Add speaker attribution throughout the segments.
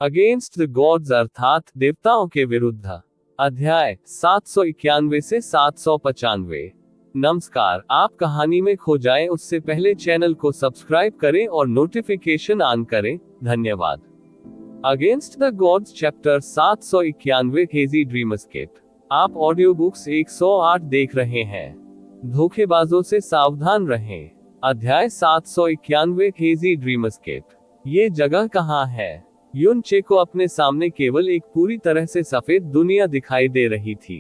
Speaker 1: Against the gods अर्थात देवताओं के विरुद्ध। अध्याय 791 से 795। नमस्कार, आप कहानी में खो जाएं उससे पहले चैनल को सब्सक्राइब करें और नोटिफिकेशन ऑन करें। धन्यवाद। Against the gods chapter 791 hazy dream escape. आप ऑडियो बुक्स 108 देख रहे हैं। धोखेबाजों से सावधान रहें। अध्याय 791 हेजी ड्रीम एस्केप। ये जगह कहाँ है? युन चे को अपने सामने केवल एक पूरी तरह से सफेद दुनिया दिखाई दे रही थी।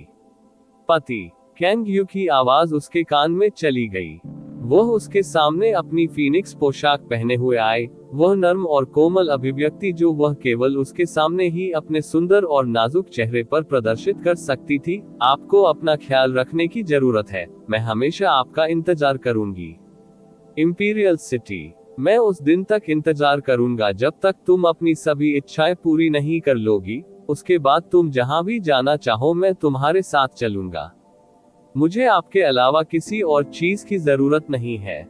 Speaker 1: पति कैंग यू की आवाज उसके कान में चली गई। वह उसके सामने अपनी फीनिक्स पोशाक पहने हुए आए, वह नर्म और कोमल अभिव्यक्ति जो वह केवल उसके सामने ही अपने सुंदर और नाजुक चेहरे पर प्रदर्शित कर सकती थी। आपको अपना ख्याल रखने की जरूरत है, मैं हमेशा आपका इंतजार करूंगी। Imperial city. मैं उस दिन तक इंतजार करूंगा जब तक तुम अपनी सभी इच्छाएं पूरी नहीं कर लोगी। उसके बाद तुम जहां भी जाना चाहो मैं तुम्हारे साथ चलूंगा। मुझे आपके अलावा किसी और चीज की जरूरत नहीं है।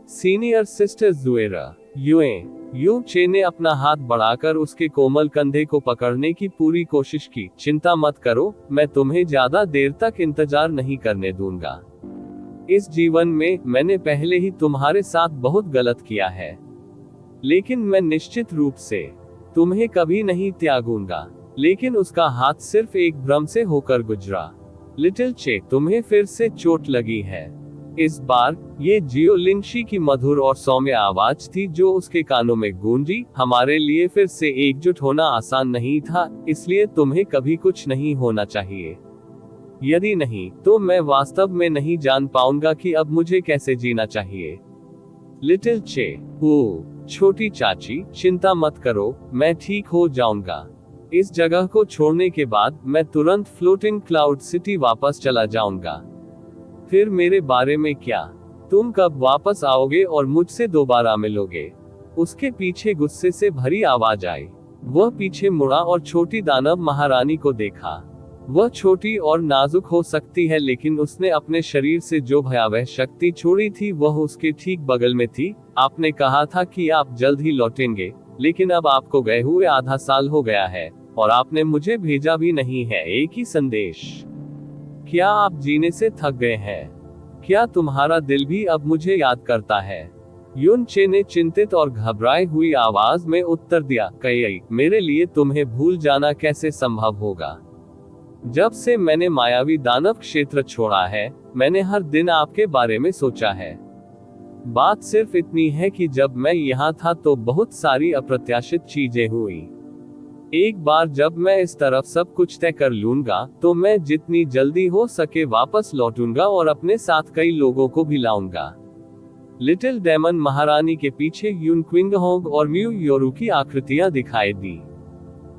Speaker 1: Senior sister जुएरा। यू चे ने अपना हाथ बढ़ाकर उसके कोमल कंधे को पकड़ने की पूरी कोशिश की। चिंता मत करो, मैं तुम्हें ज्यादा देर तक इंतजार नहीं करने दूंगा। इस जीवन में मैंने पहले ही तुम्हारे साथ बहुत गलत किया है, लेकिन मैं निश्चित रूप से तुम्हें कभी नहीं त्यागूंगा। लेकिन उसका हाथ सिर्फ एक भ्रम से होकर गुजरा। लिटिल चे, तुम्हें फिर से चोट लगी है। इस बार ये जियो लिंगशी की मधुर और सौम्य आवाज थी जो उसके कानों में गूंजी। हमारे लिए फिर से एकजुट होना आसान नहीं था, इसलिए तुम्हें कभी कुछ नहीं होना चाहिए। यदि नहीं, तो मैं वास्तव में नहीं जान पाऊंगा कि अब मुझे कैसे जीना चाहिए। लिटिल चे, ओ छोटी चाची, चिंता मत करो, मैं ठीक हो जाऊंगा। इस जगह को छोड़ने के बाद मैं तुरंत फ्लोटिंग क्लाउड सिटी वापस चला जाऊंगा। फिर मेरे बारे में क्या? तुम कब वापस आओगे और मुझसे दोबारा मिलोगे? उसके पीछे गुस्से से भरी आवाज आई। वह पीछे मुड़ा और छोटी दानव महारानी को देखा। वह छोटी और नाजुक हो सकती है, लेकिन उसने अपने शरीर से जो भयावह शक्ति छोड़ी थी वह उसके ठीक बगल में थी। आपने कहा था कि आप जल्द ही लौटेंगे, लेकिन अब आपको गए हुए आधा साल हो गया है और आपने मुझे भेजा भी नहीं है एक ही संदेश। क्या आप जीने से थक गए हैं? क्या तुम्हारा दिल भी अब मुझे याद करता है? युन चे ने चिंतित और घबराई हुई आवाज में उत्तर दिया, कई मेरे लिए तुम्हें भूल जाना कैसे संभव होगा? जब से मैंने मायावी दानव क्षेत्र छोड़ा है, मैंने हर दिन आपके बारे में सोचा है। बात सिर्फ इतनी है कि जब मैं यहाँ था तो बहुत सारी अप्रत्याशित चीजें हुई। एक बार जब मैं इस तरफ सब कुछ तय कर लूंगा तो मैं जितनी जल्दी हो सके वापस लौटूंगा और अपने साथ कई लोगों को भी लाऊंगा। लिटिल डेमन महारानी के पीछे युन क्विंगहोंग और म्यू योरू की आकृतियां दिखाई दी।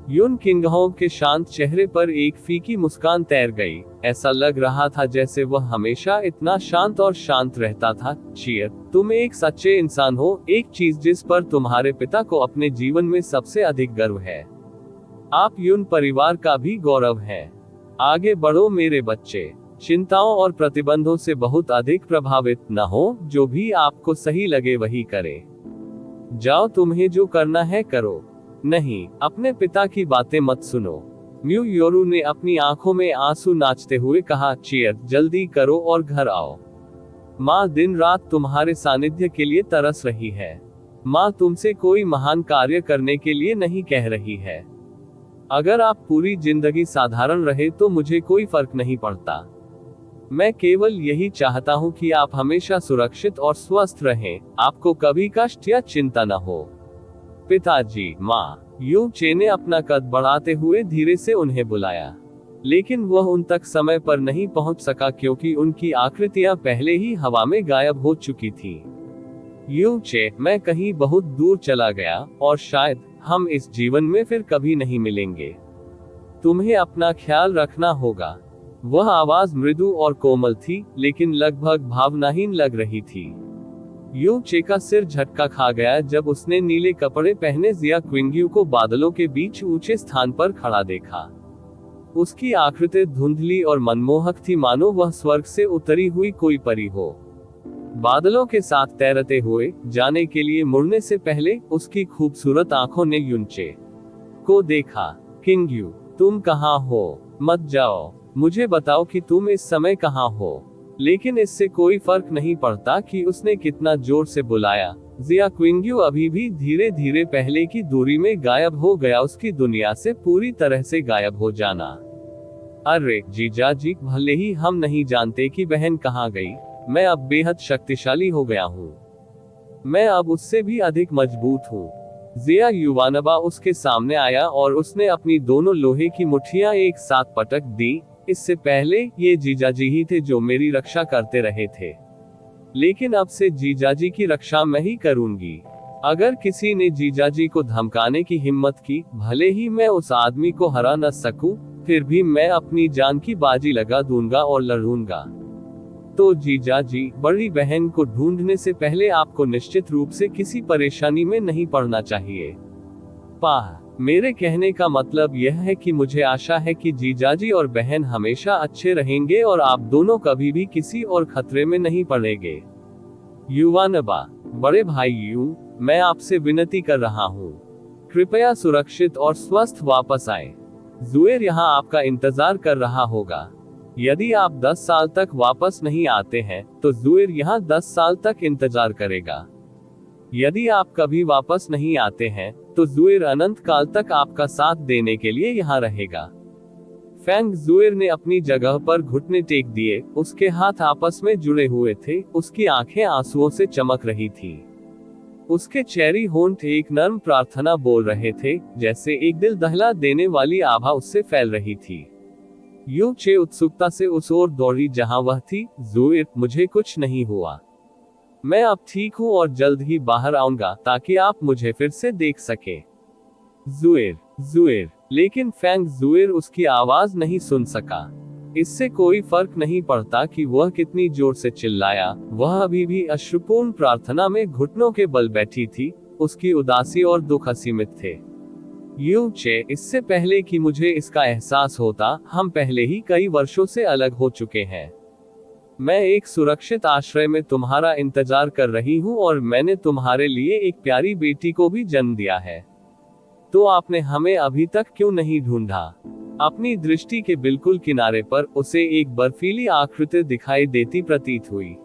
Speaker 1: युन किंगहोंग के शांत चेहरे पर एक फीकी मुस्कान तैर गई। ऐसा लग रहा था जैसे वह हमेशा इतना शांत और शांत रहता था। चियर, तुम एक सच्चे इंसान हो, एक चीज जिस पर तुम्हारे पिता को अपने जीवन में सबसे अधिक गर्व है। आप युन परिवार का भी गौरव हैं। आगे बढ़ो मेरे बच्चे, चिंताओं और प्रतिबंधों से बहुत अधिक प्रभावित न हो। जो भी आपको सही लगे वही करे। जाओ, तुम्हें जो करना है करो। नहीं, अपने पिता की बातें मत सुनो। म्यू योरू ने अपनी आंखों में आंसू नाचते हुए कहा, चियर, जल्दी करो और घर आओ। माँ दिन रात तुम्हारे सानिध्य के लिए तरस रही है। माँ तुमसे कोई महान कार्य करने के लिए नहीं कह रही है। अगर आप पूरी जिंदगी साधारण रहे तो मुझे कोई फर्क नहीं पड़ता। मैं केवल यही चाहता हूँ कि आप हमेशा सुरक्षित और स्वस्थ रहें, आपको कभी कष्ट या चिंता न हो। पिताजी, माँ। यू चे ने अपना कद बढ़ाते हुए धीरे से उन्हें बुलाया, लेकिन वह उन तक समय पर नहीं पहुंच सका क्योंकि उनकी आकृतियां पहले ही हवा में गायब हो चुकी थी। यू चे, मैं कहीं बहुत दूर चला गया और शायद हम इस जीवन में फिर कभी नहीं मिलेंगे। तुम्हें अपना ख्याल रखना होगा। वह आवाज मृदु और कोमल थी, लेकिन लगभग भावनाहीन लग रही थी। यू चे का सिर झटका खा गया जब उसने नीले कपड़े पहने जिया क्विंग्यू को बादलों के बीच ऊंचे स्थान पर खड़ा देखा। उसकी आकृति धुंधली और मनमोहक थी, मानो वह स्वर्ग से उतरी हुई कोई परी हो। बादलों के साथ तैरते हुए जाने के लिए मुड़ने से पहले उसकी खूबसूरत आंखों ने युन चे को देखा। किंग यू, तुम कहाँ हो? मत जाओ, मुझे बताओ कि तुम इस समय कहाँ हो। लेकिन इससे कोई फर्क नहीं पड़ता कि उसने कितना जोर से बुलाया, जिया क्विंग्यू अभी भी धीरे धीरे पहले की दूरी में गायब हो गया, उसकी दुनिया से पूरी तरह से गायब हो जाना। अरे जीजा जी, भले ही हम नहीं जानते कि बहन कहाँ गई, मैं अब बेहद शक्तिशाली हो गया हूँ। मैं अब उससे भी अधिक मजबूत हूँ। जिया युवानबा उसके सामने आया और उसने अपनी दोनों लोहे की मुट्ठियां एक साथ पटक दी। इससे पहले ये जीजाजी ही थे जो मेरी रक्षा करते रहे थे, लेकिन अब से जीजाजी की रक्षा मैं ही करूंगी। अगर किसी ने जीजाजी को धमकाने की हिम्मत की, भले ही मैं उस आदमी को हरा न सकूं, फिर भी मैं अपनी जान की बाजी लगा दूंगा और लड़ूंगा। तो जीजाजी, बड़ी बहन को ढूंढने से पहले आपको निश्चित रूप से किसी परेशानी में नहीं पड़ना चाहिए। पाह, मेरे कहने का मतलब यह है कि मुझे आशा है कि जीजाजी और बहन हमेशा अच्छे रहेंगे और आप दोनों कभी भी किसी और खतरे में नहीं पड़ेंगे। युवानबा, बड़े भाई यू, मैं आपसे विनती कर रहा हूँ, कृपया सुरक्षित और स्वस्थ वापस आए। जुएर यहाँ आपका इंतजार कर रहा होगा। यदि आप 10 साल तक वापस नहीं आते हैं, तो जुएर यहाँ 10 साल तक इंतजार करेगा। यदि आप कभी वापस नहीं आते हैं, तो जुएर अनंत काल तक आपका साथ देने के लिए यहाँ रहेगा। फैंग जुएर ने अपनी जगह पर घुटने टेक दिए, उसके हाथ आपस में जुड़े हुए थे, उसकी आंखें आंसुओं से चमक रही थी। उसके चेहरी होंठ एक नर्म प्रार्थना बोल रहे थे, जैसे एक दिल दहला देने वाली आभा उससे फैल रही थी। यू चे उत्सुकता से उस ओर दौड़ी जहां वह थी। जुएर, मुझे कुछ नहीं हुआ, मैं अब ठीक हूं और जल्द ही बाहर आऊंगा ताकि आप मुझे फिर से देख सके। जुएर, जुएर, लेकिन फैंग जुएर उसकी आवाज नहीं सुन सका। इससे कोई फर्क नहीं पड़ता कि वह कितनी जोर से चिल्लाया, वह अभी भी अश्रुपूर्ण प्रार्थना में घुटनों के बल बैठी थी। उसकी उदासी और दुख असीमित थे। यू चे, इससे पहले कि मुझे इसका एहसास होता, हम पहले ही कई वर्षों से अलग हो चुके हैं। मैं एक सुरक्षित आश्रय में तुम्हारा इंतजार कर रही हूँ और मैंने तुम्हारे लिए एक प्यारी बेटी को भी जन्म दिया है। तो आपने हमें अभी तक क्यों नहीं ढूंढा? अपनी दृष्टि के बिल्कुल किनारे पर उसे एक बर्फीली आकृति दिखाई देती प्रतीत हुई।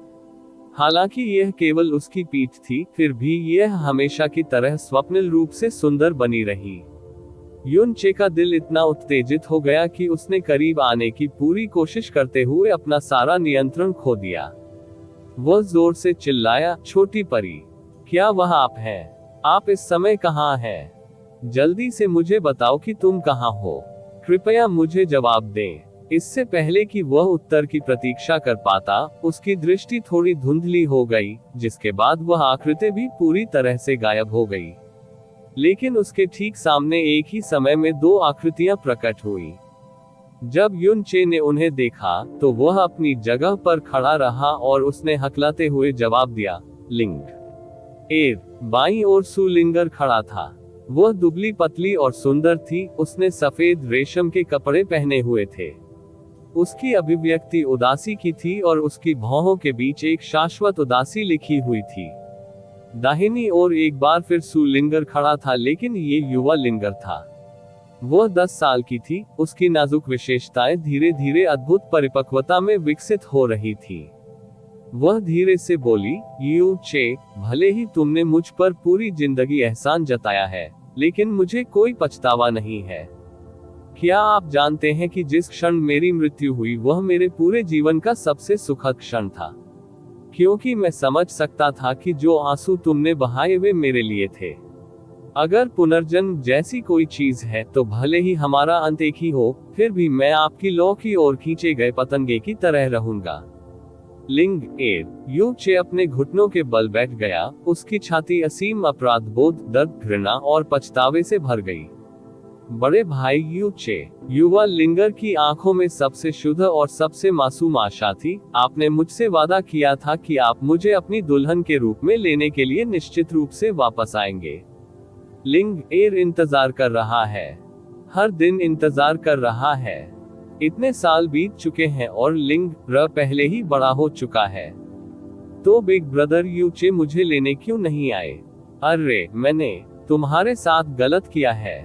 Speaker 1: हालांकि यह केवल उसकी पीठ थी, फिर भी यह हमेशा की तरह स्वप्निल रूप से सुंदर बनी रही। युन चे का दिल इतना उत्तेजित हो गया कि उसने करीब आने की पूरी कोशिश करते हुए अपना सारा नियंत्रण खो दिया। वह जोर से चिल्लाया, छोटी परी, क्या वह आप हैं? आप इस समय कहाँ हैं? जल्दी से मुझे बताओ कि तुम कहाँ हो। कृपया मुझे जवाब दें। इससे पहले कि वह उत्तर की प्रतीक्षा कर पाता, उसकी दृष्टि थोड़ी धुंधली हो गई, जिसके बाद वह आकृति भी पूरी तरह से गायब हो गई। लेकिन उसके ठीक सामने एक ही समय में दो आकृतियां प्रकट हुई। जब युन चे ने उन्हें देखा, तो वह अपनी जगह पर खड़ा रहा और उसने हकलाते हुए जवाब दिया, लिंग। एर, बाईं ओर सु लिंगर खड़ा था। वह दुबली पतली और सुंदर थी, उसने सफेद रेशम के कपड़े पहने हुए थे। उसकी अभिव्यक्ति उदासी की थी और उसकी भौहों के बीच एक शाश्वत उदासी लिखी हुई थी। दाहिनी ओर एक बार फिर सु लिंगर खड़ा था, लेकिन ये युवा लिंगर था। वह 10 साल की थी, उसकी नाजुक विशेषताएं धीरे धीरे अद्भुत परिपक्वता में विकसित हो रही थी। वह धीरे से बोली, यू चे, भले ही तुमने मुझ पर पूरी जिंदगी एहसान जताया है, लेकिन मुझे कोई पछतावा नहीं है। क्या आप जानते हैं कि जिस क्षण मेरी मृत्यु हुई वह मेरे पूरे जीवन का सबसे सुखद क्षण था, क्योंकि मैं समझ सकता था कि जो आंसू तुमने बहाए वे मेरे लिए थे। अगर पुनर्जन्म जैसी कोई चीज है तो भले ही हमारा अंत एक ही हो, फिर भी मैं आपकी लौ की ओर खींचे गए पतंगे की तरह रहूंगा। लिंग एर, यू चे अपने घुटनों के बल बैठ गया, उसकी छाती असीम अपराध बोध, दर्द, घृणा और पछतावे से भर गई। बड़े भाई यू चे, युवा लिंगर की आंखों में सबसे शुद्ध और सबसे मासूम आशा थी। आपने मुझसे वादा किया था कि आप मुझे अपनी दुल्हन के रूप में लेने के लिए निश्चित रूप से वापस आएंगे। लिंग एर इंतजार कर रहा है, हर दिन इंतजार कर रहा है। इतने साल बीत चुके हैं और लिंग र पहले ही बड़ा हो चुका है। तो बिग ब्रदर यू चे मुझे लेने क्यों नहीं आए? अरे, मैंने तुम्हारे साथ गलत किया है।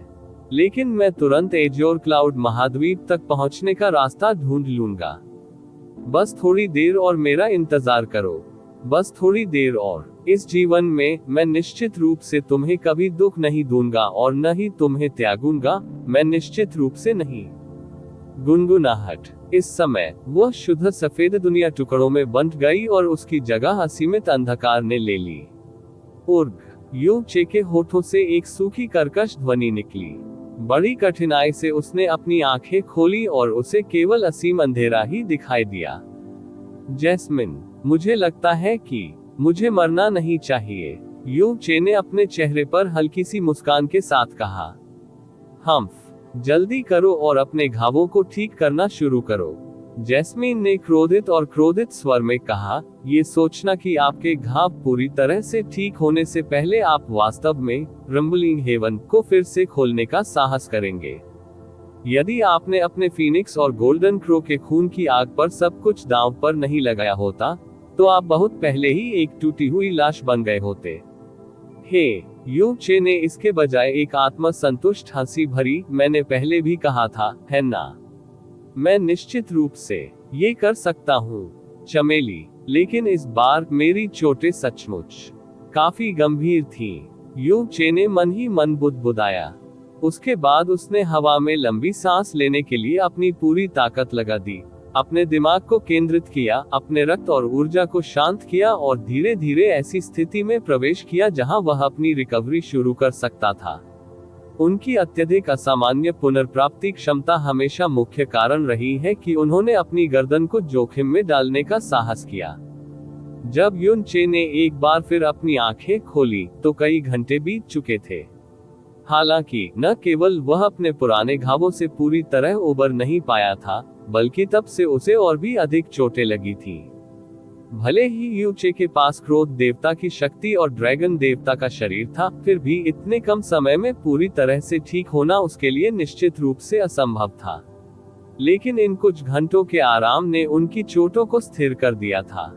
Speaker 1: लेकिन मैं तुरंत एज्योर क्लाउड महाद्वीप तक पहुंचने का रास्ता ढूंढ लूंगा। बस थोड़ी देर और मेरा इंतजार करो। बस थोड़ी देर और। इस जीवन में मैं निश्चित रूप से तुम्हें कभी दुख नहीं दूंगा और न ही तुम्हें त्यागूंगा, मैं निश्चित रूप से नहीं। गुनगुनाहट। इस समय वह शुद्ध सफेद दुनिया टुकड़ों में बंट गई और उसकी जगह असीमित अंधकार ने ले ली। उर्ग। यूं चे के होठों से एक सूखी कर्कश ध्वनि निकली। बड़ी कठिनाई से उसने अपनी आंखें खोली और उसे केवल असीम अंधेरा ही दिखाई दिया। जैस्मिन, मुझे लगता है कि मुझे मरना नहीं चाहिए, यूं चे ने अपने चेहरे पर हल्की सी मुस्कान के साथ कहा। हम्फ, जल्दी करो और अपने घावों को ठीक करना शुरू करो, जैस्मीन ने क्रोधित स्वर में कहा। ये सोचना कि आपके घाव पूरी तरह से ठीक होने से पहले आप वास्तव में रंबलिंग हेवन को फिर से खोलने का साहस करेंगे। यदि आपने अपने फीनिक्स और गोल्डन क्रो के खून की आग पर सब कुछ दांव पर नहीं लगाया होता, तो आप बहुत पहले ही एक टूटी हुई लाश बन गए होते। हे, यू चे ने इसके बजाय एक आत्मसंतुष्ट हंसी भरी, मैंने पहले भी कहा था, है ना? मैं निश्चित रूप से ये कर सकता हूँ, चमेली। लेकिन इस बार मेरी चोटें सचमुच काफी गंभीर थीं। यू चे ने मन ही मन बुदबुदाया। उसके बाद उसने हवा में लंबी सांस लेने के लिए अपनी पूरी ताकत लगा दी, अपने दिमाग को केंद्रित किया, अपने रक्त और ऊर्जा को शांत किया और धीरे धीरे ऐसी स्थिति में प्रवेश किया जहां वह अपनी रिकवरी शुरू कर सकता था। उनकी अत्यधिक असामान्य पुनर्प्राप्ति क्षमता हमेशा मुख्य कारण रही है कि उन्होंने अपनी गर्दन को जोखिम में डालने का साहस किया। जब युन चे ने एक बार फिर अपनी आंखें खोली तो कई घंटे बीत चुके थे। हालांकि न केवल वह अपने पुराने घावों से पूरी तरह उबर नहीं पाया था, बल्कि तब से उसे और भी अधिक चोटें लगी थीं। भले ही यूचे के पास क्रोध देवता की शक्ति और ड्रैगन देवता का शरीर था, फिर भी इतने कम समय में पूरी तरह से ठीक होना उसके लिए निश्चित रूप से असंभव था। लेकिन इन कुछ घंटों के आराम ने उनकी चोटों को स्थिर कर दिया था।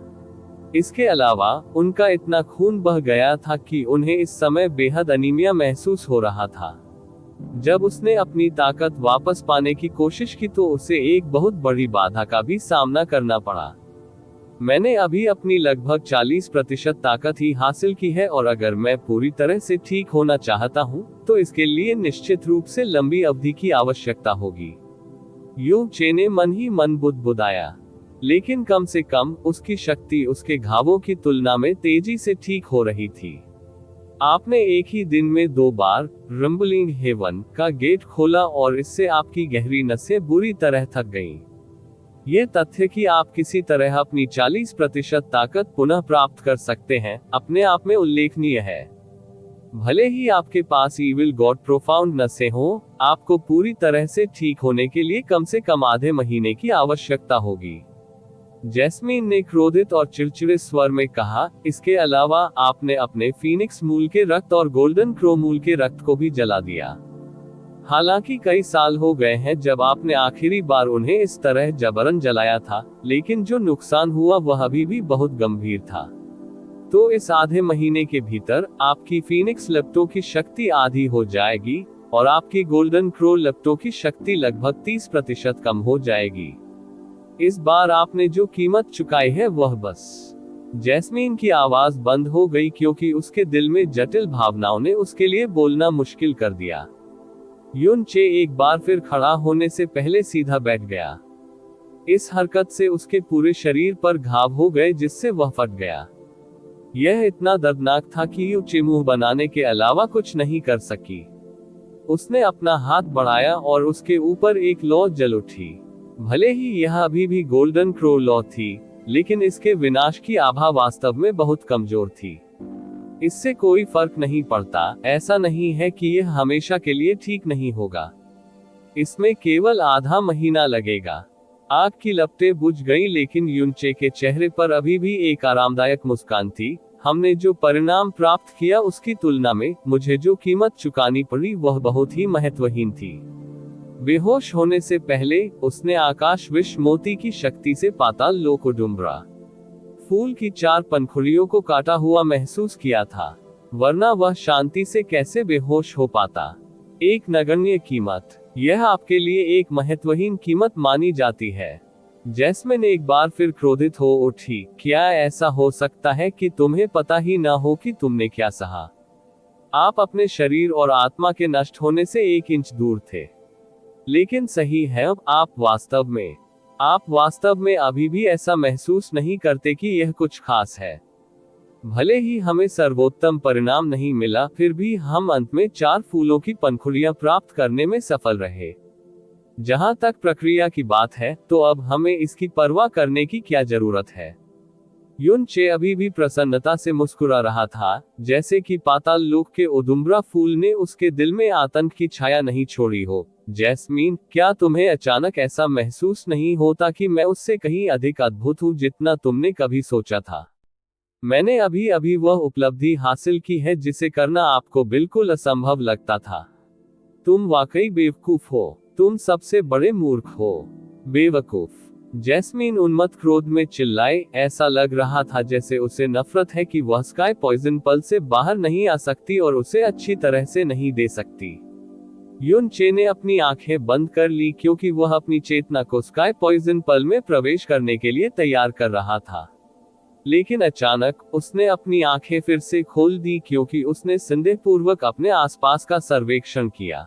Speaker 1: इसके अलावा उनका इतना खून बह गया था कि उन्हें इस समय बेहद अनीमिया महसूस हो रहा था। जब उसने अपनी ताकत वापस पाने की कोशिश की तो उसे एक बहुत बड़ी बाधा का भी सामना करना पड़ा। मैंने अभी अपनी लगभग 40% ताकत ही हासिल की है और अगर मैं पूरी तरह से ठीक होना चाहता हूं, तो इसके लिए निश्चित रूप से लंबी अवधि की आवश्यकता होगी। यू चे ने मन ही मन बुदबुदाया। लेकिन कम से कम उसकी शक्ति उसके घावों की तुलना में तेजी से ठीक हो रही थी। आपने एक ही दिन में 2 बार रंबलिंग हेवन का गेट खोला और इससे आपकी गहरी नसें बुरी तरह थक गईं। ये तथ्य कि आप किसी तरह अपनी 40% ताकत पुनः प्राप्त कर सकते हैं, अपने आप में उल्लेखनीय है। भले ही आपके पास ईविल गॉड प्रोफाउंड नसें हों, आपको पूरी तरह से ठीक होने के लिए कम से कम आधे महीने की आवश्यकता होगी, जैस्मीन ने क्रोधित और चिड़चिड़े स्वर में कहा। इसके अलावा आपने अपने फीनिक्स मूल के रक्त और गोल्डन क्रो मूल के रक्त को भी जला दिया। हालांकि कई साल हो गए हैं जब आपने आखिरी बार उन्हें इस तरह जबरन जलाया था, लेकिन जो नुकसान हुआ वह अभी भी बहुत गंभीर था। तो इस आधे महीने के भीतर आपकी फीनिक्स लपटों की शक्ति आधी हो जाएगी और आपकी गोल्डन क्रो लपटों की शक्ति लगभग 30% कम हो जाएगी। इस बार आपने जो कीमत चुकाई है वह बस। जैस्मीन की आवाज बंद हो गई क्योंकि उसके दिल में जटिल भावनाओं ने उसके लिए बोलना मुश्किल कर दिया। युन चे एक बार फिर खड़ा होने से पहले सीधा बैठ गया। इस हरकत से उसके पूरे शरीर पर घाव हो गए जिससे वह फट गया। यह इतना दर्दनाक था कि यू चे मुंह बनाने के अलावा कुछ नहीं कर सकी। उसने अपना हाथ बढ़ाया और उसके ऊपर एक लौ जल उठी। भले ही यह अभी भी गोल्डन क्रो लौ थी, लेकिन इसके विनाश की आभा वास्तव में बहुत कमजोर थी। इससे कोई फर्क नहीं पड़ता, ऐसा नहीं है कि यह हमेशा के लिए ठीक नहीं होगा। इसमें केवल आधा महीना लगेगा। आग की लपटें बुझ गईं, लेकिन युनचे के चेहरे पर अभी भी एक आरामदायक मुस्कान थी। हमने जो परिणाम प्राप्त किया उसकी तुलना में मुझे जो कीमत चुकानी पड़ी वह बहुत ही महत्वहीन थी। बेहोश होने से पहले उसने आकाश विष मोती की शक्ति से पाताल लो को डुमरा फूल की 4 पंखुड़ियों को काटा हुआ महसूस किया था, वरना वह शांति से कैसे बेहोश हो पाता। एक नगण्य कीमत, यह आपके लिए एक महत्वहीन कीमत मानी जाती है। जैस्मिन एक बार फिर क्रोधित हो उठी। क्या ऐसा हो सकता है कि तुम्हें पता ही ना हो कि तुमने क्या सहा? आप अपने शरीर और आत्मा के नष्ट होने से 1 इंच दूर थे। लेकिन सही है, अब आप वास्तव में अभी भी ऐसा महसूस नहीं करते कि यह कुछ खास है। भले ही हमें सर्वोत्तम परिणाम नहीं मिला, फिर भी हम अंत में 4 फूलों की पंखुड़ियां प्राप्त करने में सफल रहे। जहां तक प्रक्रिया की बात है, तो अब हमें इसकी परवाह करने की क्या जरूरत है? युन चे अभी भी प्रसन्नता से मुस्कुरा रहा था, जैसे कि पाताल लोक के उदुम्बरा फूल ने उसके दिल में आतंक की छाया नहीं छोड़ी हो। जैस्मीन, क्या तुम्हें अचानक ऐसा महसूस नहीं होता कि मैं उससे कहीं अधिक अद्भुत हूं जितना तुमने कभी सोचा था? मैंने अभी अभी वह उपलब्धि हासिल की है जिसे करना आपको बिल्कुल असंभव लगता था। तुम वाकई बेवकूफ हो। तुम सबसे बड़े मूर्ख हो। बेवकूफ! जैस्मीन उन्मत्त क्रोध में चिल्लाई। ऐसा लग रहा था जैसे उसे नफरत है कि वह स्काई पॉइजन पल से बाहर नहीं आ सकती और उसे अच्छी तरह से नहीं दे सकती। युन चे ने अपनी आंखें बंद कर ली क्योंकि वह अपनी चेतना को स्काई पॉइजन पल में प्रवेश करने के लिए तैयार कर रहा था। लेकिन अचानक उसने अपनी आंखें फिर से खोल दी क्योंकि उसने संदेहपूर्वक अपने आसपास का सर्वेक्षण किया।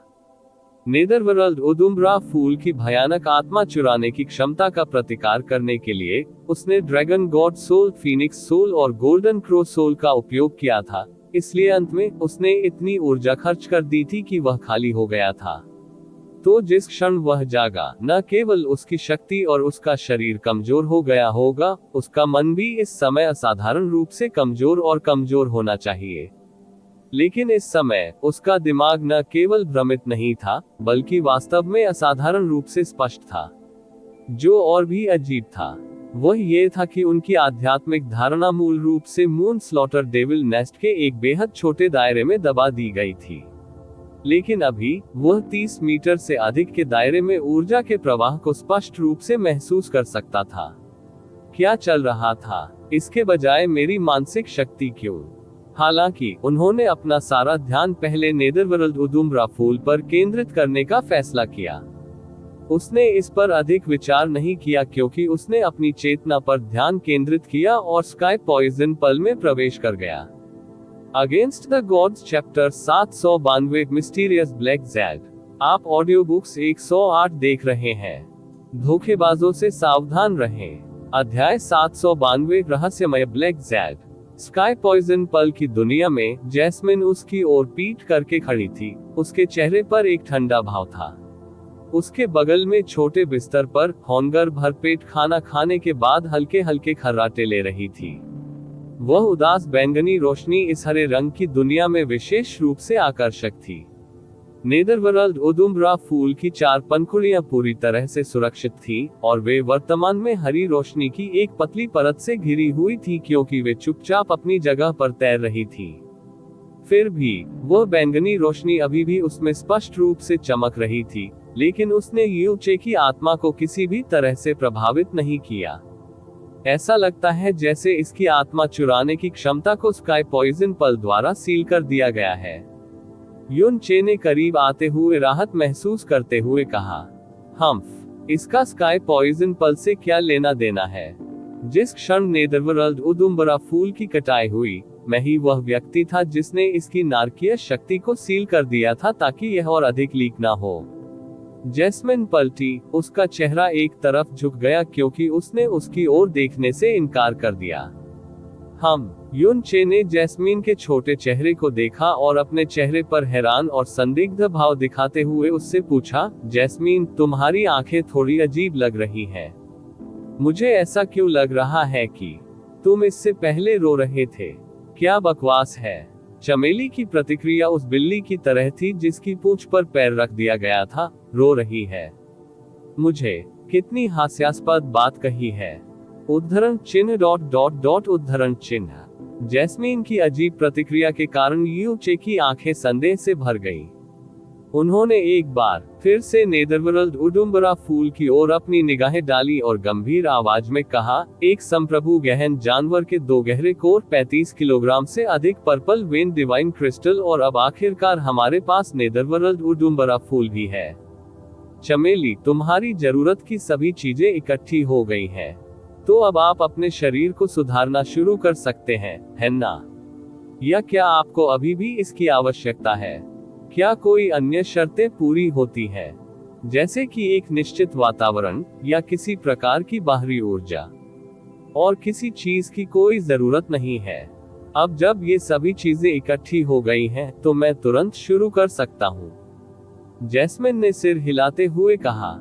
Speaker 1: नेदरवर्ल्ड उदुम्बरा फूल की भयानक आत्मा चुराने की क्षमता का प्रतिकार करने के लिए उसने dragon god soul, phoenix soul और गोल्डन क्रो सोल का उपयोग किया था। इसलिए अंत में उसने इतनी ऊर्जा खर्च कर दी थी कि वह खाली हो गया था। तो जिस क्षण वह जागा, न केवल उसकी शक्ति और उसका शरीर कमजोर हो गया होगा, उसका मन भी इस समय असाधारण रूप से कमजोर और कमजोर होना चाहिए। लेकिन इस समय उसका दिमाग न केवल भ्रमित नहीं था, बल्कि वास्तव में असाधारण रूप से स्पष्ट था। जो और भी अजीब था, वह यह था कि उनकी आध्यात्मिक धारणा मूल रूप से मून स्लॉटर डेविल नेस्ट के एक बेहद छोटे दायरे में दबा दी गई थी। लेकिन अभी वह 30 मीटर से अधिक के दायरे में ऊर्जा के प्रवाह को स्पष्ट रूप से महसूस कर सकता था। क्या चल रहा था? इसके बजाय मेरी मानसिक शक्ति क्यों? हालांकि उन्होंने अपना सारा ध्यान पहले नेदरवर्ल्ड उदुम्बरा फूल पर केंद्रित करने का फैसला किया। उसने इस पर अधिक विचार नहीं किया क्योंकि उसने अपनी चेतना पर ध्यान केंद्रित किया और स्काई पॉइजन पल में प्रवेश कर गया। Against the gods chapter 792 mysterious black Z. आप ऑडियो बुक्स 108 देख रहे हैं। धोखेबाजों से सावधान रहें। अध्याय 792 रहस्यमय ब्लैक ज़ैड। स्काई पॉइजन पल की दुनिया में जैस्मिन उसकी ओर पीठ करके खड़ी थी। उसके चेहरे पर एक ठंडा भाव था। उसके बगल में छोटे बिस्तर पर होनगर भरपेट खाना खाने के बाद हल्के हल्के खर्राटे ले रही थी। वह उदास बैंगनी रोशनी इस हरे रंग की दुनिया में विशेष रूप से आकर्षक थी। नेदरवर्ल्ड उदुम्बरा फूल की 4 पंखुड़ियां पूरी तरह से सुरक्षित थीं और वे वर्तमान में हरी रोशनी की एक पतली परत से घिरी हुई थी क्योंकि वे चुपचाप अपनी जगह पर तैर रही थी। फिर भी वह बैंगनी रोशनी अभी भी उसमें स्पष्ट रूप से चमक रही थी, लेकिन उसने यू चे की आत्मा को किसी भी तरह से प्रभावित नहीं किया। ऐसा लगता है जैसे इसकी आत्मा चुराने की क्षमता को स्काई पॉइजन पल द्वारा सील कर दिया गया है। युन चे ने करीब आते हुए राहत महसूस करते हुए कहा, इसका स्काई पॉइजन पल से क्या लेना देना है? जिस क्षण नेदरवर्ल्ड उदुम्बरा फूल की कटाई हुई, मैं ही वह व्यक्ति था जिसने इसकी नारकीय शक्ति को सील कर दिया था ताकि यह और अधिक लीक ना हो। जैस्मिन पलटी, उसका चेहरा एक तरफ झुक गया क्योंकि उसने उसकी ओर देखने से इनकार कर दिया। युन चे ने जैस्मीन के छोटे चेहरे को देखा और अपने चेहरे पर हैरान और संदिग्ध भाव दिखाते हुए उससे पूछा, जैस्मीन, तुम्हारी आंखें थोड़ी अजीब लग रही हैं। मुझे ऐसा क्यों लग रहा है कि तुम इससे पहले रो रहे थे? क्या बकवास है? चमेली की प्रतिक्रिया उस बिल्ली की तरह थी जिसकी पूंछ पर पैर रख दिया गया था। रो रही है? मुझे कितनी हास्यास्पद बात कही है। उद्धरण चिन्ह ... उद्धरण चिन्ह। जैस्मीन की अजीब प्रतिक्रिया के कारण यू चे की आंखें संदेह से भर गईं। उन्होंने एक बार फिर से नेदरवर्ल्ड उडुम्बरा फूल की ओर अपनी निगाहें डाली और गंभीर आवाज में कहा, एक संप्रभु गहन जानवर के 2 गहरे कोर 35 किलोग्राम से अधिक पर्पल वेन डिवाइन क्रिस्टल, और अब आखिरकार हमारे पास नेदरवर्ल्ड उडुम्बरा फूल भी है। चमेली, तुम्हारी जरूरत की सभी चीजें इकट्ठी हो गई हैं। तो अब आप अपने शरीर को सुधारना शुरू कर सकते हैं, है ना? या क्या आपको अभी भी इसकी आवश्यकता है? क्या कोई अन्य शर्तें पूरी होती हैं, जैसे कि एक निश्चित वातावरण या किसी प्रकार की बाहरी ऊर्जा? और किसी चीज की कोई जरूरत नहीं है। अब जब ये सभी चीजें इकट्ठी हो गई हैं, तो मैं तुरंत शुरू कर सकता हूँ, जैस्मिन ने सिर हिलाते हुए कहा।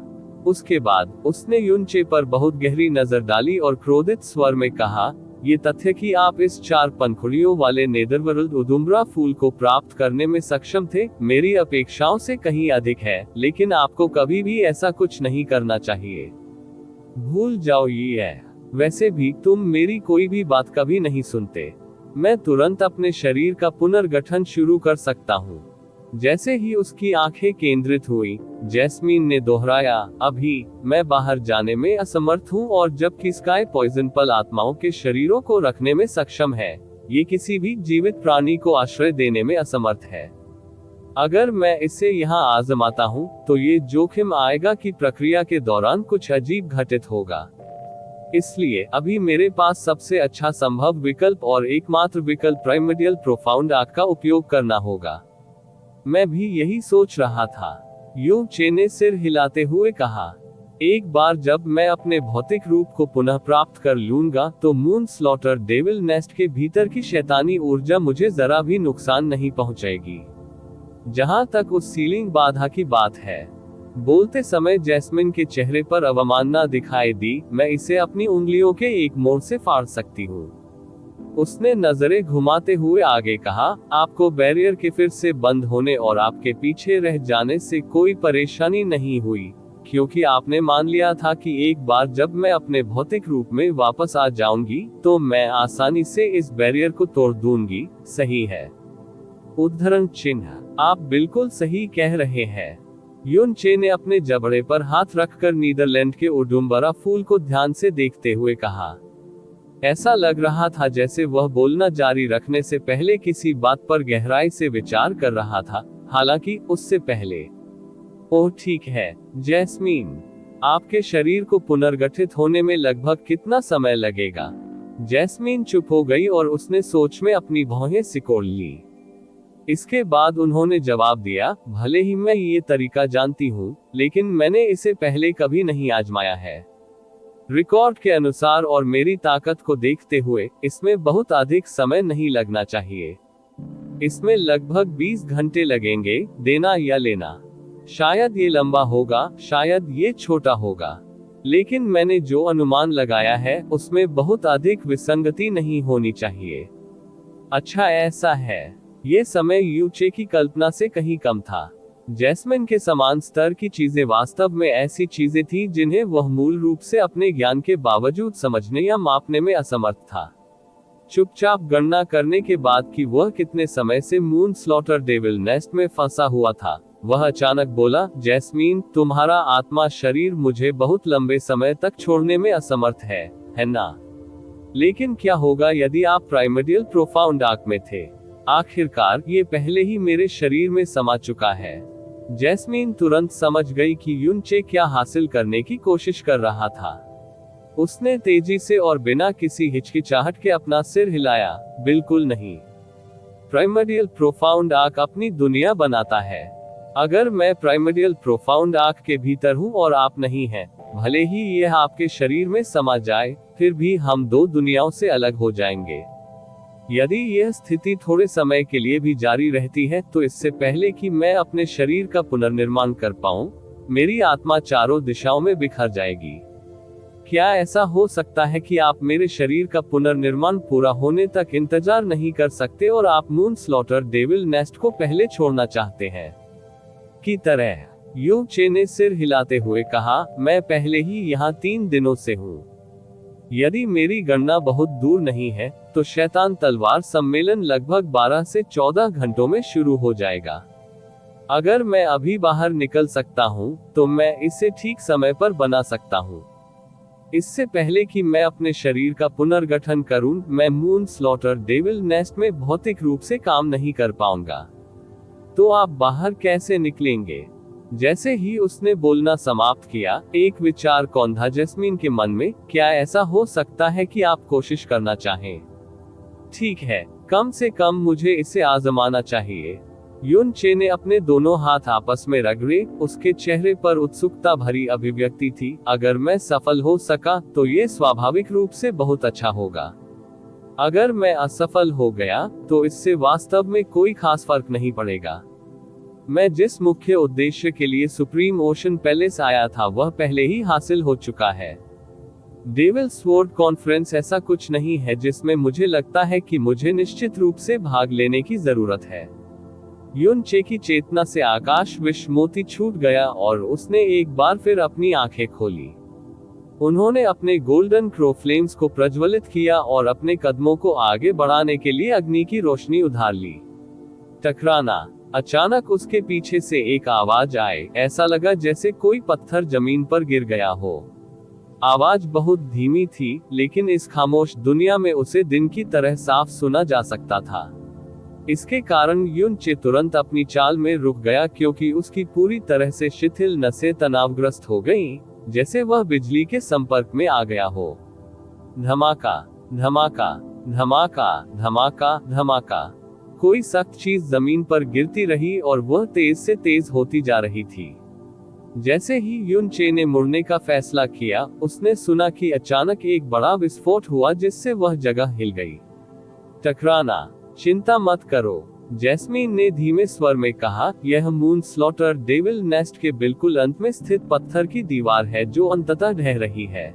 Speaker 1: उसके बाद उसने युनचे पर बहुत गहरी नजर डाली और क्रोधित स्वर में कहा, ये तथ्य कि आप इस 4 पंखुड़ियों वाले नेदरवर्ल्ड उडुम्बरा फूल को प्राप्त करने में सक्षम थे, मेरी अपेक्षाओं से कहीं अधिक है, लेकिन आपको कभी भी ऐसा कुछ नहीं करना चाहिए। भूल जाओ ये है। वैसे भी तुम मेरी कोई भी बात कभी नहीं सुनते। मैं तुरंत अपने शरीर का पुनर्गठन शुरू कर सकता हूँ। जैसे ही उसकी आंखें केंद्रित हुई, जैस्मीन ने दोहराया, अभी मैं बाहर जाने में असमर्थ हूँ, और जबकि स्काई पॉइजन पल आत्माओं के शरीरों को रखने में सक्षम है, ये किसी भी जीवित प्राणी को आश्रय देने में असमर्थ है। अगर मैं इसे यहाँ आजमाता हूँ, तो ये जोखिम आएगा कि प्रक्रिया के दौरान कुछ अजीब घटित होगा। इसलिए अभी मेरे पास सबसे अच्छा संभव विकल्प और एकमात्र विकल्प प्राइमर्डियल प्रोफाउंड आर्क का उपयोग करना होगा। मैं भी यही सोच रहा था, यू चे ने सिर हिलाते हुए कहा। एक बार जब मैं अपने भौतिक रूप को पुनः प्राप्त कर लूंगा, तो मून स्लॉटर डेविल नेस्ट के भीतर की शैतानी ऊर्जा मुझे जरा भी नुकसान नहीं पहुंचाएगी। जहां तक उस सीलिंग बाधा की बात है, बोलते समय जैस्मिन के चेहरे पर अवमानना दिखाई दी, मैं इसे अपनी उंगलियों के एक मोड़ से फाड़ सकती हूँ। उसने नजरें घुमाते हुए आगे कहा, आपको बैरियर के फिर से बंद होने और आपके पीछे रह जाने से कोई परेशानी नहीं हुई, क्योंकि आपने मान लिया था कि एक बार जब मैं अपने भौतिक रूप में वापस आ जाऊंगी, तो मैं आसानी से इस बैरियर को तोड़ दूंगी, सही है? उद्धरण चिन्ह, आप बिल्कुल सही कह रहे हैं। युन चे ने अपने जबड़े पर हाथ रखकर नीदरलैंड के उडुम्बरा फूल को ध्यान से देखते हुए कहा। ऐसा लग रहा था जैसे वह बोलना जारी रखने से पहले किसी बात पर गहराई से विचार कर रहा था, हालांकि उससे पहले। ओह ठीक है, जैस्मीन, आपके शरीर को पुनर्गठित होने में लगभग कितना समय लगेगा? जैस्मीन चुप हो गई और उसने सोच में अपनी भौहें सिकोड़ ली। इसके बाद उन्होंने जवाब दिया, भले ही मैं ये तरीका जानती हूँ, लेकिन मैंने इसे पहले कभी नहीं आजमाया है। रिकॉर्ड के अनुसार और मेरी ताकत को देखते हुए, इसमें बहुत अधिक समय नहीं लगना चाहिए। इसमें लगभग 20 घंटे लगेंगे, देना या लेना। शायद ये लंबा होगा, शायद ये छोटा होगा, लेकिन मैंने जो अनुमान लगाया है, उसमें बहुत अधिक विसंगति नहीं होनी चाहिए। अच्छा ऐसा है। ये समय यूचे की कल्पना से कहीं कम था। जैस्मिन के समान स्तर की चीजें वास्तव में ऐसी चीजें थीं जिन्हें वह मूल रूप से अपने ज्ञान के बावजूद समझने या मापने में असमर्थ था। चुपचाप गणना करने के बाद कि वह कितने समय से मून स्लॉटर डेविल नेस्ट में फंसा हुआ था, वह अचानक बोला, जैस्मीन, तुम्हारा आत्मा शरीर मुझे बहुत लंबे समय तक छोड़ने में असमर्थ है ना? लेकिन क्या होगा यदि आप प्राइमर्डियल प्रोफाउंड आर्क में थे? आखिरकार ये पहले ही मेरे शरीर में समा चुका है। जैस्मीन तुरंत समझ गई कि युन चे क्या हासिल करने की कोशिश कर रहा था। उसने तेजी से और बिना किसी हिचकिचाहट के अपना सिर हिलाया, बिल्कुल नहीं। प्राइमर्डियल प्रोफाउंड आर्क अपनी दुनिया बनाता है। अगर मैं प्राइमर्डियल प्रोफाउंड आर्क के भीतर हूँ और आप नहीं हैं, भले ही यह आपके शरीर में समा जाए, फिर भी हम 2 दुनियाओं से अलग हो जाएंगे। यदि यह स्थिति थोड़े समय के लिए भी जारी रहती है, तो इससे पहले कि मैं अपने शरीर का पुनर्निर्माण कर पाऊं, मेरी आत्मा चारों दिशाओं में बिखर जाएगी। क्या ऐसा हो सकता है कि आप मेरे शरीर का पुनर्निर्माण पूरा होने तक इंतजार नहीं कर सकते और आप मून स्लॉटर डेविल नेस्ट को पहले छोड़ना चाहते हैं? की तरह यू चे ने सिर हिलाते हुए कहा, मैं पहले ही यहाँ 3 दिनों से हूँ। यदि मेरी गणना बहुत दूर नहीं है, तो शैतान तलवार सम्मेलन लगभग 12 से 14 घंटों में शुरू हो जाएगा। अगर मैं अभी बाहर निकल सकता हूँ तो मैं इसे ठीक समय पर बना सकता हूँ। इससे पहले कि मैं अपने शरीर का पुनर्गठन करूं, मैं मून स्लॉटर डेविल नेस्ट में भौतिक रूप से काम नहीं कर पाऊंगा। तो आप बाहर कैसे निकलेंगे? जैसे ही उसने बोलना समाप्त किया, एक विचार कौंधा जैस्मीन के मन में, क्या ऐसा हो सकता है कि आप कोशिश करना चाहें? ठीक है, कम से कम मुझे इसे आजमाना चाहिए। युन चे ने अपने दोनों हाथ आपस में रगड़े, उसके चेहरे पर उत्सुकता भरी अभिव्यक्ति थी। अगर मैं सफल हो सका तो ये स्वाभाविक रूप से बहुत अच्छा होगा। अगर मैं असफल हो गया तो इससे वास्तव में कोई खास फर्क नहीं पड़ेगा। मैं जिस मुख्य उद्देश्य के लिए सुप्रीम ओशन पैलेस आया था वह पहले ही हासिल हो चुका है। डेविल स्वॉर्ड कॉन्फ्रेंस ऐसा कुछ नहीं है जिसमें मुझे लगता है कि मुझे निश्चित रूप से भाग लेने की जरूरत है। युन चे की चेतना से आकाश विश्वमोती छूट गया और उसने एक बार फिर अपनी आंखें खोली। उन्होंने अपने गोल्डन क्रो फ्लेम्स को प्रज्वलित किया और अपने कदमों को आगे बढ़ाने के लिए अग्नि की रोशनी उधार ली। टकराना। अचानक उसके पीछे से एक आवाज आए, ऐसा लगा जैसे कोई पत्थर जमीन पर गिर गया हो। आवाज बहुत धीमी थी, लेकिन इस खामोश दुनिया में उसे दिन की तरह साफ सुना जा सकता था। इसके कारण युन चे तुरंत अपनी चाल में रुक गया, क्योंकि उसकी पूरी तरह से शिथिल नसें तनावग्रस्त हो गईं, जैसे वह बिजली के संपर्क में आ गया हो। धमाका, धमाका, धमाका, धमाका, धमाका। कोई सख्त चीज जमीन पर गिरती रही और वह तेज से तेज होती जा रही थी। जैसे ही युन चे ने मुड़ने का फैसला किया, उसने सुना कि अचानक एक बड़ा विस्फोट हुआ जिससे वह जगह हिल गई। टकराना। चिंता मत करो, जैस्मीन ने धीमे स्वर में कहा, यह मून स्लॉटर डेविल नेस्ट के बिल्कुल अंत में स्थित पत्थर की दीवार है जो अंततः ढह रही है।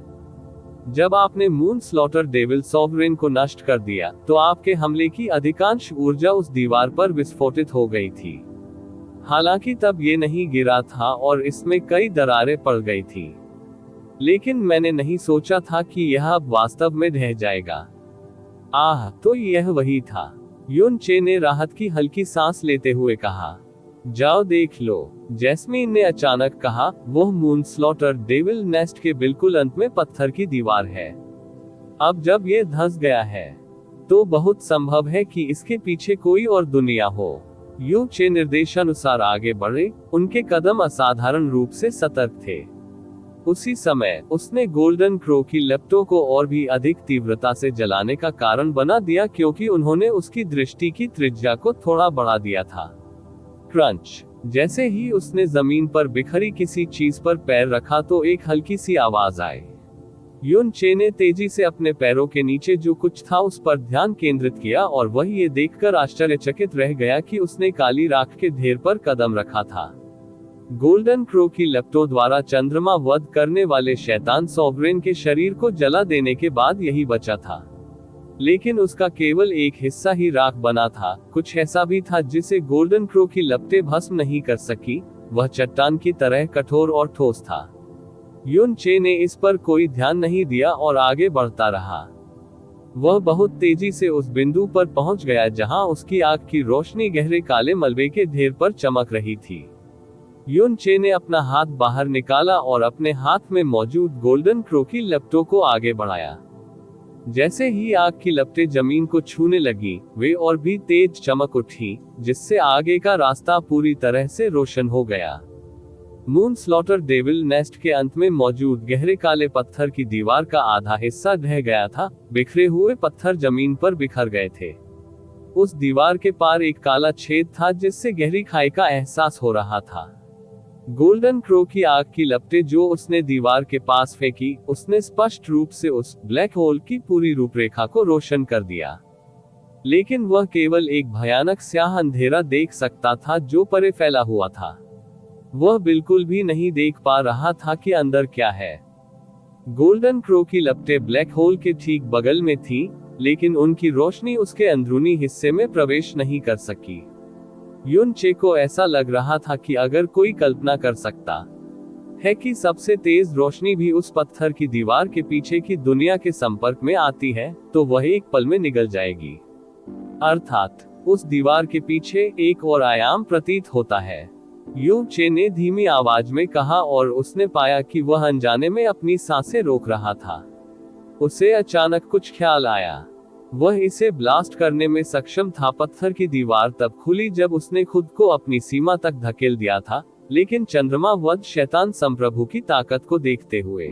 Speaker 1: जब आपने मून स्लॉटर डेविल सॉवरेन को नष्ट कर दिया तो आपके हमले की अधिकांश ऊर्जा उस दीवार पर विस्फोटित हो गई थी। हालांकि तब ये नहीं गिरा था और इसमें कई दरारें पड़ गई थी, लेकिन मैंने नहीं सोचा था कि यह अब वास्तव में ढह जाएगा। आह, तो यह वही था। युन चे ने राहत की हल्की सांस लेते हुए कहा, जाओ देख लो। जैस्मीन ने अचानक कहा, वह मून स्लॉटर डेविल नेस्ट के बिल्कुल अंत में पत्थर की दीवार है। अब जब यह धंस गया है तो बहुत संभव है कि इसके पीछे कोई और दुनिया हो। यू चे निर्देशानुसार आगे बढ़े, उनके कदम असाधारण रूप से सतर्क थे। उसी समय उसने गोल्डन क्रो की लपटों को और भी अधिक तीव्रता से जलाने का कारण बना दिया, क्योंकि उन्होंने उसकी दृष्टि की त्रिज्या को थोड़ा बढ़ा दिया था। क्रंच। जैसे ही उसने जमीन पर बिखरी किसी चीज पर पैर रखा तो एक हल्की सी आवाज आई। युन चे ने तेजी से अपने पैरों के नीचे जो कुछ था उस पर ध्यान केंद्रित किया और वह ये देखकर आश्चर्यचकित रह गया कि उसने काली राख के ढेर पर कदम रखा था। गोल्डन क्रो की लपटों द्वारा चंद्रमा वध करने वाले शैतान सॉवरेन के शरीर को जला देने के बाद यही बचा था, लेकिन उसका केवल एक हिस्सा ही राख बना था। कुछ ऐसा भी था जिसे गोल्डन क्रो की लपटें भस्म नहीं कर सकी। वह चट्टान की तरह कठोर और ठोस था। युन चे ने इस पर कोई ध्यान नहीं दिया और आगे बढ़ता रहा। वह बहुत तेजी से उस बिंदु पर पहुंच गया जहां उसकी आंख की रोशनी गहरे काले मलबे के ढेर पर चमक रही थी। युन चे ने अपना हाथ बाहर निकाला और अपने हाथ में मौजूद गोल्डन क्रो की लपटों को आगे बढ़ाया। जैसे ही आग की लपटें जमीन को छूने लगी, वे और भी तेज चमक उठी, जिससे आगे का रास्ता पूरी तरह से रोशन हो गया। मून स्लॉटर डेविल नेस्ट के अंत में मौजूद गहरे काले पत्थर की दीवार का आधा हिस्सा ढह गया था। बिखरे हुए पत्थर जमीन पर बिखर गए थे। उस दीवार के पार एक काला छेद था जिससे गहरी खाई का एहसास हो रहा था। गोल्डन क्रो की आग की लपटें जो उसने दीवार के पास फेंकी, उसने स्पष्ट रूप से उस ब्लैक होल की पूरी रूपरेखा को रोशन कर दिया। लेकिन वह केवल एक भयानक स्याह अंधेरा देख सकता था जो परे फैला हुआ था। वह बिल्कुल भी नहीं देख पा रहा था कि अंदर क्या है। गोल्डन क्रो की लपटें ब्लैक होल के ठीक बगल में थी, लेकिन उनकी रोशनी उसके अंदरूनी हिस्से में प्रवेश नहीं कर सकी। युन चे को ऐसा लग रहा था कि अगर कोई कल्पना कर सकता है कि सबसे तेज रोशनी भी उस पत्थर की दीवार के पीछे की दुनिया के संपर्क में आती है, तो वह एक पल में निगल जाएगी। अर्थात उस दीवार के पीछे एक और आयाम प्रतीत होता है। यू चे ने धीमी आवाज में कहा और उसने पाया कि वह अनजाने में अपनी सांसें रोक रहा था। उसे अचानक कुछ ख्याल आया। वह इसे ब्लास्ट करने में सक्षम था। पत्थर की दीवार तब खुली जब उसने खुद को अपनी सीमा तक धकेल दिया था, लेकिन चंद्रमा वध शैतान संप्रभु की ताकत को देखते हुए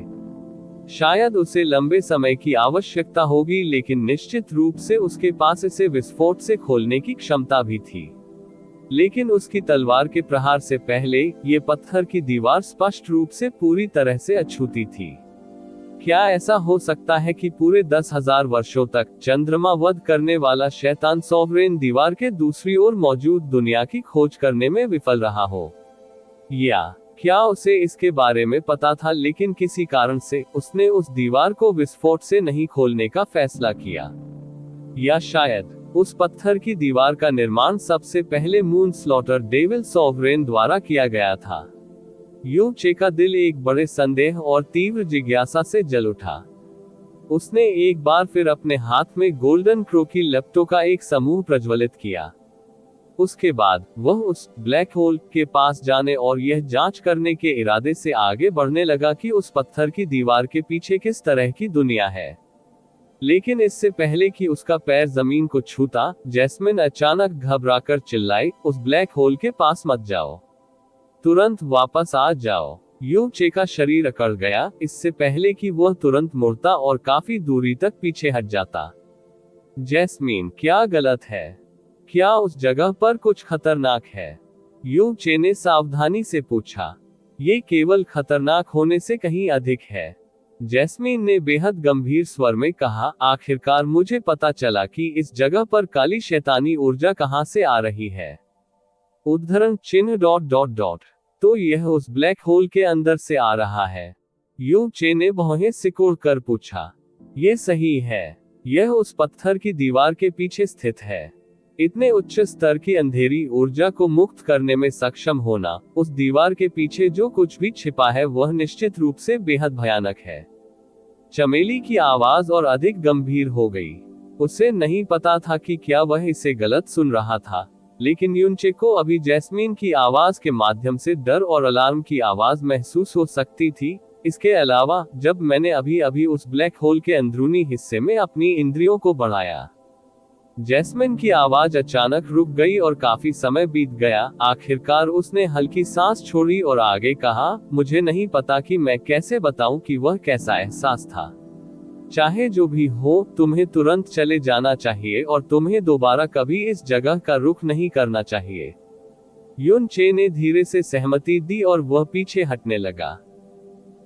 Speaker 1: शायद उसे लंबे समय की आवश्यकता होगी, लेकिन निश्चित रूप से उसके पास इसे विस्फोट से खोलने की क्षमता भी थी। लेकिन उसकी तलवार के प्रहार से पहले ये पत्थर की दीवार स्पष्ट रूप से पूरी तरह से अछूती थी। क्या ऐसा हो सकता है कि पूरे 10,000 वर्षों तक चंद्रमा वध करने वाला शैतान सॉवरेन दीवार के दूसरी ओर मौजूद दुनिया की खोज करने में विफल रहा हो? या क्या उसे इसके बारे में पता था, लेकिन किसी कारण से उसने उस दीवार को विस्फोट से नहीं खोलने का फैसला किया? या शायद उस पत्थर की दीवार का निर्माण सबसे पहले मून स्लॉटर डेविल सॉवरेन द्वारा किया गया था? यू चे का दिल एक बड़े संदेह और तीव्र जिज्ञासा से जल उठा। उसने एक बार फिर अपने हाथ में गोल्डन क्रो की लपटों का एक समूह प्रज्वलित किया। उसके बाद वह उस ब्लैक होल के पास जाने और यह जांच करने के इरादे से आगे बढ़ने लगा कि उस पत्थर की दीवार के पीछे किस तरह की दुनिया है। लेकिन इससे पहले कि उसका पैर जमीन को छूता, जैस्मिन अचानक घबराकर चिल्लाई, उस ब्लैक होल के पास मत जाओ, तुरंत वापस आ जाओ। यू चे का शरीर अकड़ गया, इससे पहले कि वह तुरंत मुड़ता और काफी दूरी तक पीछे हट जाता। जैस्मीन, क्या गलत है? क्या उस जगह पर कुछ खतरनाक है? यू चे ने सावधानी से पूछा। ये केवल खतरनाक होने से कहीं अधिक है, जैस्मीन ने बेहद गंभीर स्वर में कहा। आखिरकार मुझे पता चला कि इस जगह पर काली शैतानी ऊर्जा कहां से आ रही है। उद्धरण चिन्ह ... तो यह उस ब्लैक होल के अंदर से आ रहा है? यू चे ने भौहें सिकोड़ कर पूछा। यह सही है, यह उस पत्थर की दीवार के पीछे स्थित है। इतने उच्च स्तर की अंधेरी ऊर्जा को मुक्त करने में सक्षम होना, उस दीवार के पीछे जो कुछ भी छिपा है वह निश्चित रूप से बेहद भयानक है। चमेली की आवाज और अधिक गंभीर हो गई। उसे नहीं पता था कि क्या वह इसे गलत सुन रहा था, लेकिन यूनचे को अभी जैस्मीन की आवाज के माध्यम से डर और अलार्म की आवाज महसूस हो सकती थी। इसके अलावा जब मैंने अभी अभी उस ब्लैक होल के अंदरूनी हिस्से में अपनी इंद्रियों को बढ़ाया। जैस्मिन की आवाज अचानक रुक गई और काफी समय बीत गया। आखिरकार उसने हल्की सांस छोड़ी और आगे कहा, मुझे नहीं पता कि मैं कैसे बताऊं कि वह कैसा एहसास था। चाहे जो भी हो, तुम्हें तुरंत चले जाना चाहिए और तुम्हें दोबारा कभी इस जगह का रुख नहीं करना चाहिए। युन चे ने धीरे से सहमति दी और वह पीछे हटने लगा।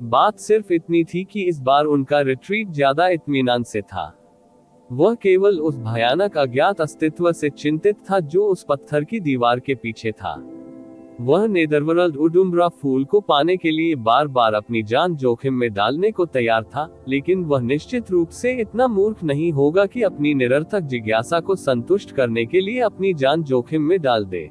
Speaker 1: बात सिर्फ इतनी थी कि इस बार उनका रिट्रीट ज्यादा इत्मीनान से था। वह केवल उस भयानक अज्ञात अस्तित्व से चिंतित था जो उस पत्थर की दीवार के पीछे था। वह नेदरवर्ल्ड उडुम्ब्रा फूल को पाने के लिए बार बार अपनी जान जोखिम में डालने को तैयार था, लेकिन वह निश्चित रूप से इतना मूर्ख नहीं होगा कि अपनी निरर्थक जिज्ञासा को संतुष्ट करने के लिए अपनी जान जोखिम में डाल दे।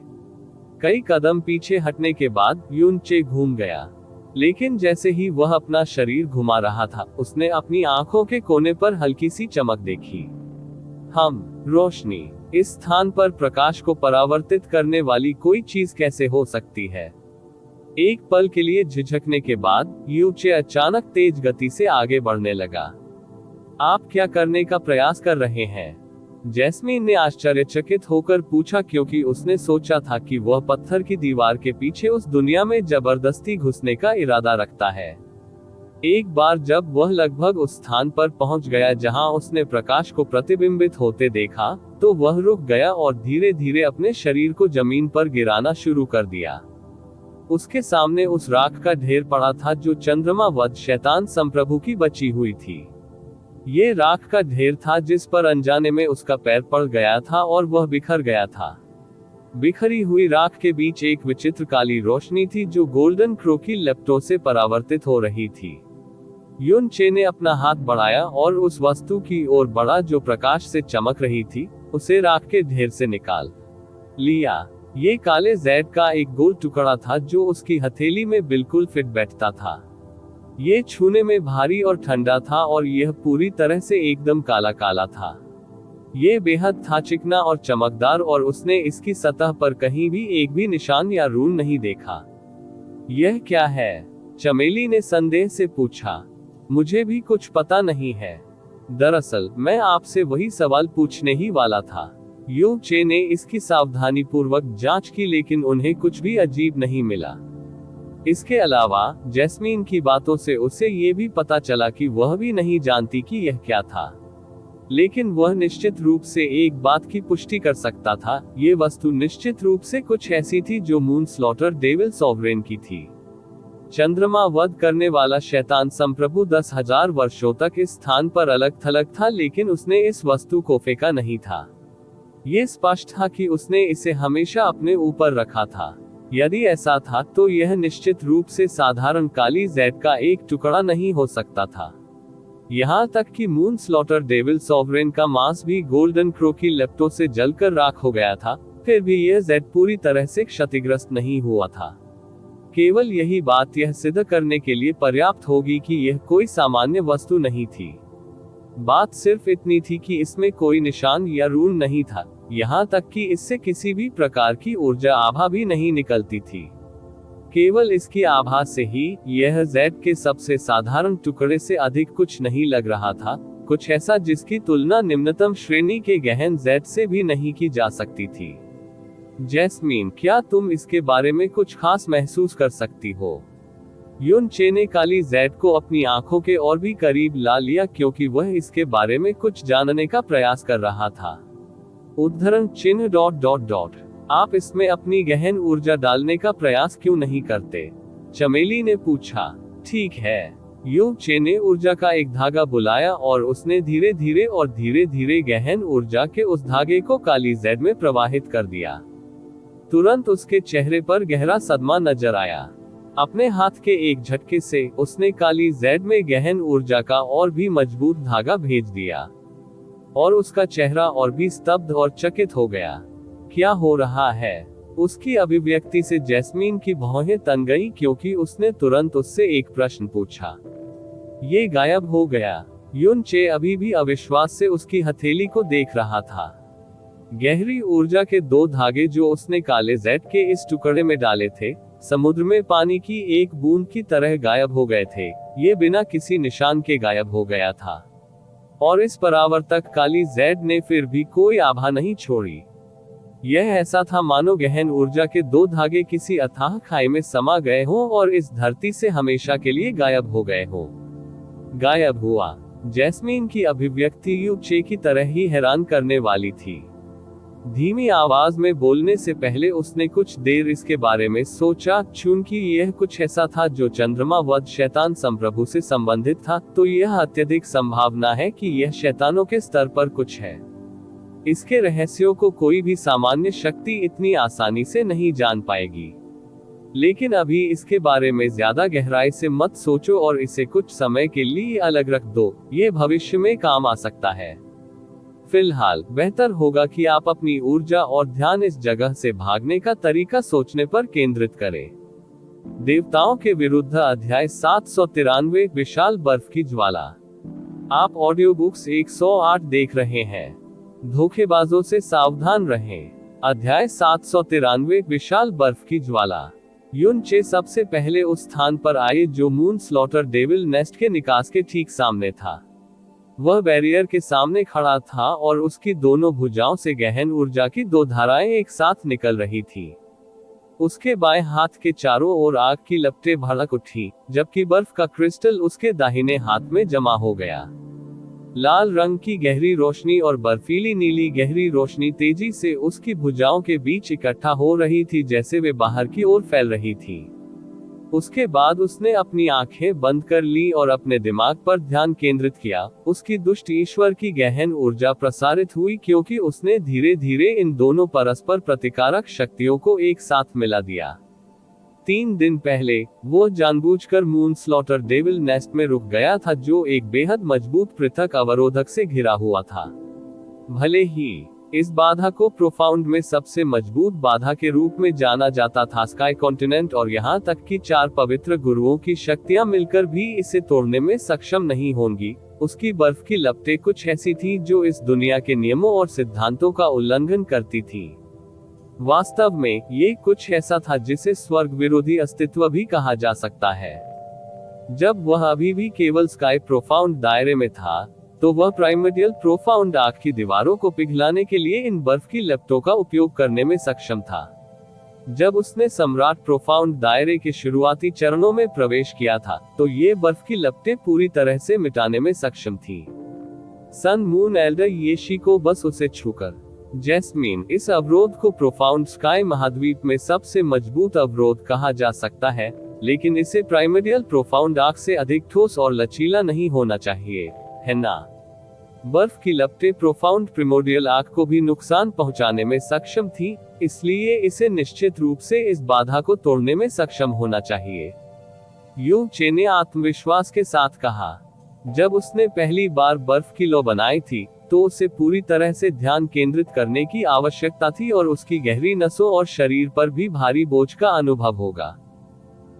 Speaker 1: कई कदम पीछे हटने के बाद यून चे घूम गया, लेकिन जैसे ही वह अपना शरीर घुमा रहा था, उसने अपनी आंखों के कोने पर हल्की सी चमक देखी। रोशनी। इस स्थान पर प्रकाश को परावर्तित करने वाली कोई चीज कैसे हो सकती है? एक पल के लिए झिझकने के बाद यू चे अचानक तेज गति से आगे बढ़ने लगा। आप क्या करने का प्रयास कर रहे हैं? जैस्मीन ने आश्चर्यचकित होकर पूछा, क्योंकि उसने सोचा था कि वह पत्थर की दीवार के पीछे उस दुनिया में जबरदस्ती घुसने का इरादा रखता है। एक बार जब वह लगभग उस स्थान पर पहुंच गया जहां उसने प्रकाश को प्रतिबिंबित होते देखा, तो वह रुक गया और धीरे धीरे अपने शरीर को जमीन पर गिराना शुरू कर दिया। उसके सामने उस राख का ढेर पड़ा था जो चंद्रमा वध शैतान संप्रभु की बची हुई थी। ये राख का ढेर था जिस पर अनजाने में उसका पैर पड़ गया था और वह बिखर गया था। बिखरी हुई राख के बीच एक विचित्र काली रोशनी थी जो गोल्डन क्रो की लपटों से परावर्तित हो रही थी। युन चे ने अपना हाथ बढ़ाया और उस वस्तु की ओर बढ़ा जो प्रकाश से चमक रही थी। उसे राख के ढेर से निकाल लिया। ये काले जैड का एक गोल टुकड़ा था जो उसकी हथेली में बिल्कुल फिट बैठता था। ये छूने में भारी और ठंडा था और यह पूरी तरह से एकदम काला काला था। ये बेहद था चिकना और चमकदार और उसने इसकी सतह पर कहीं भी एक भी निशान या रून नहीं देखा। यह क्या है? चमेली ने संदेह से पूछा। मुझे भी कुछ पता नहीं है। दरअसल मैं आपसे वही सवाल पूछने ही वाला था। यू चे ने इसकी सावधानीपूर्वक जांच की लेकिन उन्हें कुछ भी अजीब नहीं मिला। इसके अलावा जैस्मीन की बातों से उसे ये भी पता चला कि वह भी नहीं जानती कि यह क्या था। लेकिन वह निश्चित रूप से एक बात की पुष्टि कर सकता था, ये वस्तु निश्चित रूप से कुछ ऐसी थी जो मून स्लॉटर डेविल सॉवरेन की थी। चंद्रमा वध करने वाला शैतान संप्रभु 10,000 वर्षों तक इस स्थान पर अलग थलग था लेकिन उसने इस वस्तु को फेंका नहीं था। ये स्पष्ट था कि उसने इसे हमेशा अपने ऊपर रखा था। यदि ऐसा था तो यह निश्चित रूप से साधारण काली जैड का एक टुकड़ा नहीं हो सकता था। यहाँ तक कि मून स्लॉटर डेविल सॉवरेन का मांस भी गोल्डन क्रो की लपटों से जलकर राख हो गया था, फिर भी यह जेड पूरी तरह से क्षतिग्रस्त नहीं हुआ था। केवल यही बात यह सिद्ध करने के लिए पर्याप्त होगी कि यह कोई सामान्य वस्तु नहीं थी। बात सिर्फ इतनी थी कि इसमें कोई निशान या रून नहीं था, यहाँ तक कि इससे किसी भी प्रकार की ऊर्जा आभा भी नहीं निकलती थी। केवल इसकी आभा से ही यह जेड के सबसे साधारण टुकड़े से अधिक कुछ नहीं लग रहा था, कुछ ऐसा जिसकी तुलना निम्नतम श्रेणी के गहन जेड से भी नहीं की जा सकती थी। जैस्मीन, क्या तुम इसके बारे में कुछ खास महसूस कर सकती हो? युन चे ने काली जेड को अपनी आंखों के और भी करीब ला लिया क्योंकि वह इसके बारे में कुछ जानने का प्रयास कर रहा था। उद्धरण चिन्ह ... आप इसमें अपनी गहन ऊर्जा डालने का प्रयास क्यों नहीं करते? चमेली ने पूछा। ठीक है। यू चे ने ऊर्जा का एक धागा बुलाया और उसने धीरे धीरे गहन ऊर्जा के उस धागे को काली जेड में प्रवाहित कर दिया। तुरंत उसके चेहरे पर गहरा सदमा नजर आया। अपने हाथ के एक झटके से उसने काली जेड में गहन ऊर्जा का और भी मजबूत धागा भेज दिया और उसका चेहरा और भी स्तब्ध और चकित हो गया। क्या हो रहा है? उसकी अभिव्यक्ति से जैस्मीन की भौहें तन गई क्योंकि उसने तुरंत उससे एक प्रश्न पूछा। ये गायब हो गया। युन चे अभी भी अविश्वास से उसकी हथेली को देख रहा था। गहरी ऊर्जा के दो धागे जो उसने काले जेड के इस टुकड़े में डाले थे, समुद्र में पानी की एक बूंद की तरह गायब हो गए थे। ये बिना किसी निशान के गायब हो गया था और इस परावर्तक काली जेड ने फिर भी कोई आभा नहीं छोड़ी। यह ऐसा था मानो गहन ऊर्जा के दो धागे किसी अथाह खाई में समा गए हों और इस धरती से हमेशा के लिए गायब हो गए हों। गायब हुआ। जैस्मीन की अभिव्यक्ति यू चे की तरह ही हैरान करने वाली थी। धीमी आवाज में बोलने से पहले उसने कुछ देर इसके बारे में सोचा। चूंकि यह कुछ ऐसा था जो चंद्रमा वध शैतान संप्रभु से संबंधित था, तो यह अत्यधिक संभावना है कि यह शैतानों के स्तर पर कुछ है। इसके रहस्यों को कोई भी सामान्य शक्ति इतनी आसानी से नहीं जान पाएगी। लेकिन अभी इसके बारे में ज्यादा गहराई से मत सोचो और इसे कुछ समय के लिए अलग रख दो, ये भविष्य में काम आ सकता है। फिलहाल बेहतर होगा कि आप अपनी ऊर्जा और ध्यान इस जगह से भागने का तरीका सोचने पर केंद्रित करें। देवताओं के विरुद्ध अध्याय 793 विशाल बर्फ की ज्वाला। आप ऑडियो बुक्स 108 देख रहे हैं। धोखेबाजों से सावधान रहें। अध्याय 793 विशाल बर्फ की ज्वाला। युन चे सबसे पहले उस स्थान पर आए जो मून स्लॉटर डेविल नेस्ट के निकास के ठीक सामने था। वह बैरियर के सामने खड़ा था और उसकी दोनों भुजाओं से गहन ऊर्जा की दो धाराएं एक साथ निकल रही थी। उसके बाएं हाथ के चारों ओर आग की लपटें भड़क उठी, जबकि बर्फ का क्रिस्टल उसके दाहिने हाथ में जमा हो गया। लाल रंग की गहरी रोशनी और बर्फीली नीली गहरी रोशनी तेजी से उसकी भुजाओं के बीच इकट्ठा हो रही थी, जैसे वे बाहर की ओर फैल रही थी। उसके बाद उसने अपनी आंखें बंद कर ली और अपने दिमाग पर ध्यान केंद्रित किया। उसकी दुष्ट ईश्वर की गहन ऊर्जा प्रसारित हुई क्योंकि उसने धीरे धीरे इन दोनों परस्पर प्रतिकारक शक्तियों को एक साथ मिला दिया। 3 दिन पहले वो जानबूझकर मून स्लॉटर डेविल नेस्ट में रुक गया था, जो एक बेहद मजबूत पृथक अवरोधक से घिरा हुआ था। भले ही इस बाधा को प्रोफाउंड में सबसे मजबूत बाधा के रूप में जाना जाता था। स्काई कॉन्टिनेंट और यहाँ तक कि 4 पवित्र गुरुओं की शक्तियां मिलकर भी इसे तोड़ने में सक्षम नहीं होंगी। उसकी बर्फ की लपटें कुछ ऐसी थी जो इस दुनिया के नियमों और सिद्धांतों का उल्लंघन करती थी। वास्तव में ये कुछ ऐसा था जिसे स्वर्ग विरोधी अस्तित्व भी कहा जा सकता है। जब वह अभी भी केवल स्काई प्रोफाउंड दायरे में था, तो वह प्राइमर्डियल प्रोफाउंड आग की दीवारों को पिघलाने के लिए इन बर्फ की लपटों का उपयोग करने में सक्षम था। जब उसने सम्राट प्रोफाउंड दायरे के शुरुआती चरणों में प्रवेश किया था, तो ये बर्फ की लपटें पूरी तरह से मिटाने में सक्षम थी। सन मून एल्डर येशी को बस उसे छूकर। जैस्मीन, इस अवरोध को प्रोफाउंड स्काई महाद्वीप में सबसे मजबूत अवरोध कहा जा सकता है, लेकिन इसे प्राइमर्डियल प्रोफाउंड आग से अधिक ठोस और लचीला नहीं होना चाहिए, है ना? बर्फ की लपटें प्रोफाउंड प्रिमोर्डियल आग को भी नुकसान पहुंचाने में सक्षम थी, इसलिए इसे निश्चित रूप से इस बाधा को तोड़ने में सक्षम होना चाहिए। यू चे ने आत्मविश्वास के साथ कहा। जब उसने पहली बार बर्फ की लौ बनाई थी, तो उसे पूरी तरह से ध्यान केंद्रित करने की आवश्यकता थी और उसकी गहरी नसों और शरीर पर भी भारी बोझ का अनुभव होगा।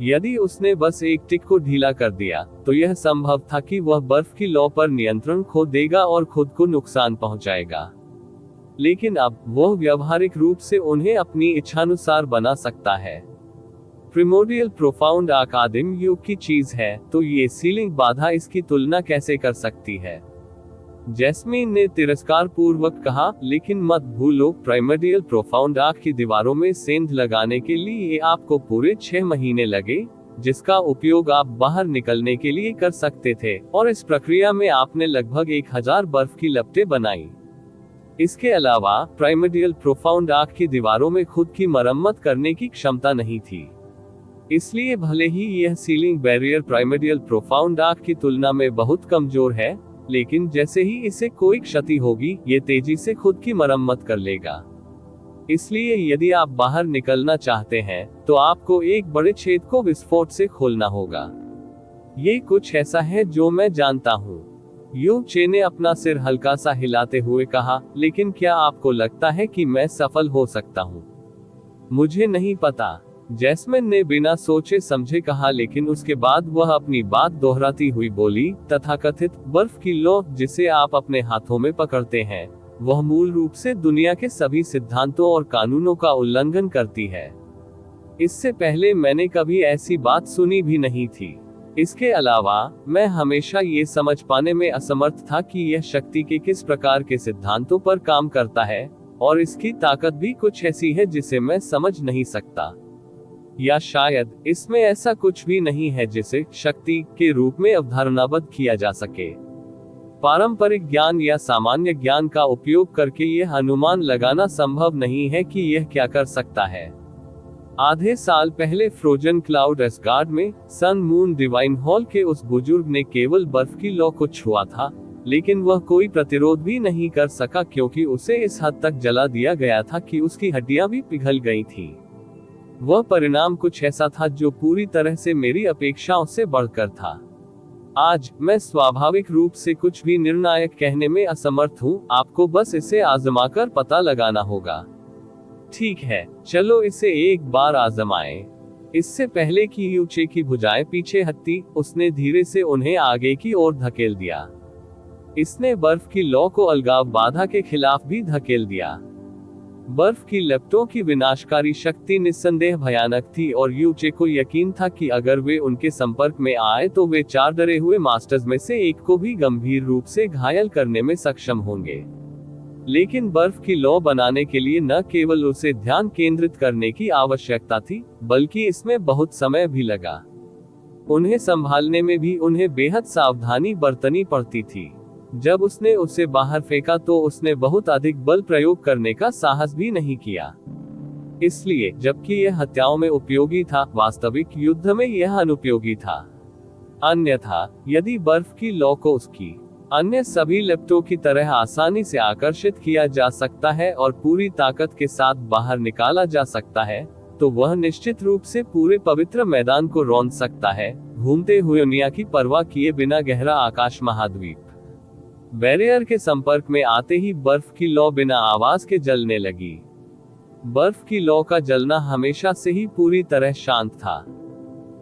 Speaker 1: यदि उसने बस एक टिक को ढीला कर दिया, तो यह संभव था कि वह बर्फ की लौ पर नियंत्रण खो देगा और खुद को नुकसान पहुंचाएगा। लेकिन अब वह व्यावहारिक रूप से उन्हें अपनी इच्छानुसार बना सकता है। प्रिमोर्डियल प्रोफाउंड आग आदिम युग की चीज है, तो ये सीलिंग बाधा इसकी तुलना कैसे कर सकती है? जैस्मीन ने तिरस्कार पूर्वक कहा, लेकिन मत भूलो, प्राइमर्डियल प्रोफाउंड आग की दीवारों में सेंध लगाने के लिए आपको पूरे 6 महीने लगे, जिसका उपयोग आप बाहर निकलने के लिए कर सकते थे, और इस प्रक्रिया में आपने लगभग 1000 बर्फ की लपटें बनाई। इसके अलावा प्राइमर्डियल प्रोफाउंड आग की दीवारों में खुद की मरम्मत करने की क्षमता नहीं थी। इसलिए भले ही यह सीलिंग बैरियर प्राइमर्डियल प्रोफाउंड आग की तुलना में बहुत कमजोर है, लेकिन जैसे ही इसे कोई क्षति होगी, ये तेजी से खुद की मरम्मत कर लेगा। इसलिए यदि आप बाहर निकलना चाहते हैं, तो आपको एक बड़े छेद को विस्फोट से खोलना होगा। ये कुछ ऐसा है जो मैं जानता हूँ। यू चे ने अपना सिर हल्का सा हिलाते हुए कहा, लेकिन क्या आपको लगता है कि मैं सफल हो सकता हूँ? मुझे नहीं पता, जैस्मिन ने बिना सोचे समझे कहा, लेकिन उसके बाद वह अपनी बात दोहराती हुई बोली, तथाकथित बर्फ की लौ जिसे आप अपने हाथों में पकड़ते हैं, वह मूल रूप से दुनिया के सभी सिद्धांतों और कानूनों का उल्लंघन करती है। इससे पहले मैंने कभी ऐसी बात सुनी भी नहीं थी। इसके अलावा मैं हमेशा ये समझ पाने में असमर्थ था कि यह शक्ति के किस प्रकार के सिद्धांतों पर काम करता है, और इसकी ताकत भी कुछ ऐसी है जिसे मैं समझ नहीं सकता। या शायद इसमें ऐसा कुछ भी नहीं है जिसे शक्ति के रूप में अवधारणाबद्ध किया जा सके। पारंपरिक ज्ञान या सामान्य ज्ञान का उपयोग करके यह अनुमान लगाना संभव नहीं है कि यह क्या कर सकता है। आधे साल पहले फ्रोजन क्लाउड एसगार्ड में सन मून डिवाइन हॉल के उस बुजुर्ग ने केवल बर्फ की लौ को छुआ था, लेकिन वह कोई प्रतिरोध भी नहीं कर सका, क्योंकि उसे इस हद तक जला दिया गया था कि उसकी हड्डियां भी पिघल गई थीं। वह परिणाम कुछ ऐसा था जो पूरी तरह से मेरी अपेक्षाओं से बढ़कर था। आज मैं स्वाभाविक रूप से कुछ भी निर्णायक कहने में असमर्थ हूँ, आपको बस इसे आजमाकर पता लगाना होगा। ठीक है, चलो इसे एक बार आजमाएं। इससे पहले कि यू चे की भुजाएं पीछे हटती, उसने धीरे से उन्हें आगे की ओर धकेल दिया। इसने बर्फ की लौ को अलगाव बाधा के खिलाफ भी धकेल दिया। बर्फ की लपटों की विनाशकारी शक्ति निस्संदेह भयानक थी, और यू चे को यकीन था कि अगर वे उनके संपर्क में आए तो वे 4 डरे हुए मास्टर्स में से एक को भी गंभीर रूप से घायल करने में सक्षम होंगे। लेकिन बर्फ की लौ बनाने के लिए न केवल उसे ध्यान केंद्रित करने की आवश्यकता थी, बल्कि इसमें बहुत समय भी लगा। उन्हें संभालने में भी उन्हें बेहद सावधानी बरतनी पड़ती थी। जब उसने उसे बाहर फेंका तो उसने बहुत अधिक बल प्रयोग करने का साहस भी नहीं किया। इसलिए जबकि यह हत्याओं में उपयोगी था, वास्तविक युद्ध में यह अनुपयोगी था। अन्यथा यदि बर्फ की लौ को उसकी अन्य सभी लपटों की तरह आसानी से आकर्षित किया जा सकता है और पूरी ताकत के साथ बाहर निकाला जा सकता है, तो वह निश्चित रूप से पूरे पवित्र मैदान को रौंद सकता है, घूमते हुए दुनिया की परवाह किए बिना गहरा आकाश महाद्वीप। बैरियर के संपर्क में आते ही बर्फ की लौ बिना आवाज के जलने लगी। बर्फ की लौ का जलना हमेशा से ही पूरी तरह शांत था।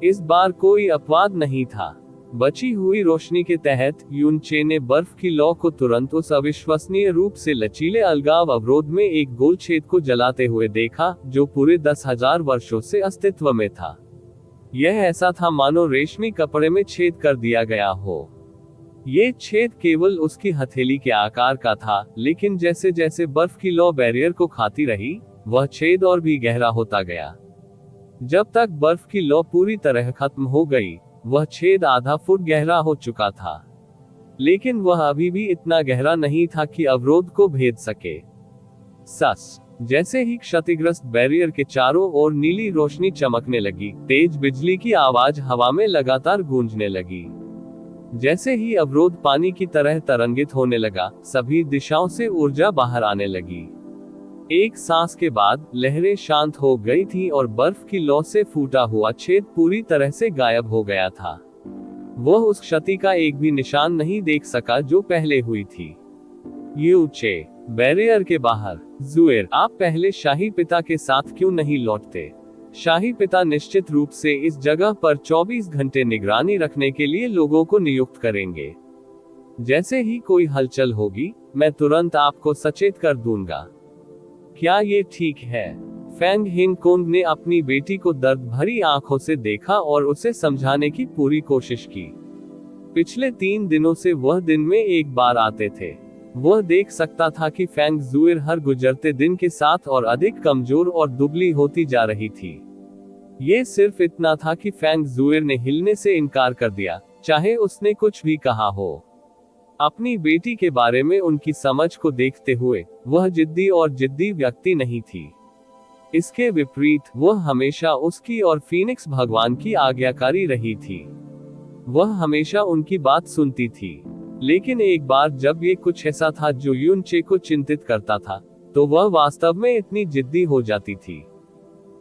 Speaker 1: इस बार कोई अपवाद नहीं था। बची हुई रोशनी के तहत युनचे ने बर्फ की लौ को तुरंत उस अविश्वसनीय रूप से लचीले अलगाव अवरोध में एक गोल छेद को जलाते हुए देखा, जो पूरे 10,000 वर्षों से अस्तित्व में था। यह ऐसा था मानो रेशमी कपड़े में छेद कर दिया गया हो। ये छेद केवल उसकी हथेली के आकार का था, लेकिन जैसे जैसे बर्फ की लौ बैरियर को खाती रही, वह छेद और भी गहरा होता गया। जब तक बर्फ की लौ पूरी तरह खत्म हो गई, वह छेद आधा फुट गहरा हो चुका था। लेकिन वह अभी भी इतना गहरा नहीं था कि अवरोध को भेद सके। सस जैसे ही क्षतिग्रस्त बैरियर के चारों ओर नीली रोशनी चमकने लगी, तेज बिजली की आवाज हवा में लगातार गूंजने लगी। जैसे ही अवरोध पानी की तरह तरंगित होने लगा, सभी दिशाओं से ऊर्जा बाहर आने लगी। एक सांस के बाद लहरें शांत हो गई थीं और बर्फ की लौ से फूटा हुआ छेद पूरी तरह से गायब हो गया था। वह उस क्षति का एक भी निशान नहीं देख सका जो पहले हुई थी। युचे बैरियर के बाहर। ज़ुएर, आप पहले शाही पिता के साथ क्यों नहीं लौटते? शाही पिता निश्चित रूप से इस जगह पर 24 घंटे निगरानी रखने के लिए लोगों को नियुक्त करेंगे। जैसे ही कोई हलचल होगी, मैं तुरंत आपको सचेत कर दूंगा। क्या ये ठीक है? फैंग हिनकोंग ने अपनी बेटी को दर्द भरी आंखों से देखा और उसे समझाने की पूरी कोशिश की। पिछले 3 दिनों से वह दिन में एक बार आते थे। वह देख सकता था कि फैंग ज़ुएर हर गुजरते दिन के साथ और अधिक कमजोर और दुबली होती जा रही थी। ये सिर्फ इतना था कि फैंग ज़ुएर ने हिलने से इनकार कर दिया, चाहे उसने कुछ भी कहा हो। अपनी बेटी के बारे में उनकी समझ को देखते हुए, वह जिद्दी और जिद्दी व्यक्ति नहीं थी। इसके विपरीत, वह हमेशा उसकी और फीनिक्स भगवान की आज्ञाकारी रही थी। वह हमेशा उनकी बात सुनती थी। लेकिन एक बार जब ये कुछ ऐसा था जो युनचे को चिंतित करता था, तो वह वास्तव में इतनी जिद्दी हो जाती थी।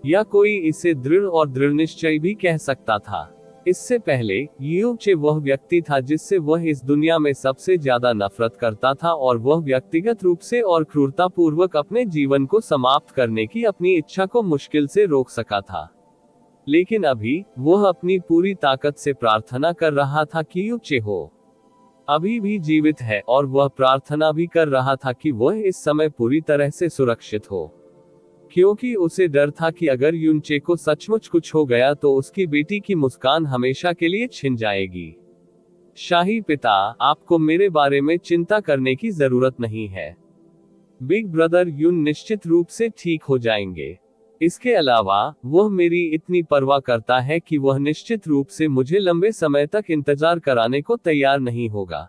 Speaker 1: या कोई इसे दृढ़ और दृढ़निश्चयी भी कह सकता था। इससे पहले, युनचे वह व्यक्ति था जिससे वह इस दुनिया में सबसे ज्यादा नफरत करता था, और वह व्यक्तिगत रूप से और क्रूरतापूर्वक अपने जीवन को समाप्त करने की अपनी इच्छा को मुश्किल से रोक सका था। लेकिन अभी, वह अपनी पूरी ताकत से प्रार्थना कर रहा था कि युनचे हो अभी भी जीवित है, और वह प्रार्थना भी कर रहा था कि वह इस समय पूरी तरह से सुरक्षित हो। क्योंकि उसे डर था कि अगर युनचे को सचमुच कुछ हो गया तो उसकी बेटी की मुस्कान हमेशा के लिए छिन जाएगी। शाही पिता, आपको मेरे बारे में चिंता करने की जरूरत नहीं है। बिग ब्रदर युन निश्चित रूप से ठीक हो जाएंगे। इसके अलावा, वह मेरी इतनी परवाह करता है कि वह निश्चित रूप से मुझे लंबे समय तक इंतजार कराने को तैयार नहीं होगा।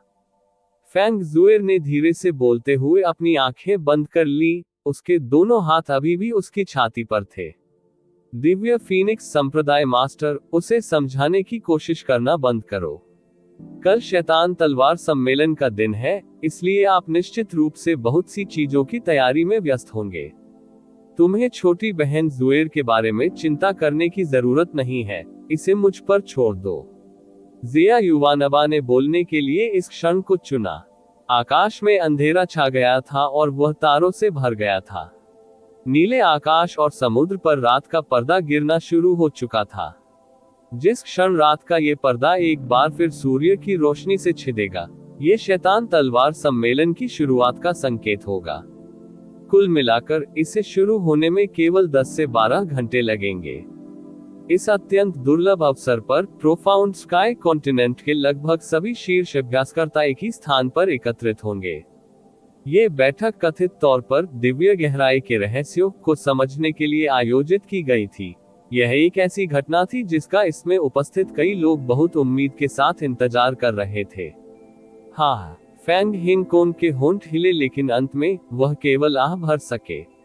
Speaker 1: फैंग ज़ुएर ने धीरे से बोलते हुए अपनी आंखें बंद कर ली। उसके दोनों हाथ अभी भी उसकी छाती पर थे। दिव्य फीनिक्स संप्रदाय मास्टर, उसे समझाने की कोशिश करना बंद करो। कल शैतान तलवार सम्मेलन का दिन है, इसलिए आप निश्चित रूप से बहुत सी चीजों की तैयारी में व्यस्त होंगे। तुम्हें छोटी बहन ज़ुएर के बारे में चिंता करने की जरूरत नहीं है, इसे मुझ पर छोड़ दो। जिया युवानबा ने बोलने के लिए इस क्षण को चुना। आकाश में अंधेरा छा गया था और वह तारों से भर गया था। नीले आकाश और समुद्र पर रात का पर्दा गिरना शुरू हो चुका था। जिस क्षण रात का ये पर्दा एक बार फिर सूर्य की रोशनी से छिदेगा, ये शैतान तलवार सम्मेलन की शुरुआत का संकेत होगा। कुल मिलाकर इसे शुरू होने में केवल 10 से 12 घंटे लगेंगे। इस अत्यंत दुर्लभ अवसर पर प्रोफाउंड स्काई कॉन्टिनेंट के लगभग सभी शीर्ष अभ्यासकर्ता एक ही स्थान पर एकत्रित होंगे। ये बैठक कथित तौर पर दिव्य गहराई के रहस्यों को समझने के लिए आयोजित की गई थी। यह एक ऐसी घटना थी जिसका इसमें उपस्थित कई लोग बहुत उम्मीद के साथ इंतजार कर रहे थे। हाँ, फैंग हिनकोंग के होंठ हिले, लेकिन अंत में वह केवल आह भर सके।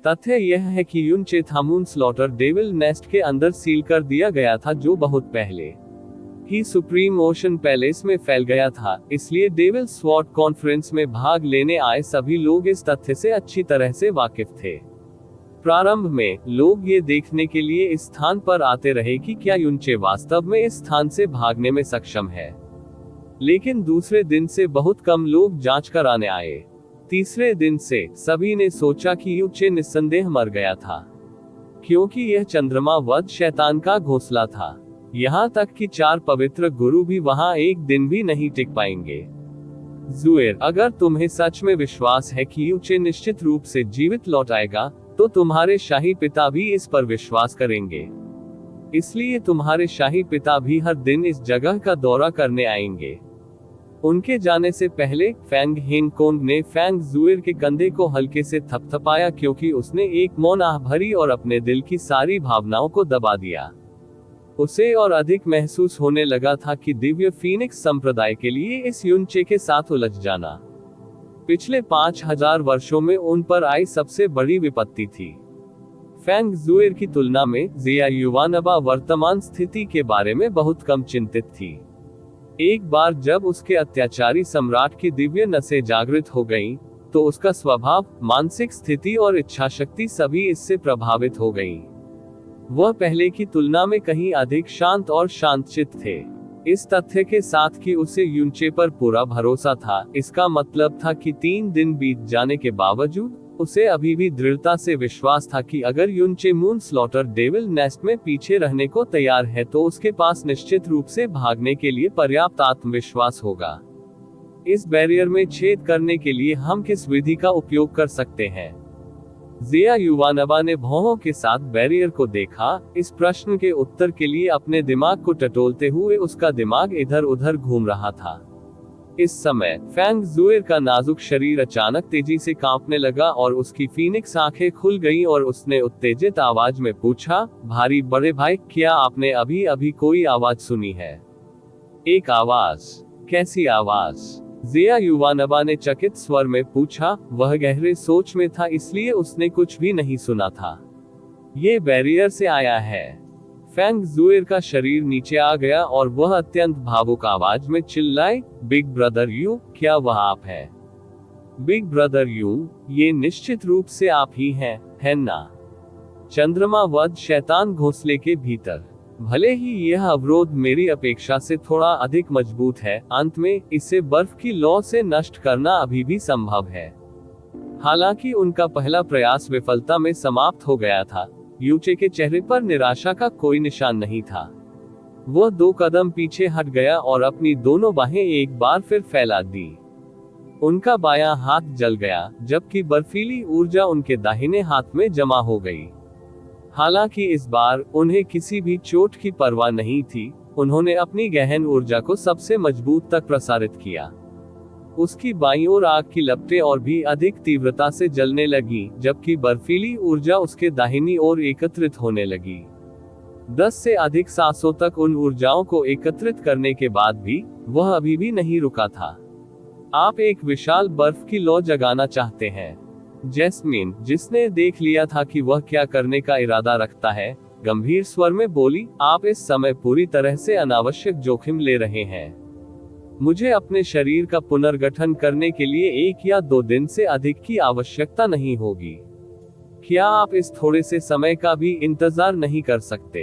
Speaker 1: तथ्य यह है कि युनचे थामून स्लॉटर डेविल नेस्ट के अंदर सील कर दिया गया था, जो बहुत पहले ही सुप्रीम ओशन पैलेस में फैल गया था। इसलिए डेविल स्वॉर्ड कॉन्फ्रेंस में भाग लेने आए सभी लोग इस तथ्य से अच्छी तरह से वाकिफ थे। प्रारंभ में, लोग ये देखने के लिए इस स्थान पर आते रहे कि क्या युनचे वास्तव में इस स्थान से भागने में सक्षम है। लेकिन दूसरे दिन से बहुत कम लोग जांच कराने आए। तीसरे दिन से सभी ने सोचा कि यूचे निस्संदेह मर गया था, क्योंकि यह चंद्रमा वध शैतान का घोंसला था। यहाँ तक कि 4 पवित्र गुरु भी वहां एक दिन भी नहीं टिक पाएंगे। ज़ुएर, अगर तुम्हें सच में विश्वास है कि यूचे निश्चित रूप से जीवित लौट आएगा, तो तुम्हारे शाही पिता भी इस पर विश्वास करेंगे। इसलिए तुम्हारे शाही पिता भी हर दिन इस जगह का दौरा करने आएंगे। उनके जाने से पहले फैंग हेंगकोंग ने फैंग ज़ुएर के कंधे को हल्के से थपथपाया, क्योंकि उसने एक मौन आह भरी और अपने दिल की सारी भावनाओं को दबा दिया। उसे और अधिक महसूस होने लगा था कि दिव्य फीनिक्स संप्रदाय के लिए इस यूनचे के साथ उलझ जाना पिछले 5000 वर्षों में उन पर आई सबसे बड़ी विपत्ति थी। फैंग ज़ुएर की तुलना में जिया युवानबा वर्तमान स्थिति के बारे में बहुत कम चिंतित थी। एक बार जब उसके अत्याचारी सम्राट की दिव्य नसें जागृत हो गईं, तो उसका स्वभाव, मानसिक स्थिति और इच्छाशक्ति सभी इससे प्रभावित हो गईं। वह पहले की तुलना में कहीं अधिक शांत और शांतचित्त थे। इस तथ्य के साथ कि उसे यूनचे पर पूरा भरोसा था, इसका मतलब था कि 3 दिन बीत जाने के बावजूद उसे अभी भी दृढ़ता से विश्वास था कि अगर यूनचे मून स्लॉटर डेविल नेस्ट में पीछे रहने को तैयार है, तो उसके पास निश्चित रूप से भागने के लिए पर्याप्त आत्मविश्वास होगा। इस बैरियर में छेद करने के लिए हम किस विधि का उपयोग कर सकते हैं? जिया युवानबा ने भौहों के साथ बैरियर को देखा। इस प्रश्न के उत्तर के लिए अपने दिमाग को टटोलते हुए उसका दिमाग इधर उधर घूम रहा था। इस समय फैंग ज़ुएर का नाजुक शरीर अचानक तेजी से कांपने लगा और उसकी फीनिक्स आंखें खुल गईं और उसने उत्तेजित आवाज में पूछा, भारी बड़े भाई, क्या आपने अभी अभी कोई आवाज सुनी है? एक आवाज? कैसी आवाज? जिया युवानबा ने चकित स्वर में पूछा। वह गहरे सोच में था, इसलिए उसने कुछ भी नहीं सुना था। ये बैरियर से आया है। फैंग ज़ुएर का शरीर नीचे आ गया और वह अत्यंत भावुक आवाज में चिल्लाए, बिग ब्रदर यू, क्या वह आप है? बिग ब्रदर यू, ये निश्चित रूप से आप ही हैं, है ना? चंद्रमा वध शैतान घोंसले के भीतर। भले ही यह अवरोध मेरी अपेक्षा से थोड़ा अधिक मजबूत है, अंत में इसे बर्फ की लौ से नष्ट करना अभी भी संभव है। हालांकि उनका पहला प्रयास विफलता में समाप्त हो गया था। यूचे के चेहरे पर निराशा का कोई निशान नहीं था। वह 2 कदम पीछे हट गया और अपनी दोनों बाहें एक बार फिर फैला दी। उनका बायां हाथ जल गया, जबकि बर्फीली ऊर्जा उनके दाहिने हाथ में जमा हो गई। हालांकि इस बार उन्हें किसी भी चोट की परवाह नहीं थी। उन्होंने अपनी गहन ऊर्जा को सबसे मजबूत तक प्रसारित किया। उसकी बाईं ओर आग की लपटें और भी अधिक तीव्रता से जलने लगी, जबकि बर्फीली ऊर्जा उसके दाहिनी ओर एकत्रित होने लगी। 10 से अधिक सांसों तक उन ऊर्जाओं को एकत्रित करने के बाद भी वह अभी भी नहीं रुका था। आप एक विशाल बर्फ की लौ जगाना चाहते हैं? जैस्मीन, जिसने देख लिया था कि वह क्या करने का इरादा रखता है, गंभीर स्वर में बोली, आप इस समय पूरी तरह से अनावश्यक जोखिम ले रहे हैं। मुझे अपने शरीर का पुनर्गठन करने के लिए 1 या 2 दिन से अधिक की आवश्यकता नहीं होगी। क्या आप इस थोड़े से समय का भी इंतजार नहीं कर सकते?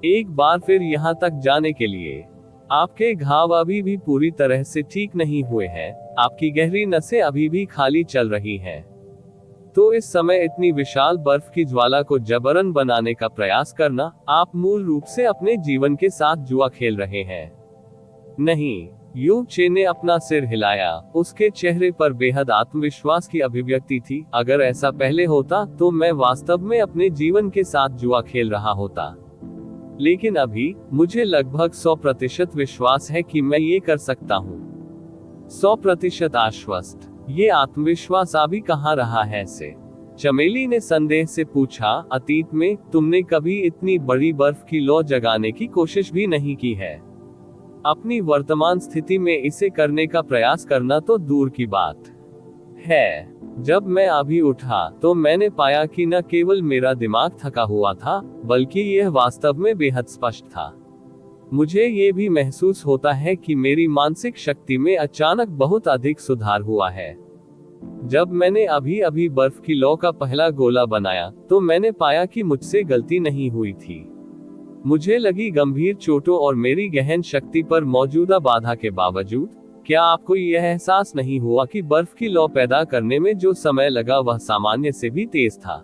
Speaker 1: एक बार फिर यहाँ तक जाने के लिए। आपके घाव अभी भी पूरी तरह से ठीक नहीं हुए हैं, आपकी गहरी नसें अभी भी खाली चल रही हैं। तो इस समय इतनी विशाल बर्फ की ज्वाला को जबरन बनाने का प्रयास करना, आप मूल रूप से अपने जीवन के साथ जुआ खेल रहे हैं। नहीं, यू चे ने अपना सिर हिलाया। उसके चेहरे पर बेहद आत्मविश्वास की अभिव्यक्ति थी। अगर ऐसा पहले होता तो मैं वास्तव में अपने जीवन के साथ जुआ खेल रहा होता। लेकिन अभी मुझे लगभग 100% विश्वास है कि मैं ये कर सकता हूँ। 100% आश्वस्त। ये आत्मविश्वास अभी कहाँ रहा है से? चमेली ने संदेह से पूछा, अतीत में तुमने कभी इतनी बड़ी बर्फ की लौ जगाने की कोशिश भी नहीं की है। अपनी वर्तमान स्थिति में इसे करने का प्रयास करना तो दूर की बात है। जब मैं अभी उठा तो मैंने पाया कि न केवल मेरा दिमाग थका हुआ था, बल्कि यह वास्तव में बेहद स्पष्ट था। मुझे ये भी महसूस होता है कि मेरी मानसिक शक्ति में अचानक बहुत अधिक सुधार हुआ है। जब मैंने अभी अभी बर्फ की लौ का पहला गोला बनाया, तो मैंने पाया कि मुझसे गलती नहीं हुई थी। मुझे लगी गंभीर चोटों और मेरी गहन शक्ति पर मौजूदा बाधा के बावजूद, क्या आपको यह एहसास नहीं हुआ कि बर्फ की लौ पैदा करने में जो समय लगा वह सामान्य से भी तेज था?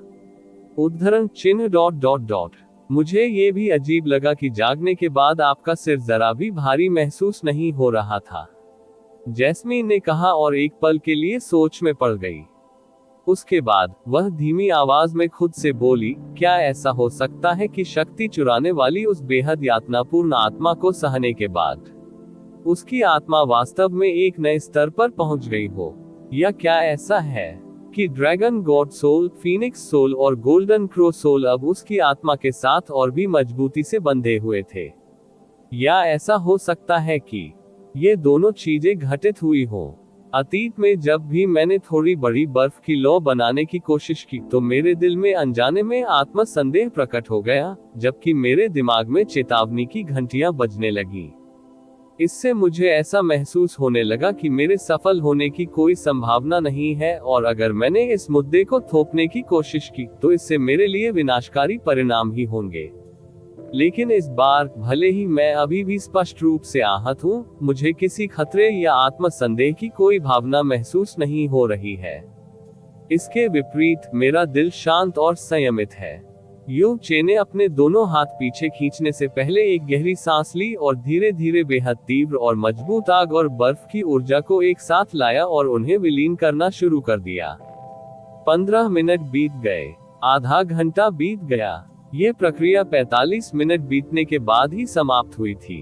Speaker 1: उद्धरण चिन्ह ... मुझे ये भी अजीब लगा कि जागने के बाद आपका सिर जरा भी भारी महसूस नहीं हो रहा था, जैस्मीन ने कहा और एक पल के लिए सोच में पड़ गई। उसके बाद वह धीमी आवाज में खुद से बोली, क्या ऐसा हो सकता है कि शक्ति चुराने वाली उस बेहद यातनापूर्ण आत्मा को सहने के बाद उसकी आत्मा वास्तव में एक नए स्तर पर पहुंच गई हो? या क्या ऐसा है कि dragon god soul, phoenix soul और गोल्डन क्रो सोल अब उसकी आत्मा के साथ और भी मजबूती से बंधे हुए थे? या ऐसा हो सकता है कि ये दोनों चीजें घटित हुई हो? अतीत में जब भी मैंने थोड़ी बड़ी बर्फ की लौ बनाने की कोशिश की तो मेरे दिल में अनजाने में आत्मसंदेह प्रकट हो गया, जबकि मेरे दिमाग में चेतावनी की घंटियां बजने लगी। इससे मुझे ऐसा महसूस होने लगा कि मेरे सफल होने की कोई संभावना नहीं है, और अगर मैंने इस मुद्दे को थोपने की कोशिश की तो इससे मेरे लिए विनाशकारी परिणाम ही होंगे। लेकिन इस बार, भले ही मैं अभी भी स्पष्ट रूप से आहत हूँ, मुझे किसी खतरे या आत्मसंदेह की कोई भावना महसूस नहीं हो रही है। इसके विपरीत मेरा दिल शांत और संयमित है। यू चे ने अपने दोनों हाथ पीछे खींचने से पहले एक गहरी सांस ली और धीरे धीरे बेहद तीव्र और मजबूत आग और बर्फ की ऊर्जा को एक साथ लाया और उन्हें विलीन करना शुरू कर दिया। 15 मिनट बीत गए, आधा घंटा बीत गया। ये प्रक्रिया 45 मिनट बीतने के बाद ही समाप्त हुई थी।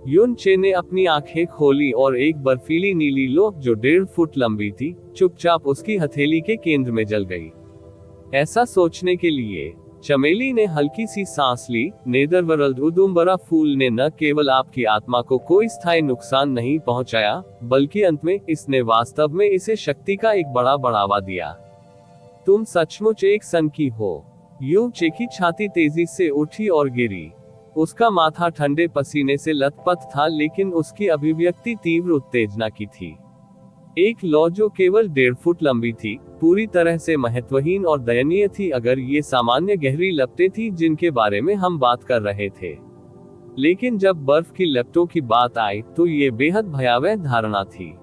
Speaker 1: युन चे ने अपनी आंखें खोली और एक बर्फीली नीली लौ जो 1.5 फुट लंबी थी, चुपचाप उसकी हथेली के केंद्र में जल गई। ऐसा सोचने के लिए चमेली ने हल्की सी सांस ली। नेदरवर्ल्ड उदुम्बरा फूल ने न केवल आपकी आत्मा को कोई स्थायी नुकसान नहीं पहुंचाया, बल्कि अंत में इसने वास्तव में इसे शक्ति का एक बड़ा बढ़ावा दिया। तुम सचमुच एक सन की हो। यू चे की छाती तेजी से उठी और गिरी। उसका माथा ठंडे पसीने से लथपथ था, लेकिन उसकी अभिव्यक्ति तीव्र उत्तेजना की थी। एक लौ जो केवल 1.5 फुट लंबी थी, पूरी तरह से महत्वहीन और दयनीय थी अगर ये सामान्य गहरी लपटें थी जिनके बारे में हम बात कर रहे थे। लेकिन जब बर्फ की लपटों की बात आई तो ये बेहद भयावह धारणा थी।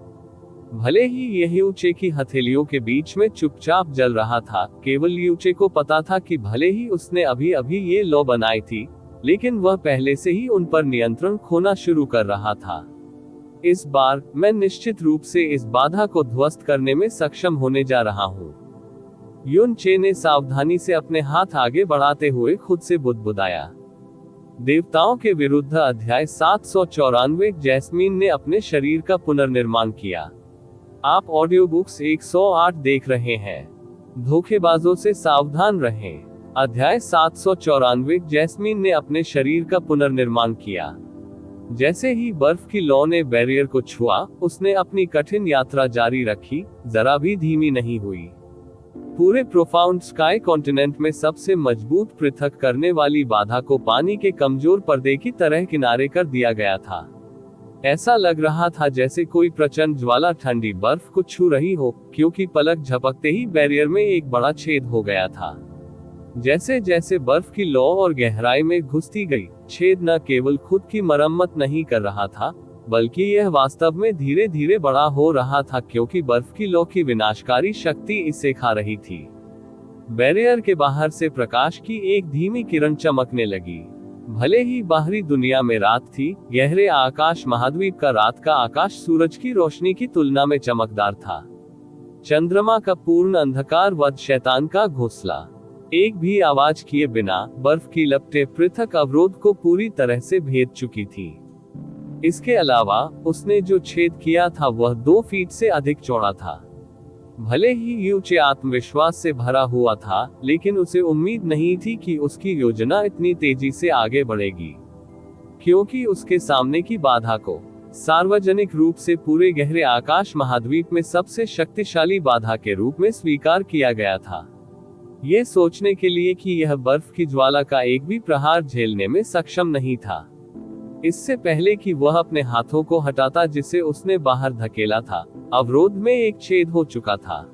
Speaker 1: भले ही यह यूचे की हथेलियों के बीच में चुपचाप जल रहा था, केवल यूचे को पता था कि भले ही उसने अभी अभी ये लौ बनाई थी, लेकिन वह पहले से ही उन पर नियंत्रण खोना शुरू कर रहा था। इस बार मैं निश्चित रूप से इस बाधा को ध्वस्त करने में सक्षम होने जा रहा हूँ। युन चे ने सावधानी से अपने हाथ आगे बढ़ाते हुए खुद से बुदबुदाया। देवताओं के विरुद्ध अध्याय 794। जैस्मीन ने अपने शरीर का पुनर्निर्माण किया। आप ऑडियो बुक्स 108 देख रहे हैं। धोखेबाजों से सावधान रहें। अध्याय 794। जैस्मीन ने अपने शरीर का पुनर्निर्माण किया। जैसे ही बर्फ की लौ ने बैरियर को छुआ, उसने अपनी कठिन यात्रा जारी रखी, जरा भी धीमी नहीं हुई। पूरे प्रोफाउंड स्काई कॉन्टिनेंट में सबसे मजबूत पृथक करने वाली बाधा को पानी के कमजोर पर्दे की तरह किनारे कर दिया गया था। ऐसा लग रहा था जैसे कोई प्रचंड ज्वाला ठंडी बर्फ को छू रही हो, क्योंकि पलक झपकते ही बैरियर में एक बड़ा छेद हो गया था। जैसे जैसे बर्फ की लौ और गहराई में घुसती गई, छेद न केवल खुद की मरम्मत नहीं कर रहा था, बल्कि यह वास्तव में धीरे धीरे बड़ा हो रहा था, क्योंकि बर्फ की लौ की विनाशकारी शक्ति इसे खा रही थी। बैरियर के बाहर से प्रकाश की एक धीमी किरण चमकने लगी। भले ही बाहरी दुनिया में रात थी, गहरे आकाश महाद्वीप का रात का आकाश सूरज की रोशनी की तुलना में चमकदार था। चंद्रमा का पूर्ण अंधकार वध शैतान का घोंसला। एक भी आवाज किए बिना बर्फ की लपटें पृथक अवरोध को पूरी तरह से भेद चुकी थी। इसके अलावा उसने जो छेद किया था वह 2 फीट से अधिक चौड़ा था। भले ही यूचे आत्मविश्वास से भरा हुआ था, लेकिन उसे उम्मीद नहीं थी कि उसकी योजना इतनी तेजी से आगे बढ़ेगी, क्योंकि उसके सामने की बाधा को सार्वजनिक रूप से पूरे गहरे आकाश महाद्वीप में सबसे शक्तिशाली बाधा के रूप में स्वीकार किया गया था। ये सोचने के लिए कि यह बर्फ की ज्वाला का एक भी प्रहार झेलने में सक्षम नहीं था। इससे पहले कि वह अपने हाथों को हटाता जिसे उसने बाहर धकेला था, अवरोध में एक छेद हो चुका था।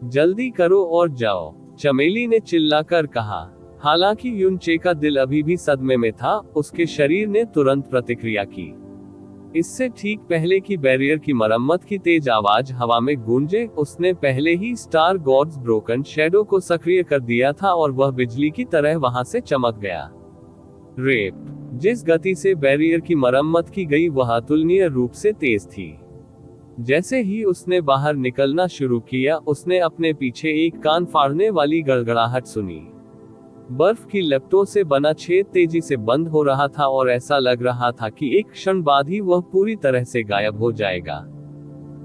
Speaker 1: जल्दी करो और जाओ, चमेली ने चिल्लाकर कहा। हालांकि युनचे का दिल अभी भी सदमे में था, उसके शरीर ने तुरंत प्रतिक्रिया की। इससे ठीक पहले कि बैरियर की मरम्मत की तेज आवाज हवा में गूंजे, उसने पहले ही स्टार गॉड्स ब्रोकन शैडो को सक्रिय कर दिया था और वह बिजली की तरह वहां से चमक गया। रेप, जिस गति से बैरियर की मरम्मत की गई वह अतुलनीय रूप से तेज थी। जैसे ही उसने बाहर निकलना शुरू किया, उसने अपने पीछे एक कान फाड़ने वाली गड़गड़ाहट सुनी। बर्फ की लपटों से बना छेद तेजी से बंद हो रहा था और ऐसा लग रहा था कि एक क्षण बाद ही वह पूरी तरह से गायब हो जाएगा।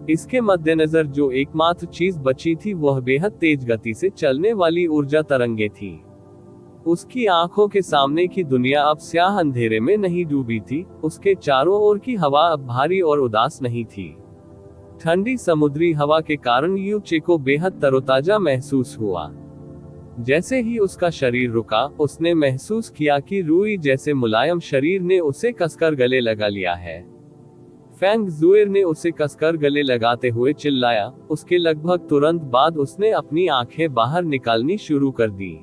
Speaker 1: इसके मद्देनजर जो एकमात्र चीज बची थी वह बेहद तेज गति से चलने वाली ऊर्जा तरंगे थी। उसकी आंखों के सामने की दुनिया अब स्याह अंधेरे में नहीं डूबी थी, उसके चारों ओर की हवा अब भारी और उदास नहीं थी। ठंडी समुद्री हवा के कारण युचे को बेहद तरोताजा महसूस हुआ। जैसे ही उसका शरीर रुका, उसने महसूस किया कि रुई जैसे मुलायम शरीर ने उसे कसकर गले लगा लिया है। फैंग जुएर ने उसे कसकर गले लगाते हुए चिल्लाया। उसके लगभग तुरंत बाद उसने अपनी आंखें बाहर निकालनी शुरू कर दी।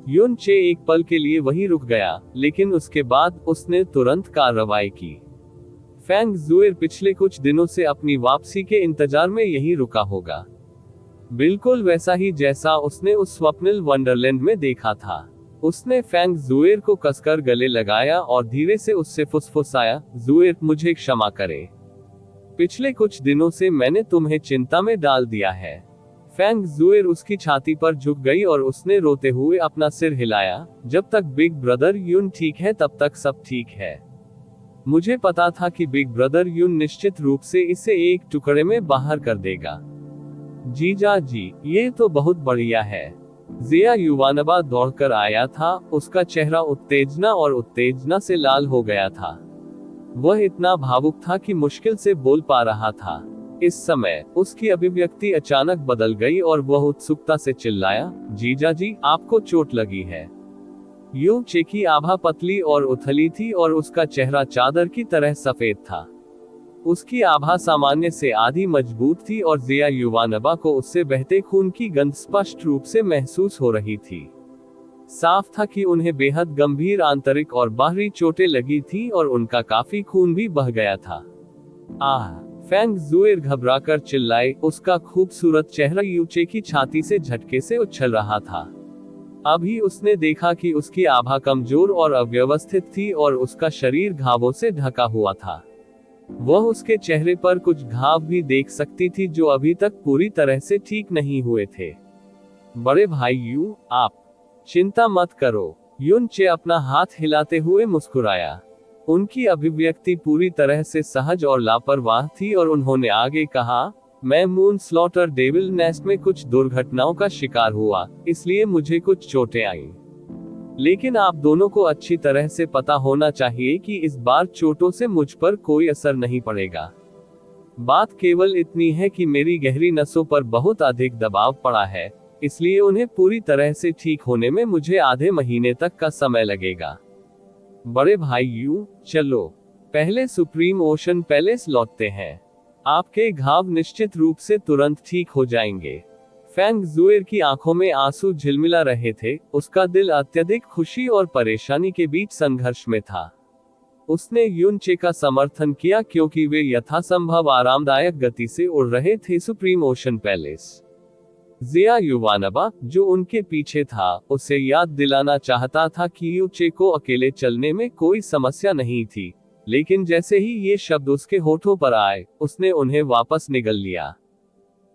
Speaker 1: युनचे एक पल के लिए वहीं रुक गया, लेकिन उसके बाद उसने तुरंत कार्रवाई की। फैंग जुएर पिछले कुछ दिनों से अपनी वापसी के इंतजार में यहीं रुका होगा, बिल्कुल वैसा ही जैसा उसने उस स्वप्निल वंडरलैंड में देखा था। उसने फैंग जुएर को कसकर गले लगाया और धीरे से उससे फुसफुसाया, जुएर, मुझे क्षमा करे। पिछले कुछ दिनों से मैंने तुम्हें चिंता में डाल दिया है। फैंग जुएर उसकी छाती पर झुक गई और उसने रोते हुए अपना सिर हिलाया। जब तक बिग ब्रदर युन ठीक है तब तक सब ठीक है। मुझे पता था कि बिग ब्रदर युन निश्चित रूप से इसे एक टुकड़े में बाहर कर देगा। जीजा जी, ये तो बहुत बढ़िया है। जिया युवानबा दौड़कर आया था, उसका चेहरा उत्तेजना से लाल हो गया था। वह इतना भावुक था कि मुश्किल से बोल पा रहा था। इस समय उसकी अभिव्यक्ति अचानक बदल गई और वह उत्सुकता से चिल्लाया, जीजा जी, आपको चोट लगी है। युचे की आभा पतली और उथली थी और उसका चेहरा चादर की तरह सफेद था। उसकी आभा सामान्य से आधी मजबूत थी और जिया युवानबा को उससे बहते खून की गंध स्पष्ट रूप से महसूस हो रही थी। साफ था कि उन्हें बेहद गंभीर आंतरिक और बाहरी चोटें लगी थी और उनका काफी खून भी बह गया था। आह! फैंग जुएर घबराकर चिल्लाए, उसका खूबसूरत चेहरा युचे की छाती से झटके से उछल रहा था। अभी उसने देखा कि उसकी आभा कमजोर और अव्यवस्थित थी और उसका शरीर घावों से ढका हुआ था। वह उसके चेहरे पर कुछ घाव भी देख सकती थी जो अभी तक पूरी तरह से ठीक नहीं हुए थे। बड़े भाई यू, आप चिंता मत करो। युनचे अपना हाथ हिलाते हुए मुस्कुराया। उनकी अभिव्यक्ति पूरी तरह से सहज और लापरवाह थी और उन्होंने आगे कहा, मैं मून स्लॉटर डेविल नेस्ट में कुछ दुर्घटनाओं का शिकार हुआ, इसलिए मुझे कुछ चोटें आईं। लेकिन आप दोनों को अच्छी तरह से पता होना चाहिए कि इस बार चोटों से मुझ पर कोई असर नहीं पड़ेगा। बात केवल इतनी है कि मेरी गहरी नसों पर बहुत अधिक दबाव पड़ा है, इसलिए उन्हें पूरी तरह से ठीक होने में मुझे आधे महीने तक का समय लगेगा। बड़े भाई यू, चलो पहले सुप्रीम ओशन पैलेस लौटते हैं। आपके घाव निश्चित रूप से तुरंत ठीक हो जाएंगे। फैंग जुएर की आंखों में आंसू झिलमिला रहे थे, उसका दिल अत्यधिक खुशी और परेशानी के बीच संघर्ष में था। उसने युनचे का समर्थन किया क्योंकि वे यथासंभव आरामदायक गति से उड़ रहे थे सुप्रीम ओशन पैलेस। जिया युवानबा, जो उनके पीछे था, उसे याद दिलाना चाहता था कि युचे को अकेले चलने में कोई समस्या नहीं थी, लेकिन जैसे ही ये शब्द उसके होठों पर आए, उसने उन्हें वापस निगल लिया।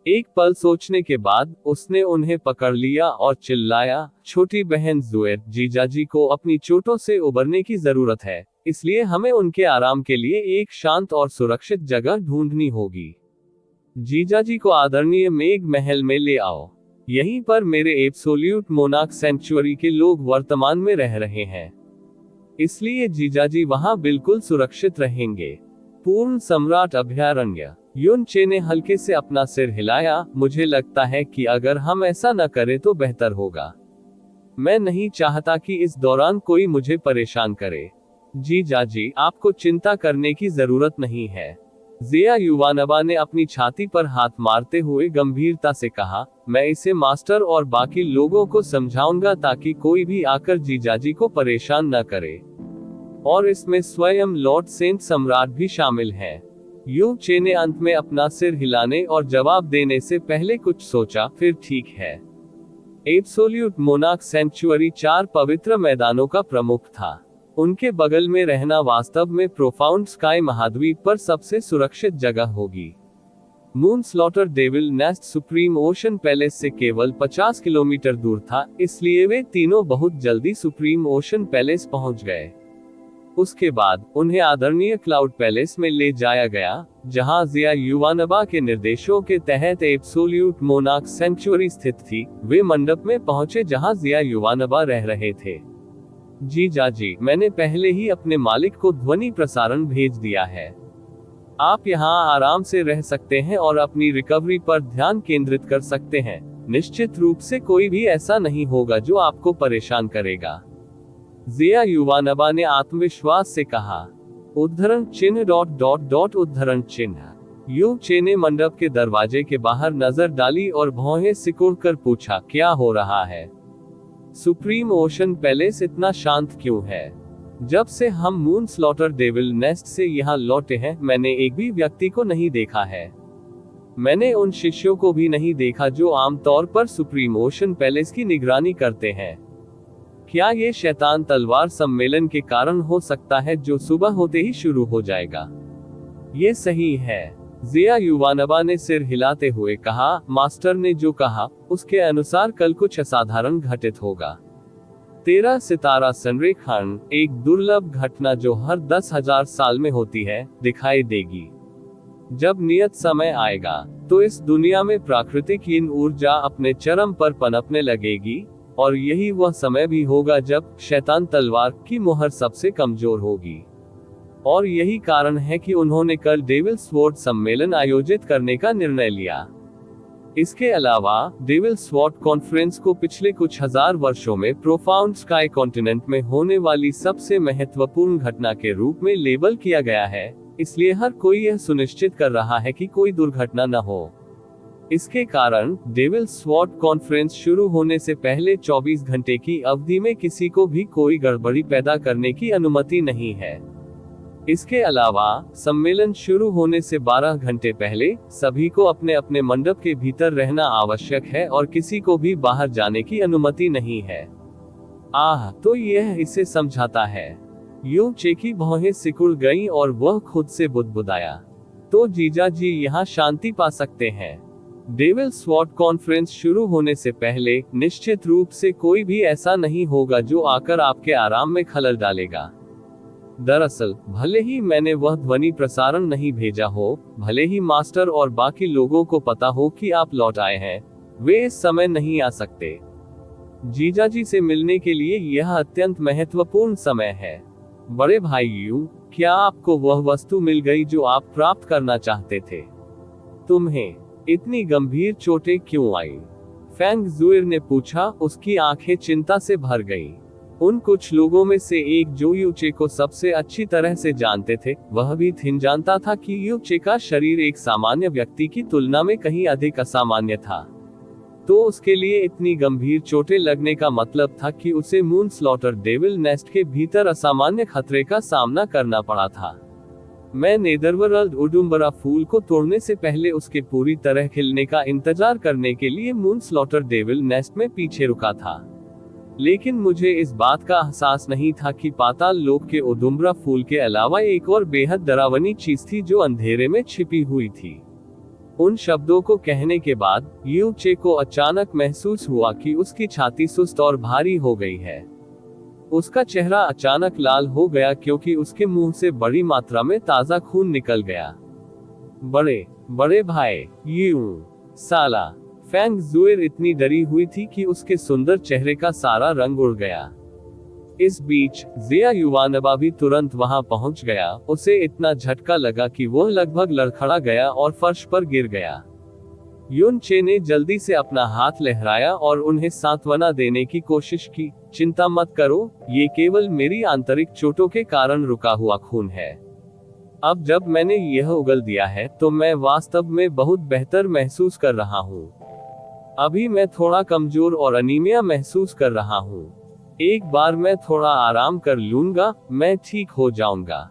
Speaker 1: एक पल सोचने के बाद उसने उन्हें पकड़ लिया और चिल्लाया, छोटी बहन जुएर, जीजाजी को अपनी चोटों से उबरने की जरूरत है, इसलिए हमें उनके आराम के लिए एक शांत और सुरक्षित जगह ढूंढनी होगी। जीजाजी को आदरणीय मेघ महल में ले आओ। यहीं पर मेरे एब्सोल्यूट मोनार्क सेंचुरी के लोग वर्तमान में रह रहे हैं, इसलिए जीजाजी वहां बिल्कुल सुरक्षित रहेंगे। पूर्ण सम्राट अभयारण्य। युनचे ने हल्के से अपना सिर हिलाया, मुझे लगता है कि अगर हम ऐसा न करें तो बेहतर होगा। मैं नहीं चाहता कि इस दौरान कोई मुझे परेशान करे। जीजाजी, आपको चिंता करने की जरूरत नहीं है। जिया युवानबा ने अपनी छाती पर हाथ मारते हुए गंभीरता से कहा, मैं इसे मास्टर और बाकी लोगों को समझाऊंगा ताकि कोई भी आकर जीजाजी को परेशान न करे। और इसमें स्वयं लॉर्ड सेंट सम्राट भी शामिल हैं। यू चे ने अंत में अपना सिर हिलाने और जवाब देने से पहले कुछ सोचा, फिर ठीक है। एब्सोल्यूट मोनार्क सेंचुरी 4 पवित्र मैदानों का प्रमुख था। उनके बगल में रहना वास्तव में प्रोफाउंड स्काई महाद्वीप पर सबसे सुरक्षित जगह होगी। Moon slaughter devil nest supreme ocean palace से केवल 50 किलोमीटर दूर था, इसलिए वे तीनों बहुत जल्दी सुप्रीम ओशन पैलेस पहुंच गए। उसके बाद उन्हें आदरणीय क्लाउड पैलेस में ले जाया गया, जहां जिया युवानबा के निर्देशों के तहत एब्सोल्यूट मोनार्क सेंचुरी स्थित थी। वे मंडप में पहुंचे जहां जिया युवानबा रह रहे थे। जीजाजी, मैंने पहले ही अपने मालिक को ध्वनि प्रसारण भेज दिया है। आप यहाँ आराम से रह सकते हैं और अपनी रिकवरी पर ध्यान केंद्रित कर सकते हैं। निश्चित रूप से कोई भी ऐसा नहीं होगा जो आपको परेशान करेगा, जिया युवानबा ने आत्मविश्वास से कहा। उद्धरण चिन्ह ... उद्धरण चिन्ह। यू चे ने मंडप के दरवाजे के बाहर नजर डाली और भौहें सिकुड़कर पूछा, क्या हो रहा है? सुप्रीम ओशन पैलेस इतना शांत क्यों है? जब से हम मून स्लॉटर डेविल नेस्ट से यहाँ लौटे हैं, मैंने एक भी व्यक्ति को नहीं देखा है। मैंने उन शिष्यों को भी नहीं देखा जो आमतौर पर सुप्रीम ओशन पैलेस की निगरानी करते हैं। क्या ये शैतान तलवार सम्मेलन के कारण हो सकता है जो सुबह होते ही शुरू हो जाएगा? ये सही है, जिया युवानबा ने सिर हिलाते हुए कहा। मास्टर ने जो कहा उसके अनुसार कल कुछ असाधारण घटित होगा। 13 सितारा संरेखण, एक दुर्लभ घटना जो हर 10,000 साल में होती है, दिखाई देगी। जब नियत समय आएगा तो इस दुनिया में प्राकृतिक इन ऊर्जा अपने चरम पर पनपने लगेगी, और यही वह समय भी होगा जब शैतान तलवार की मुहर सबसे कमजोर होगी। और यही कारण है कि उन्होंने कल डेविल स्वॉर्ड सम्मेलन आयोजित करने का निर्णय लिया। इसके अलावा डेविल स्वॉर्ड कॉन्फ्रेंस को पिछले कुछ हजार वर्षों में प्रोफाउंड स्काई कॉन्टिनेंट में होने वाली सबसे महत्वपूर्ण घटना के रूप में लेबल किया गया है, इसलिए हर कोई यह सुनिश्चित कर रहा है कि कोई दुर्घटना न हो। इसके कारण डेविल स्वॉर्ड कॉन्फ्रेंस शुरू होने से पहले 24 घंटे की अवधि में किसी को भी कोई गड़बड़ी पैदा करने की अनुमति नहीं है। इसके अलावा सम्मेलन शुरू होने से 12 घंटे पहले सभी को अपने अपने मंडप के भीतर रहना आवश्यक है और किसी को भी बाहर जाने की अनुमति नहीं है। तो यह इसे समझाता है। यूं चे की भौहें सिकुड़ गईं और वह खुद से बुदबुदाया, तो जीजाजी यहाँ शांति पा सकते हैं। डेविल स्वॉर्ड कॉन्फ्रेंस शुरू होने से पहले निश्चित रूप से कोई भी ऐसा नहीं होगा जो आकर आपके आराम में खलल डालेगा। दरअसल भले ही मैंने वह ध्वनि प्रसारण नहीं भेजा हो, भले ही मास्टर और बाकी लोगों को पता हो कि आप लौट आए हैं, वे इस समय नहीं आ सकते। जीजाजी से मिलने के लिए यह अत्यंत महत्वपूर्ण समय है। बड़े भाई यू, क्या आपको वह वस्तु मिल गई जो आप प्राप्त करना चाहते थे? तुम्हें इतनी गंभीर चोटें क्यों आई? फैंग जुइर ने पूछा। उसकी आंखें चिंता से भर गईं। उन कुछ लोगों में से एक जो यू चे को सबसे अच्छी तरह से जानते थे, वह भी जानता था कि यू चे का शरीर एक सामान्य व्यक्ति की तुलना में कहीं अधिक असामान्य था। तो उसके लिए इतनी गंभीर चोटें लगने का मतलब था कि उसे मून स्लॉटर डेविल नेस्ट के भीतर असामान्य खतरे का सामना करना पड़ा था। मैं नेदरवर्ल्ड उडुम्बरा फूल को तोड़ने से पहले उसके पूरी तरह खिलने का इंतजार करने के लिए मून स्लॉटर डेविल नेस्ट में पीछे रुका था, लेकिन मुझे इस बात का एहसास नहीं था कि पाताल लोक के उडुम्बरा फूल के अलावा एक और बेहद डरावनी चीज थी जो अंधेरे में छिपी हुई थी। उन शब्दों को कहने के बाद यू चे को अचानक महसूस हुआ कि उसकी छाती सुस्त और भारी हो गई है। उसका चेहरा अचानक लाल हो गया क्योंकि उसके मुंह से बड़ी मात्रा में ताजा खून निकल गया। बड़े भाई यू साला। फैंग जुइर इतनी डरी हुई थी कि उसके सुंदर चेहरे का सारा रंग उड़ गया। इस बीच जिया युवानबा भी तुरंत वहां पहुंच गया। उसे इतना झटका लगा कि वह लगभग लड़खड़ा गया और फर्श पर गिर गया। यून चे ने जल्दी से अपना हाथ लहराया और उन्हें सांत्वना देने की कोशिश की। चिंता मत करो, ये केवल मेरी आंतरिक चोटों के कारण रुका हुआ खून है। अब जब मैंने यह उगल दिया है तो मैं वास्तव में बहुत बेहतर महसूस कर रहा हूँ। अभी मैं थोड़ा कमजोर और अनीमिया महसूस कर रहा हूँ। एक बार मैं थोड़ा आराम कर लूंगा, मैं ठीक हो जाऊंगा।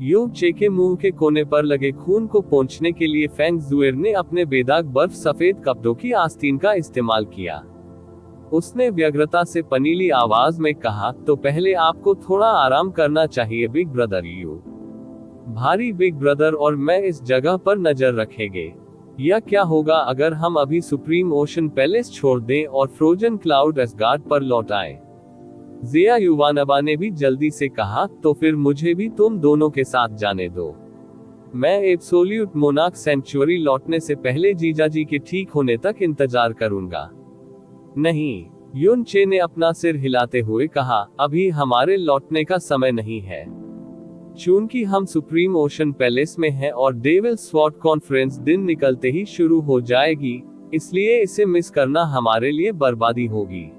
Speaker 1: यू चे के मुंह के कोने पर लगे खून को पोंछने के लिए फेंग जुएर ने अपने बेदाग बर्फ सफेद कपड़ों की आस्तीन का इस्तेमाल किया। उसने व्यग्रता से पनीली आवाज में कहा, तो पहले आपको थोड़ा आराम करना चाहिए बिग ब्रदर यू। भारी बिग ब्रदर और मैं इस जगह पर नजर रखेंगे। यह क्या होगा अगर हम अभी सुप्रीम ओशन पैलेस छोड़ दें और फ्रोजन क्लाउड एसगार्ड पर लौट आए? जिया युवानबा ने भी जल्दी से कहा, तो फिर मुझे भी तुम दोनों के साथ जाने दो। मैं एब्सोल्यूट मोनार्क सेंचुरी लौटने से पहले जीजाजी के ठीक होने तक इंतजार करूंगा। नहीं, युन चे ने अपना सिर हिलाते हुए कहा, अभी हमारे लौटने का समय नहीं है। चूंकि हम सुप्रीम ओशन पैलेस में हैं और डेविल स्वॉर्ड कॉन्फ्रेंस दिन निकलते ही शुरू हो जाएगी, इसलिए इसे मिस करना हमारे लिए बर्बादी होगी।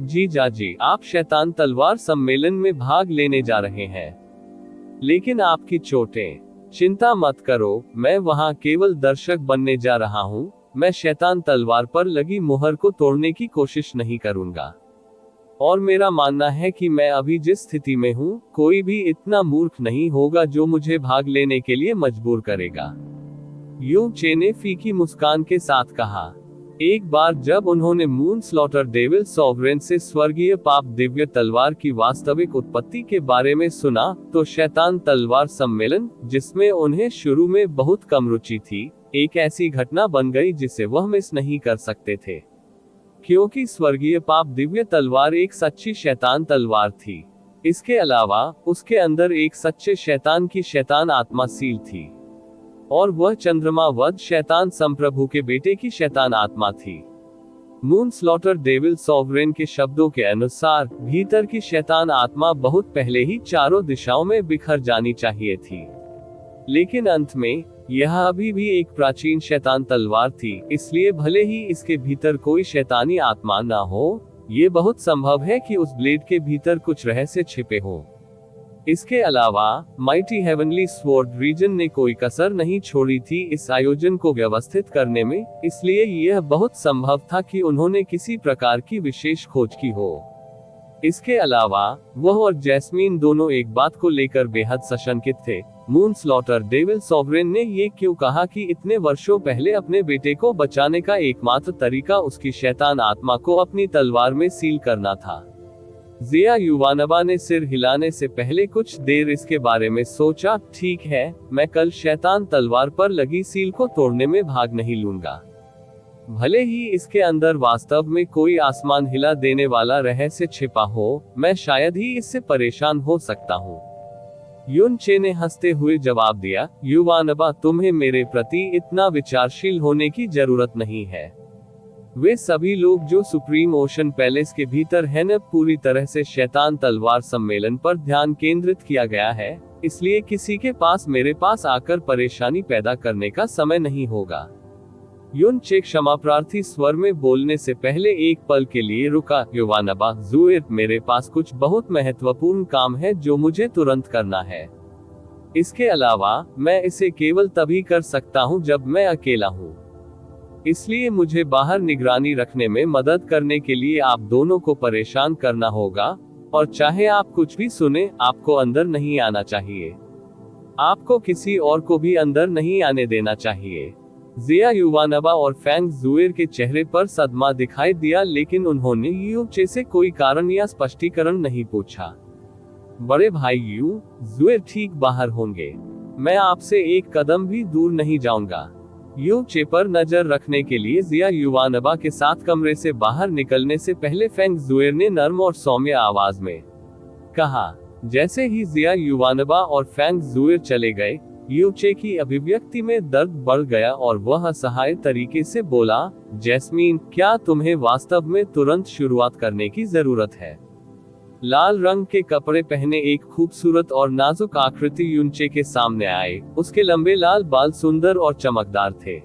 Speaker 1: जीजाजी, आप शैतान तलवार सम्मेलन में भाग लेने जा रहे हैं, लेकिन आपकी चोटें। चिंता मत करो, मैं वहां केवल दर्शक बनने जा रहा हूं। मैं शैतान तलवार पर लगी मुहर को तोड़ने की कोशिश नहीं करूंगा। और मेरा मानना है कि मैं अभी जिस स्थिति में हूं, कोई भी इतना मूर्ख नहीं होगा जो मुझे भाग लेने के लिए मजबूर करेगा। यू चे ने फीकी मुस्कान के साथ कहा। एक बार जब उन्होंने मून स्लॉटर डेविल सॉवरेन से स्वर्गीय पाप दिव्य तलवार की वास्तविक उत्पत्ति के बारे में सुना, तो शैतान तलवार सम्मेलन, जिसमें उन्हें शुरू में बहुत कम रुचि थी, एक ऐसी घटना बन गई जिसे वह मिस नहीं कर सकते थे। क्योंकि स्वर्गीय पाप दिव्य तलवार एक सच्ची शैतान तलवार थी। इसके अलावा उसके अंदर एक सच्चे शैतान की शैतान आत्मा सील थी, और वह चंद्रमा वध शैतान संप्रभु के बेटे की शैतान आत्मा थी। मून स्लॉटर डेविल सॉवरेन के शब्दों के अनुसार भीतर की शैतान आत्मा बहुत पहले ही चारों दिशाओं में बिखर जानी चाहिए थी, लेकिन अंत में यह अभी भी एक प्राचीन शैतान तलवार थी। इसलिए भले ही इसके भीतर कोई शैतानी आत्मा ना हो, ये बहुत संभव है कि उस ब्लेड के भीतर कुछ रहस्य छिपे हो। इसके अलावा माइटी हेवनली स्वॉर्ड रीजन ने कोई कसर नहीं छोड़ी थी इस आयोजन को व्यवस्थित करने में, इसलिए यह बहुत संभव था कि उन्होंने किसी प्रकार की विशेष खोज की हो। इसके अलावा वह और जैस्मीन दोनों एक बात को लेकर बेहद सशंकित थे। मून स्लॉटर डेविल सॉवरेन ने ये क्यों कहा कि इतने वर्षों पहले अपने बेटे को बचाने का एकमात्र तरीका उसकी शैतान आत्मा को अपनी तलवार में सील करना था? जिया युवानबा ने सिर हिलाने से पहले कुछ देर इसके बारे में सोचा। ठीक है, मैं कल शैतान तलवार पर लगी सील को तोड़ने में भाग नहीं लूंगा। भले ही इसके अंदर वास्तव में कोई आसमान हिला देने वाला रहस्य छिपा हो, मैं शायद ही इससे परेशान हो सकता हूँ। युन चे ने हंसते हुए जवाब दिया, युवानबा, तुम्हें मेरे प्रति इतना विचारशील होने की जरूरत नहीं है। वे सभी लोग जो सुप्रीम ओशन पैलेस के भीतर हैं, न पूरी तरह से शैतान तलवार सम्मेलन पर ध्यान केंद्रित किया गया है, इसलिए किसी के पास मेरे पास आकर परेशानी पैदा करने का समय नहीं होगा। युन चे क्षमा प्रार्थी स्वर में बोलने से पहले एक पल के लिए रुका। युवानबा जुएर, मेरे पास कुछ बहुत महत्वपूर्ण काम है जो मुझे तुरंत करना है। इसके अलावा मैं इसे केवल तभी कर सकता हूं जब मैं अकेला हूं। इसलिए मुझे बाहर निगरानी रखने में मदद करने के लिए आप दोनों को परेशान करना होगा, और चाहे आप कुछ भी सुने, आपको अंदर नहीं आना चाहिए। आपको किसी और को भी अंदर नहीं आने देना चाहिए। जिया युवानबा और फेंग जुएर के चेहरे पर सदमा दिखाई दिया, लेकिन उन्होंने यू चे से कोई कारण या स्पष्टीकरण नहीं पूछा। बड़े भाई यू, जुएर ठीक बाहर होंगे। मैं आपसे एक कदम भी दूर नहीं जाऊंगा। यू चे पर नजर रखने के लिए जिया युवानबा के साथ कमरे से बाहर निकलने से पहले फेंग जुएर ने नर्म और सौम्य आवाज में कहा। जैसे ही जिया युवानबा और फेंग जुएर चले गए, यू चे की अभिव्यक्ति में दर्द बढ़ गया और वह असहाय तरीके से बोला, जैस्मीन, क्या तुम्हें वास्तव में तुरंत शुरुआत करने की जरूरत है? लाल रंग के कपड़े पहने एक खूबसूरत और नाजुक आकृति युन चे के सामने आए। उसके लंबे लाल बाल सुंदर और चमकदार थे।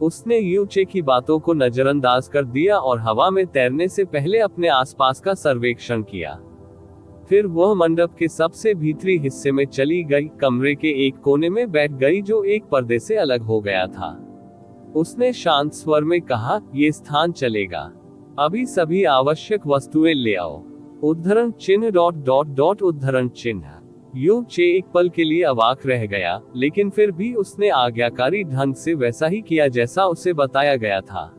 Speaker 1: उसने यू चे की बातों को नजरअंदाज कर दिया और हवा में तैरने से पहले अपने आसपास का सर्वेक्षण किया। फिर वह मंडप के सबसे भीतरी हिस्से में चली गई, कमरे के एक कोने में बैठ गई जो एक पर्दे से अलग हो गया था। उसने शांत स्वर में कहा, ये स्थान चलेगा। अभी सभी आवश्यक वस्तुएं ले आओ। उद्धरण चिन्ह उद्धरण चिन्ह। यू चे एक पल के लिए अवाक रह गया, लेकिन फिर भी उसने आज्ञाकारी ढंग से वैसा ही किया जैसा उसे बताया गया था।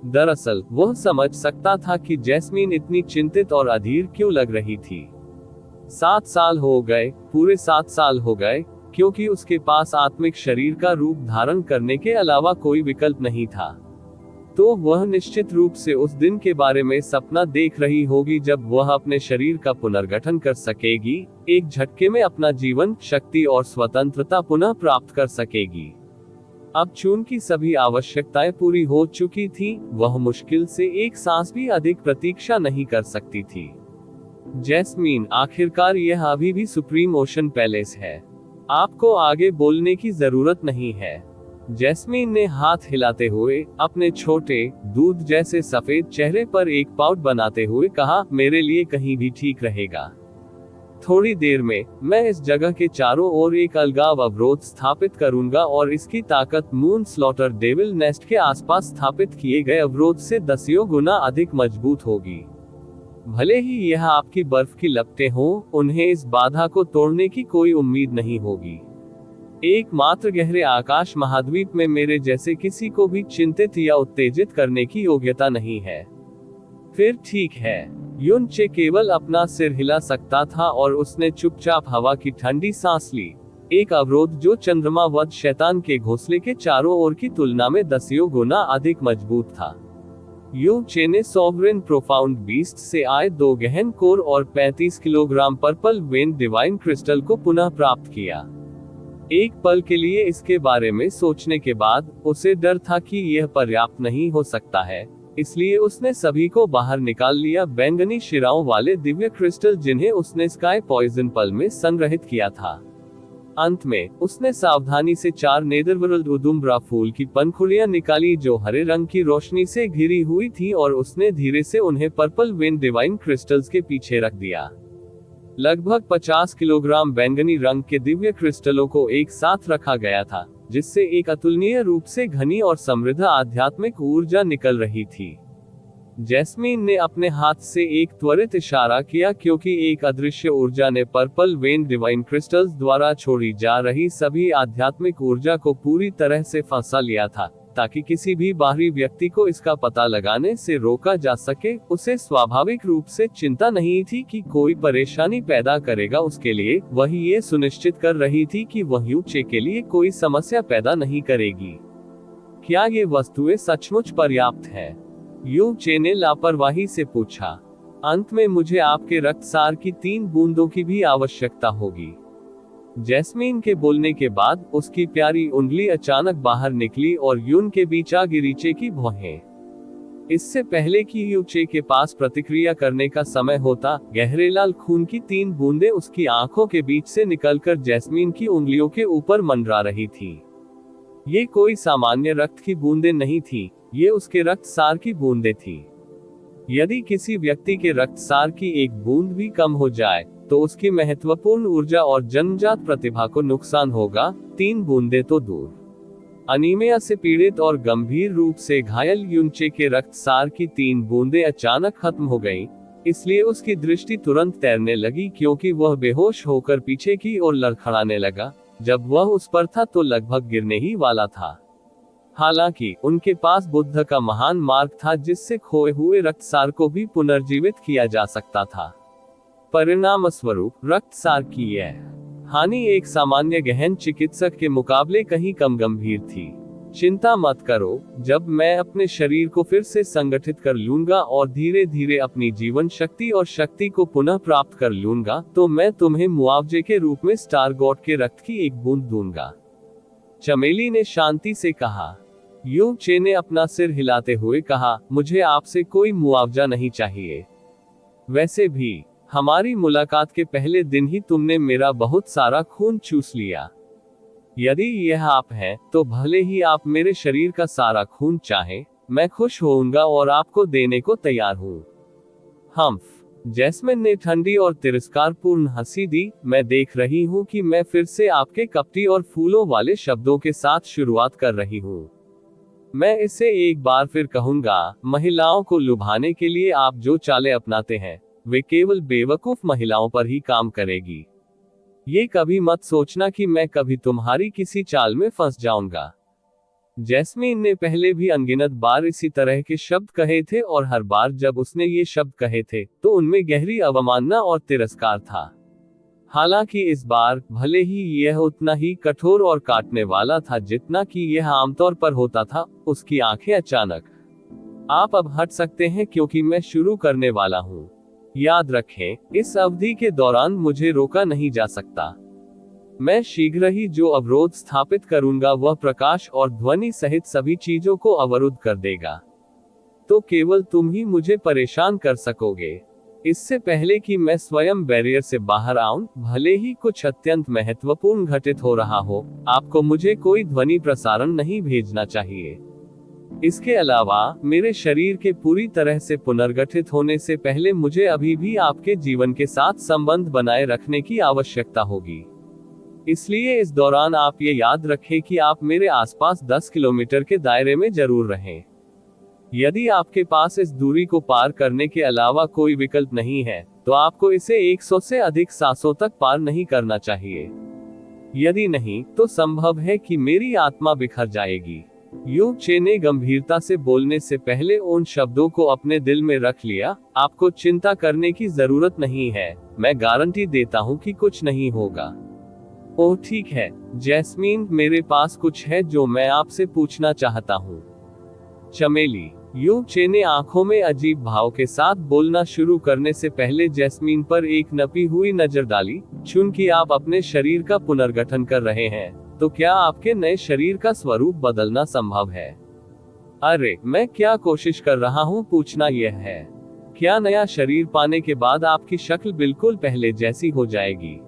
Speaker 1: दरअसल वह समझ सकता था कि जैस्मीन इतनी चिंतित और अधीर क्यों लग रही थी। 7 साल हो गए, पूरे 7 साल हो गए, क्योंकि उसके पास आत्मिक शरीर का रूप धारण करने के अलावा कोई विकल्प नहीं था। तो वह निश्चित रूप से उस दिन के बारे में सपना देख रही होगी जब वह अपने शरीर का पुनर्गठन कर सकेगी, एक झटके में अपना जीवन, शक्ति और स्वतंत्रता पुनः प्राप्त कर सकेगी। अब चूंकि सभी आवश्यकताएं पूरी हो चुकी थी, वह मुश्किल से एक सांस भी अधिक प्रतीक्षा नहीं कर सकती थी। जैस्मीन, आखिरकार यह अभी भी सुप्रीम ओशन पैलेस है। आपको आगे बोलने की जरूरत नहीं है। जैस्मीन ने हाथ हिलाते हुए अपने छोटे, दूध जैसे सफेद चेहरे पर एक पाउट बनाते हुए कहा, मेरे लिए कहीं भी ठीक रहेगा। थोड़ी देर में मैं इस जगह के चारों ओर एक अलगाव अवरोध स्थापित करूंगा और इसकी ताकत मून स्लॉटर डेविल नेस्ट के आसपास स्थापित किए गए अवरोध से 10 गुना अधिक मजबूत होगी। भले ही यह आपकी बर्फ की लपटें हों, उन्हें इस बाधा को तोड़ने की कोई उम्मीद नहीं होगी। एकमात्र गहरे आकाश महाद्वीप में मेरे जैसे किसी को भी चिंतित या उत्तेजित करने की योग्यता नहीं है। फिर ठीक है। युन चे केवल अपना सिर हिला सकता था और उसने चुपचाप हवा की ठंडी सांस ली। एक अवरोध जो चंद्रमा वध शैतान के घोंसले के चारों ओर की तुलना में 10 गुना अधिक मजबूत था। यू चे ने सॉवरेन प्रोफाउंड बीस्ट से आए 2 गहन कोर और 35 kilogram purple when divine crystal को पुनः प्राप्त किया। एक पल के लिए इसके बारे में सोचने के बाद उसे डर था कि यह पर्याप्त नहीं हो सकता है, इसलिए उसने सभी को बाहर निकाल लिया, बैंगनी शिराओं वाले दिव्य क्रिस्टल जिन्हें उसने स्काई पॉइजन पल में संग्रहित किया था। अंत में उसने सावधानी से 4 नेदरवर्ल्ड उदुम्ब्रा फूल की पंखुड़ियां निकाली जो हरे रंग की रोशनी से घिरी हुई थी और उसने धीरे से उन्हें पर्पल वेन डिवाइन क्रिस्टल्स के पीछे रख दिया। लगभग 50 किलोग्राम बैंगनी रंग के दिव्य क्रिस्टलों को एक साथ रखा गया था, जिससे एक अतुलनीय रूप से घनी और समृद्ध आध्यात्मिक ऊर्जा निकल रही थी। जैस्मीन ने अपने हाथ से एक त्वरित इशारा किया क्योंकि एक अदृश्य ऊर्जा ने पर्पल वेन डिवाइन क्रिस्टल्स द्वारा छोड़ी जा रही सभी आध्यात्मिक ऊर्जा को पूरी तरह से फंसा लिया था, ताकि किसी भी बाहरी व्यक्ति को इसका पता लगाने से रोका जा सके। उसे स्वाभाविक रूप से चिंता नहीं थी कि कोई परेशानी पैदा करेगा उसके लिए, वही ये सुनिश्चित कर रही थी कि वह यू चे के लिए कोई समस्या पैदा नहीं करेगी। क्या ये वस्तुएं सचमुच पर्याप्त है? यू चे ने लापरवाही से पूछा। अंत में मुझे आपके रक्तसार की 3 बूंदों की भी आवश्यकता होगी। जैस्मीन के बोलने के बाद उसकी प्यारी उंगली अचानक बाहर निकली और यून के बीच आ गिरी चे की भौहें। इससे पहले कि यू चे के पास प्रतिक्रिया करने का समय होता, गहरे लाल खून की 3 बूंदें उसकी आंखों के बीच से निकलकर जैस्मीन की उंगलियों के ऊपर मंडरा रही थी। ये कोई सामान्य रक्त की बूंदें नहीं थी, ये उसके रक्तसार की बूंदें थी। यदि किसी व्यक्ति के रक्तसार की एक बूंद भी कम हो जाए तो उसकी महत्वपूर्ण ऊर्जा और जन्मजात प्रतिभा को नुकसान होगा, 3 बूंदें तो दूर। अनीमिया से पीड़ित और गंभीर रूप से घायल यूनचे के रक्तसार की 3 बूंदें अचानक खत्म हो गईं, इसलिए उसकी दृष्टि तुरंत तैरने लगी क्योंकि वह बेहोश होकर पीछे की ओर लड़खड़ाने लगा। जब वह उस पर था तो लगभग गिरने ही वाला था। हालांकि उनके पास बुद्ध का महान मार्ग था जिससे खोए हुए रक्तसार को भी पुनर्जीवित किया जा सकता था। परिणाम स्वरूप रक्तसार की यह हानि एक सामान्य गहन चिकित्सक के मुकाबले कहीं कम गंभीर थी। चिंता मत करो, जब मैं अपने शरीर को फिर से संगठित कर लूंगा और धीरे धीरे अपनी जीवन शक्ति और शक्ति को पुनः प्राप्त कर लूंगा, तो मैं तुम्हें मुआवजे के रूप में स्टार गॉड के रक्त की एक बूंद दूंगा। चमेली ने शांति से कहा। यू चे ने अपना सिर हिलाते हुए कहा, मुझे आपसे कोई मुआवजा नहीं चाहिए। वैसे भी हमारी मुलाकात के पहले दिन ही तुमने मेरा बहुत सारा खून चूस लिया। यदि यह आप हैं, तो भले ही आप मेरे शरीर का सारा खून चाहें, मैं खुश होऊंगा और आपको देने को तैयार हूँ। हम्फ। जैस्मिन ने ठंडी और तिरस्कारपूर्ण हंसी दी। मैं देख रही हूँ कि मैं फिर से आपके कपटी और फूलों वाले शब्दों के साथ शुरुआत कर रही हूँ। मैं इसे एक बार फिर कहूंगा, महिलाओं को लुभाने के लिए आप जो चालें अपनाते हैं, वे केवल बेवकूफ महिलाओं पर ही काम करेगी। ये कभी मत सोचना कि मैं कभी तुम्हारी किसी चाल में फंस जाऊंगा। जैस्मीन ने पहले भी अनगिनत बार इसी तरह के शब्द कहे थे और हर बार जब उसने ये शब्द कहे थे तो उनमें गहरी अवमानना और तिरस्कार था। हालांकि इस बार भले ही यह उतना ही कठोर और काटने वाला था जितना कि यह आमतौर पर होता था, उसकी आंखें अचानक, आप अब हट सकते हैं क्योंकि मैं शुरू करने वाला हूं। याद रखें, इस अवधि के दौरान मुझे रोका नहीं जा सकता। मैं शीघ्र ही जो अवरोध स्थापित करूंगा वह प्रकाश और ध्वनि सहित सभी चीजों को अवरुद्ध कर देगा। तो केवल तुम ही मुझे परेशान कर सकोगे। इससे पहले कि मैं स्वयं बैरियर से बाहर आऊं, भले ही कुछ अत्यंत महत्वपूर्ण घटित हो रहा हो, आपको मुझे कोई ध्वनि प्रसारण नहीं भेजना चाहिए। इसके अलावा मेरे शरीर के पूरी तरह से पुनर्गठित होने से पहले मुझे अभी भी आपके जीवन के साथ संबंध बनाए रखने की आवश्यकता होगी। इसलिए इस दौरान आप ये याद रखें कि आप मेरे आसपास 10 किलोमीटर के दायरे में जरूर रहें। यदि आपके पास इस दूरी को पार करने के अलावा कोई विकल्प नहीं है, तो आपको इसे 100 से अधिक सांसों तक पार नहीं करना चाहिए। यदि नहीं, तो संभव है कि मेरी आत्मा बिखर जाएगी। यू चे ने गंभीरता से बोलने से पहले उन शब्दों को अपने दिल में रख लिया। आपको चिंता करने की जरूरत नहीं है, मैं गारंटी देता हूँ कि कुछ नहीं होगा। ओह ठीक है जैस्मीन, मेरे पास कुछ है जो मैं आपसे पूछना चाहता हूँ। चमेली, यू चे ने आंखों में अजीब भाव के साथ बोलना शुरू करने से पहले जैस्मीन पर एक नपी हुई नजर डाली। चूंकि आप अपने शरीर का पुनर्गठन कर रहे हैं, तो क्या आपके नए शरीर का स्वरूप बदलना संभव है? अरे, मैं क्या कोशिश कर रहा हूँ पूछना यह है, क्या नया शरीर पाने के बाद आपकी शक्ल बिल्कुल पहले जैसी हो जाएगी?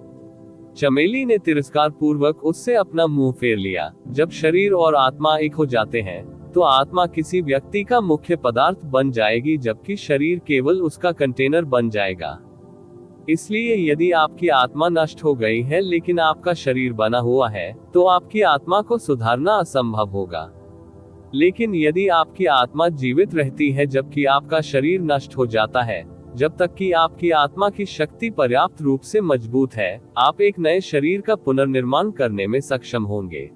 Speaker 1: चमेली ने तिरस्कार पूर्वक उससे अपना मुंह फेर लिया। जब शरीर और आत्मा एक हो जाते हैं, तो आत्मा किसी व्यक्ति का मुख्य पदार्थ बन जाएगी, जबकि शरीर केवल उसका कंटेनर बन जाएगा। इसलिए यदि आपकी आत्मा नष्ट हो गई है लेकिन आपका शरीर बना हुआ है, तो आपकी आत्मा को सुधारना असंभव होगा। लेकिन यदि आपकी आत्मा जीवित रहती है जबकि आपका शरीर नष्ट हो जाता है, जब तक कि आपकी आत्मा की शक्ति पर्याप्त रूप से मजबूत है, आप एक नए शरीर का पुनर्निर्माण करने में सक्षम होंगे।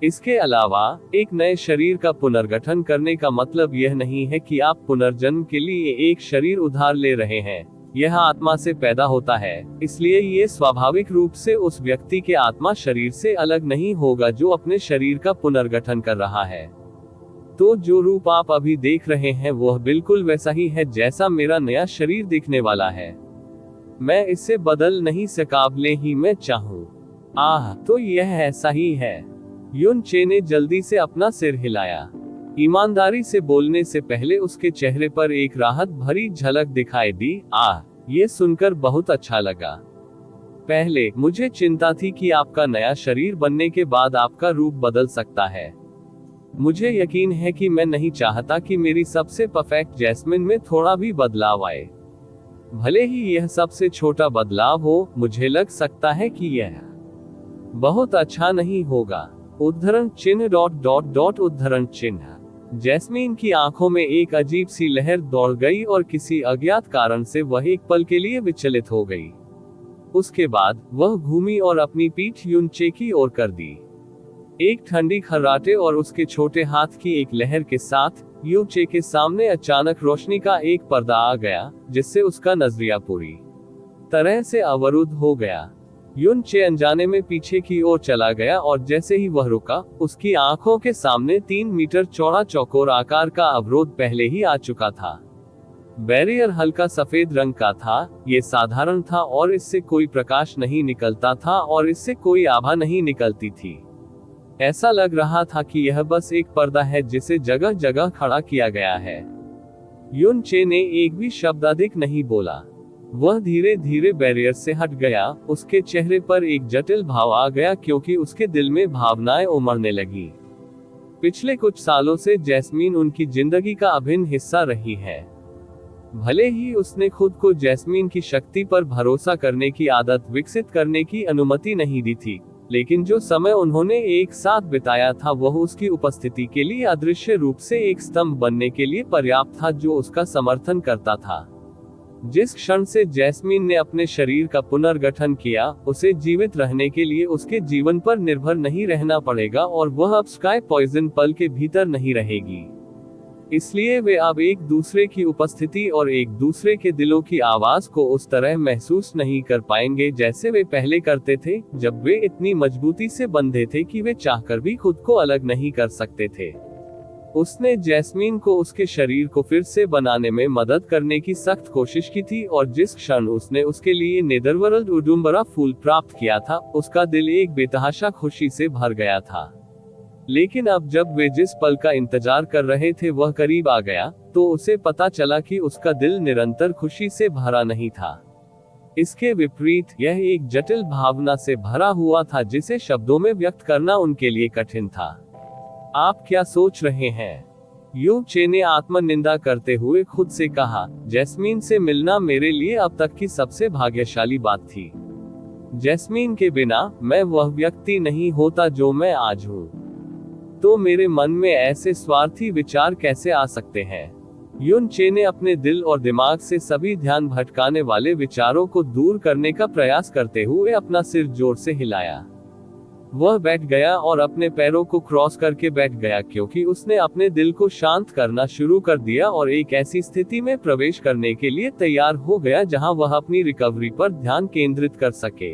Speaker 1: इसके अलावा एक नए शरीर का पुनर्गठन करने का मतलब यह नहीं है कि आप पुनर्जन्म के लिए एक शरीर उधार ले रहे हैं। यह आत्मा से पैदा होता है, इसलिए ये स्वाभाविक रूप से उस व्यक्ति के आत्मा शरीर से अलग नहीं होगा जो अपने शरीर का पुनर्गठन कर रहा है। तो जो रूप आप अभी देख रहे हैं वह बिल्कुल वैसा ही है जैसा मेरा नया शरीर दिखने वाला है। मैं इसे बदल नहीं सका भले ही मैं चाहूं। तो यह ऐसा ही है। युन चे ने जल्दी से अपना सिर हिलाया। ईमानदारी से बोलने से पहले उसके चेहरे पर एक राहत भरी झलक दिखाई दी। ये सुनकर बहुत अच्छा लगा। पहले मुझे चिंता थी कि आपका नया शरीर बनने के बाद आपका रूप बदल सकता है। मुझे यकीन है कि मैं नहीं चाहता कि मेरी सबसे परफेक्ट जैस्मिन में थोड़ा भी बदलाव आए। भले ही यह सबसे छोटा बदलाव हो, मुझे लग सकता है कि यह बहुत अच्छा नहीं होगा। उद्धरण चिन्ह ... उद्धरण चिन्ह। जैस्मीन की आंखों में एक अजीब सी लहर दौड़ गई और किसी अज्ञात कारण से वह एक पल के लिए विचलित हो गई। उसके बाद वह घूमी और अपनी पीठ युन चे की ओर कर दी। एक ठंडी खर्राटे और उसके छोटे हाथ की एक लहर के साथ युन चे के सामने अचानक रोशनी का एक पर्दा आ गया, जिससे उसका नजरिया पूरी तरह से अवरुद्ध हो गया। युन चे अनजाने में पीछे की ओर चला गया और जैसे ही वह रुका, उसकी आंखों के सामने 3 मीटर चौड़ा चौकोर आकार का अवरोध पहले ही आ चुका था। बैरियर हल्का सफेद रंग का था, ये साधारण था और इससे कोई प्रकाश नहीं निकलता था और इससे कोई आभा नहीं निकलती थी। ऐसा लग रहा था कि यह बस एक पर्दा है जिसे जगह जगह खड़ा किया गया है। युन चे ने एक भी शब्द अधिक नहीं बोला। वह धीरे धीरे बैरियर से हट गया। उसके चेहरे पर एक जटिल भाव आ गया क्योंकि उसके दिल में भावनाएं उमड़ने लगी। पिछले कुछ सालों से जैस्मीन उनकी जिंदगी का अभिन्न हिस्सा रही है। भले ही उसने खुद को जैस्मीन की शक्ति पर भरोसा करने की आदत विकसित करने की अनुमति नहीं दी थी, लेकिन जो समय उन्होंने एक साथ बिताया था वह उसकी उपस्थिति के लिए अदृश्य रूप से एक स्तंभ बनने के लिए पर्याप्त था जो उसका समर्थन करता था। जिस क्षण से जैस्मीन ने अपने शरीर का पुनर्गठन किया, उसे जीवित रहने के लिए उसके जीवन पर निर्भर नहीं रहना पड़ेगा और वह अब स्काई पॉइजन पल के भीतर नहीं रहेगी। इसलिए वे अब एक दूसरे की उपस्थिति और एक दूसरे के दिलों की आवाज को उस तरह महसूस नहीं कर पाएंगे जैसे वे पहले करते थे, जब वे इतनी मजबूती से बंधे थे कि वे चाहकर भी खुद को अलग नहीं कर सकते थे। उसने जैस्मीन को उसके शरीर को फिर से बनाने में मदद करने की सख्त कोशिश की थी और जिस क्षण उसने उसके लिए नेदरवर्ल्ड उडुम्बरा फूल प्राप्त किया था, उसका दिल एक बेतहाशा खुशी से भर गया था। लेकिन अब जब वे जिस पल का इंतजार कर रहे थे वह करीब आ गया, तो उसे पता चला कि उसका दिल निरंतर खुशी से भरा नहीं था। इसके विपरीत यह एक जटिल भावना से भरा हुआ था जिसे शब्दों में व्यक्त करना उनके लिए कठिन था। आप क्या सोच रहे हैं? यू चे ने आत्मनिंदा करते हुए खुद से कहा, जैस्मीन से मिलना मेरे लिए अब तक की सबसे भाग्यशाली बात थी। जैस्मीन के बिना मैं वह व्यक्ति नहीं होता जो मैं आज हूँ। तो मेरे मन में ऐसे स्वार्थी विचार कैसे आ सकते हैं? युन चे ने अपने दिल और दिमाग से सभी ध्यान भटकाने वाले विचारों को दूर करने का प्रयास करते हुए अपना सिर जोर से हिलाया। वह बैठ गया और अपने पैरों को क्रॉस करके बैठ गया क्योंकि उसने अपने दिल को शांत करना शुरू कर दिया और एक ऐसी स्थिति में प्रवेश करने के लिए तैयार हो गया जहां वह अपनी रिकवरी पर ध्यान केंद्रित कर सके।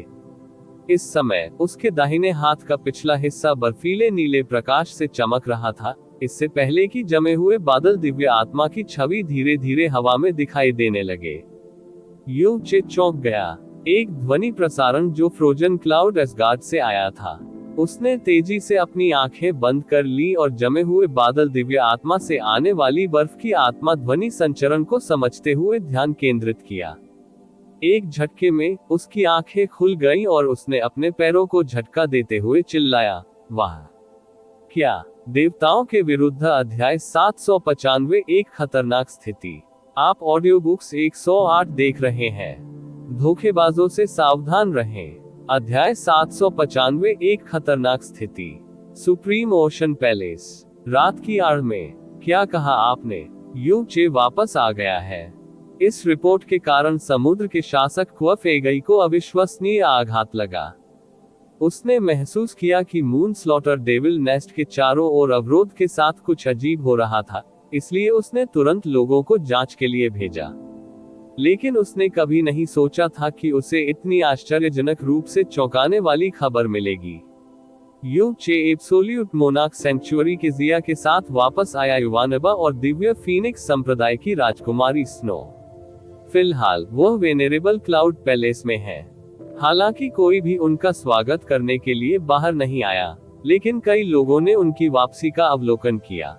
Speaker 1: इस समय उसके दाहिने हाथ का पिछला हिस्सा बर्फीले नीले प्रकाश से चमक रहा था। इससे पहले कि जमे हुए बादल दिव्य आत्मा की छवि धीरे धीरे हवा में दिखाई देने लगे। यू चे चौंक गया। एक ध्वनि प्रसारण जो फ्रोजन क्लाउड एसगार्ड से आया था। उसने तेजी से अपनी आंखें बंद कर ली और जमे हुए बादल दिव्य आत्मा से आने वाली बर्फ की आत्मा ध्वनि संचरण को समझते हुए ध्यान केंद्रित किया। एक झटके में उसकी आंखें खुल गईं और उसने अपने पैरों को झटका देते हुए चिल्लाया, वाह! क्या? देवताओं के विरुद्ध अध्याय 795 एक खतरनाक स्थिति। आप ऑडियो बुक्स 108 देख रहे हैं। धोखेबाजों से सावधान रहें। अध्याय 795 एक खतरनाक स्थिति। Supreme ocean palace. रात की आड़ में। क्या कहा आपने? यू चे वापस आ गया है। इस रिपोर्ट के कारण समुद्र के शासक क्वफेगई को अविश्वसनीय आघात लगा। उसने महसूस किया कि मून स्लॉटर डेविल नेस्ट के चारों ओर अवरोध के साथ कुछ अजीब हो रहा था, इसलिए उसने तुरंत लोगों को जांच के लिए भेजा। लेकिन उसने कभी नहीं सोचा था कि उसे इतनी आश्चर्यजनक रूप से चौंकाने वाली खबर मिलेगी। यू चे एब्सोल्यूट मोनार्क सेंचुरी के जिया के साथ वापस आया युवानबा और दिव्य फीनिक्स संप्रदाय की राजकुमारी स्नो। फिलहाल वह वेनेरेबल क्लाउड पैलेस में है। हालांकि कोई भी उनका स्वागत करने के लिए बाहर नहीं आया, लेकिन कई लोगों ने उनकी वापसी का अवलोकन किया।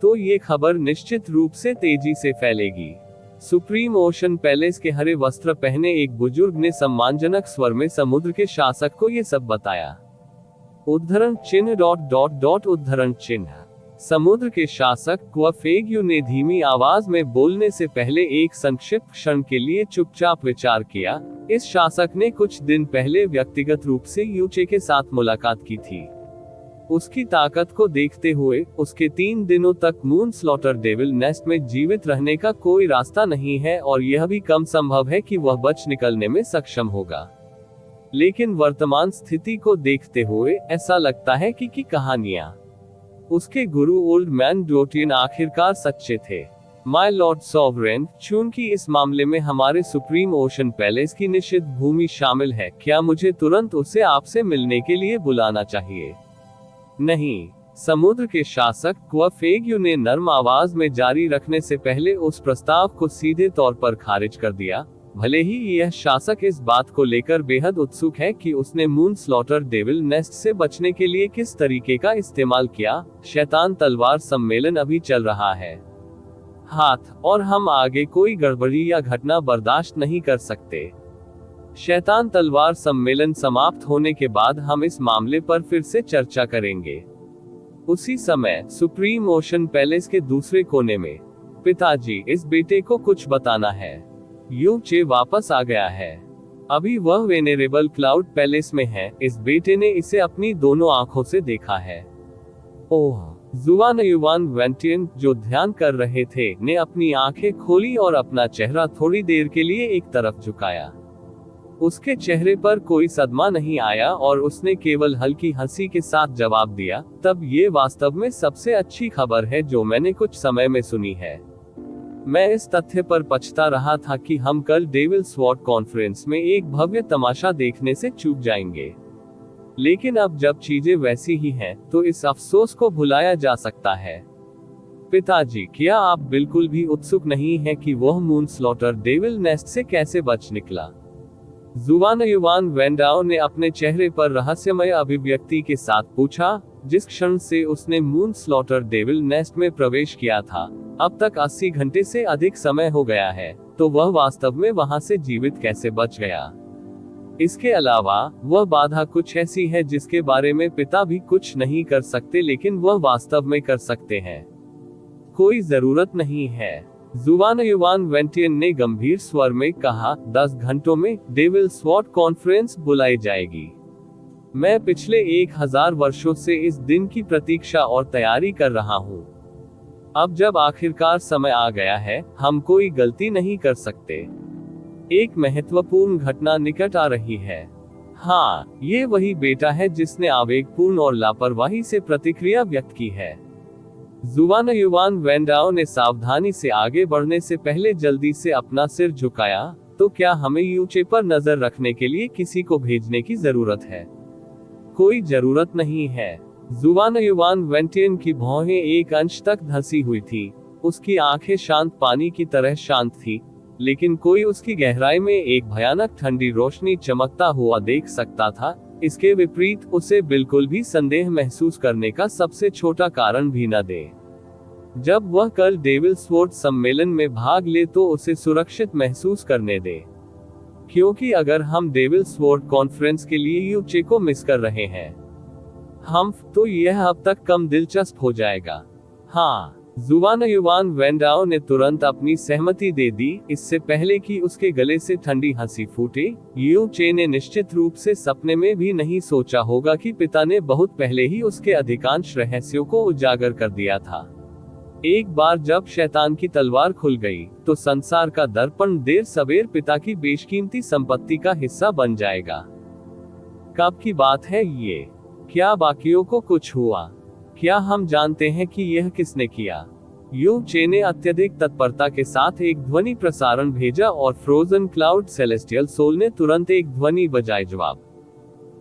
Speaker 1: तो ये खबर निश्चित रूप से तेजी से फैलेगी। सुप्रीम ओशन पैलेस के हरे वस्त्र पहने एक बुजुर्ग ने सम्मानजनक स्वर में समुद्र के शासक को ये सब बताया। उद्धरण चिन्ह उद्धरण चिन्ह। समुद्र के शासक क्वफेग्यू ने धीमी आवाज में बोलने से पहले एक संक्षिप्त क्षण के लिए चुपचाप विचार किया। इस शासक ने कुछ दिन पहले व्यक्तिगत रूप से यूचे के साथ मुलाकात की थी। उसकी ताकत को देखते हुए उसके 3 दिनों तक मून स्लॉटर डेविल नेस्ट में जीवित रहने का कोई रास्ता नहीं है और यह भी कम संभव है कि वह बच निकलने में सक्षम होगा। लेकिन वर्तमान स्थिति को देखते हुए ऐसा लगता है कि कहानियां उसके गुरु ओल्ड मैन डोटियन आखिरकार सच्चे थे। माय लॉर्ड सॉवरेन, चूंकि इस मामले में हमारे सुप्रीम ओशन पैलेस की निषिद्ध भूमि शामिल है, क्या मुझे तुरंत उसे आपसे मिलने के लिए बुलाना चाहिए? नहीं, समुद्र के शासक क्वफेग्यू ने नर्म आवाज में जारी रखने से पहले उस प्रस्ताव को सीधे तौर पर खारिज कर दिया। भले ही यह शासक इस बात को लेकर बेहद उत्सुक है कि उसने मून स्लॉटर डेविल नेस्ट से बचने के लिए किस तरीके का इस्तेमाल किया, शैतान तलवार सम्मेलन अभी चल रहा है और हम आगे कोई गड़बड़ी या घटना बर्दाश्त नहीं कर सकते। शैतान तलवार सम्मेलन समाप्त होने के बाद हम इस मामले पर फिर से चर्चा करेंगे। उसी समय सुप्रीम ओशन पैलेस के दूसरे कोने में पिताजी, इस बेटे को कुछ बताना है। यू चे वापस आ गया है। अभी वह वेनेरेबल क्लाउड पैलेस में है। इस बेटे ने इसे अपनी दोनों आंखों से देखा है। ओह, जुआन युवान वेंटियन, जो ध्यान कर रहे थे, ने अपनी आंखें खोली और अपना चेहरा थोड़ी देर के लिए एक तरफ झुकाया। उसके चेहरे पर कोई सदमा नहीं आया और उसने केवल हल्की हंसी के साथ जवाब दिया, तब ये वास्तव में सबसे अच्छी खबर है जो मैंने कुछ समय में सुनी है। मैं इस तथ्य पर पछता रहा था कि हम कल डेविल स्वॉर्ड कॉन्फ्रेंस में एक भव्य तमाशा देखने से चूक जाएंगे, लेकिन अब जब चीजें वैसी ही हैं, तो इस अफसोस को भुलाया जा सकता है। पिताजी, क्या आप बिल्कुल भी उत्सुक नहीं हैं कि वह मून स्लॉटर डेविल नेस्ट से कैसे बच निकला? जुआन युवान वेंडाओ ने अपने चेहरे पर रहस्यमय अभिव्यक्ति के साथ पूछा। जिस क्षण से उसने मून स्लॉटर डेविल नेस्ट में प्रवेश किया था, अब तक 80 घंटे से अधिक समय हो गया है, तो वह वास्तव में वहां से जीवित कैसे बच गया? इसके अलावा, वह बाधा कुछ ऐसी है जिसके बारे में पिता भी कुछ नहीं कर सकते, लेकिन वह वास्तव में कर सकते हैं। कोई जरूरत नहीं है। जुआन युवान वेंटियन ने गंभीर स्वर में कहा, 10 घंटों में डेविल स्वॉर्ड कॉन्फ्रेंस बुलाई जाएगी। मैं पिछले 1000 वर्षों से इस दिन की प्रतीक्षा और तैयारी कर रहा हूँ। अब जब आखिरकार समय आ गया है, हम कोई गलती नहीं कर सकते। एक महत्वपूर्ण घटना निकट आ रही है। हाँ, ये वही बेटा है जिसने आवेगपूर्ण और लापरवाही से प्रतिक्रिया व्यक्त की है। जुआन युवान वेंडाओ ने सावधानी से आगे बढ़ने से पहले जल्दी से अपना सिर झुकाया। तो क्या हमें यूचे पर नजर रखने के लिए किसी को भेजने की जरूरत है? कोई जरूरत नहीं है। जुआन युवान वेंटियन की भौहें एक अंश तक धंसी हुई थी। उसकी आंखें शांत पानी की तरह शांत थी, लेकिन कोई उसकी गहराई में एक भयानक ठंडी रोशनी चमकता हुआ देख सकता था। इसके विपरीत, उसे बिल्कुल भी संदेह महसूस करने का सबसे छोटा कारण भी न दे। जब वह कल डेविल स्वॉर्ड सम्मेलन में भाग ले तो उसे सुरक्षित महसूस करने दे, क्योंकि अगर हम डेविल स्वॉर्ड कॉन्फ्रेंस के लिए यूचे को मिस कर रहे हैं, तो यह अब तक कम दिलचस्प हो जाएगा। हाँ, जुआन युवान वेंडाओ ने तुरंत अपनी सहमति दे दी, इससे पहले कि उसके गले से ठंडी हंसी फूटे। यू चे ने निश्चित रूप से सपने में भी नहीं सोचा होगा कि पिता ने बहुत पहले ही उसके अधिकांश रहस्यों को उजागर कर दिया था। एक बार जब शैतान की तलवार खुल गई, तो संसार का दर्पण देर सवेर पिता की बेशकीमती संपत्ति का हिस्सा बन जाएगा। कब की बात है ये? क्या बाकियों को कुछ हुआ? क्या हम जानते हैं कि यह किसने किया? यू चे ने अत्यधिक तत्परता के साथ एक ध्वनि प्रसारण भेजा और फ्रोजन क्लाउड सेलेस्टियल सोल ने तुरंत एक ध्वनि बजाए जवाब।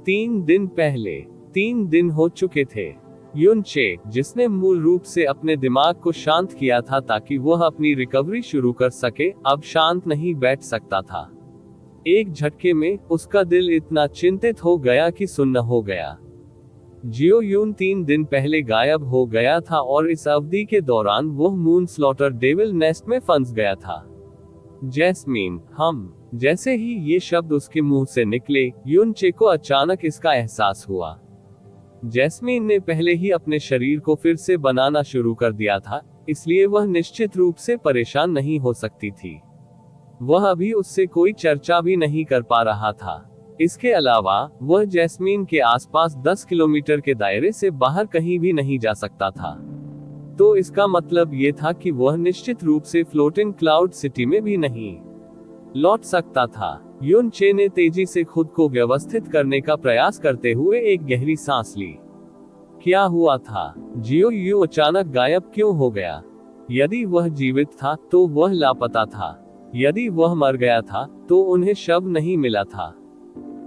Speaker 1: 3 दिन पहले। 3 दिन हो चुके थे। युन चे, जिसने मूल रूप से अपने दिमाग को शांत किया था ताकि वह अपनी रिकवरी शुरू कर सके, अब शांत नहीं बैठ सकता था। एक झटके में उसका दिल इतना चिंतित हो गया कि सुन्न हो गया। जियो यून 3 दिन पहले गायब हो गया था और इस अवधि के दौरान वह मून स्लॉटर डेविल नेस्ट में फंस गया था। जैस्मीन, जैसे ही ये शब्द उसके मुंह से निकले, युन चे को अचानक इसका एहसास हुआ। जैस्मीन ने पहले ही अपने शरीर को फिर से बनाना शुरू कर दिया था, इसलिए वह निश्चित रूप से परेशान नहीं हो सकती थी। वह अभी उससे कोई चर्चा भी नहीं कर पा रहा था। इसके अलावा, वह जैस्मीन के आसपास 10 किलोमीटर के दायरे से बाहर कहीं भी नहीं जा सकता था। तो इसका मतलब ये था कि वह निश्चित रूप से फ्लोटिंग क्लाउड सिटी में भी नहीं लौट सकता था। युन चे ने तेजी से खुद को व्यवस्थित करने का प्रयास करते हुए एक गहरी सांस ली। क्या हुआ था? जियो यू अचानक गायब क्यों हो गया? यदि वह जीवित था, तो वह लापता था। यदि वह मर गया था, तो उन्हें शव नहीं मिला था।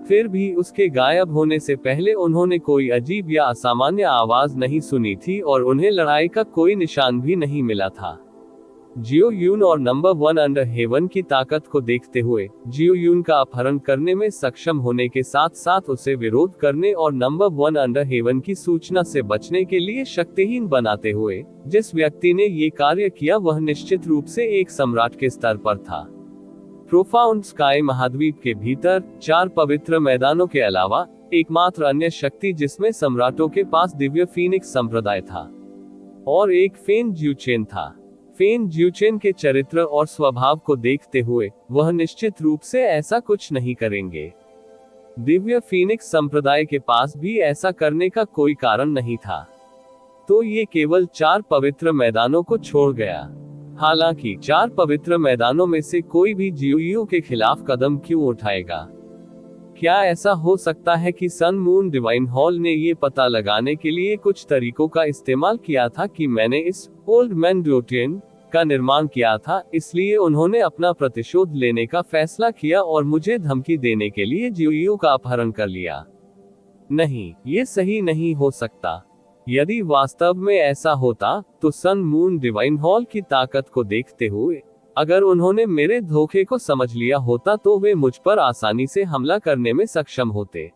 Speaker 1: फिर भी उसके गायब होने से पहले उन्होंने कोई अजीब या असामान्य आवाज नहीं सुनी थी और उन्हें लड़ाई का कोई निशान भी नहीं मिला था। जियो यून और नंबर 1 अंडर हेवन की ताकत को देखते हुए, जियो यून का अपहरण करने में सक्षम होने के साथ साथ उसे विरोध करने और नंबर 1 अंडर हेवन की सूचना से बचने के लिए शक्तिहीन बनाते हुए, जिस व्यक्ति ने ये कार्य किया वह निश्चित रूप से एक सम्राट के स्तर पर था। प्रोफाउंड स्काई महाद्वीप के भीतर 4 पवित्र मैदानों के अलावा एकमात्र अन्य शक्ति जिसमें सम्राटों के पास दिव्य फीनिक्स संप्रदाय था और एक फेन ज्यूचेन था। फेन ज्यूचेन के चरित्र और स्वभाव को देखते हुए वह निश्चित रूप से ऐसा कुछ नहीं करेंगे। दिव्य फीनिक्स संप्रदाय के पास भी ऐसा करने का कोई कारण नहीं था, तो ये केवल 4 पवित्र मैदानों को छोड़ गया। हालांकि 4 पवित्र मैदानों में से कोई भी जीओयू के खिलाफ कदम क्यों उठाएगा? क्या ऐसा हो सकता है कि सन मून डिवाइन हॉल ने ये पता लगाने के लिए कुछ तरीकों का इस्तेमाल किया था कि मैंने इस ओल्ड मैन ड्यूटेन का निर्माण किया था, इसलिए उन्होंने अपना प्रतिशोध लेने का फैसला किया और मुझे धमकी देने के लिए जीओयू का अपहरण कर लिया? नहीं, ये सही नहीं हो सकता। यदि वास्तव में ऐसा होता, तो सन मून डिवाइन हॉल की ताकत को देखते हुए अगर उन्होंने मेरे धोखे को समझ लिया होता तो वे मुझ पर आसानी से हमला करने में सक्षम होते।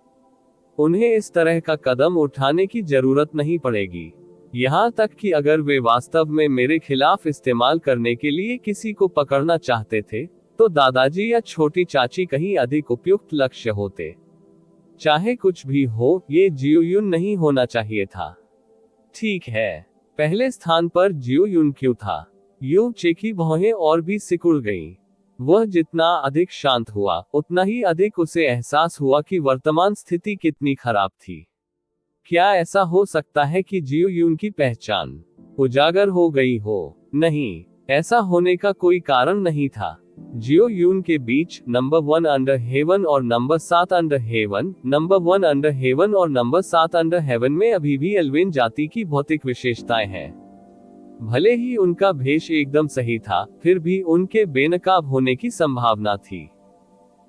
Speaker 1: उन्हें इस तरह का कदम उठाने की जरूरत नहीं पड़ेगी। यहाँ तक कि अगर वे वास्तव में मेरे खिलाफ इस्तेमाल करने के लिए किसी को पकड़ना चाहते थे, तो दादाजी या छोटी चाची कहीं अधिक उपयुक्त लक्ष्य होते। चाहे कुछ भी हो, ये जियोयुन नहीं होना चाहिए था। ठीक है, पहले स्थान पर जियोयुन क्यों था? यू चे की भौहें और भी सिकुड़ गईं। वह जितना अधिक शांत हुआ, उतना ही अधिक उसे एहसास हुआ कि वर्तमान स्थिति कितनी खराब थी। क्या ऐसा हो सकता है कि जियोयुन की पहचान उजागर हो गई हो? नहीं, ऐसा होने का कोई कारण नहीं था। जियोयुन के बीच नंबर 1 अंडर हेवन और number 7 under heaven, number 1 under heaven और नंबर 7 अंडर हेवन में अभी भी एल्वेन जाति की भौतिक विशेषताएं हैं। भले ही उनका भेष एकदम सही था, फिर भी उनके बेनकाब होने की संभावना थी।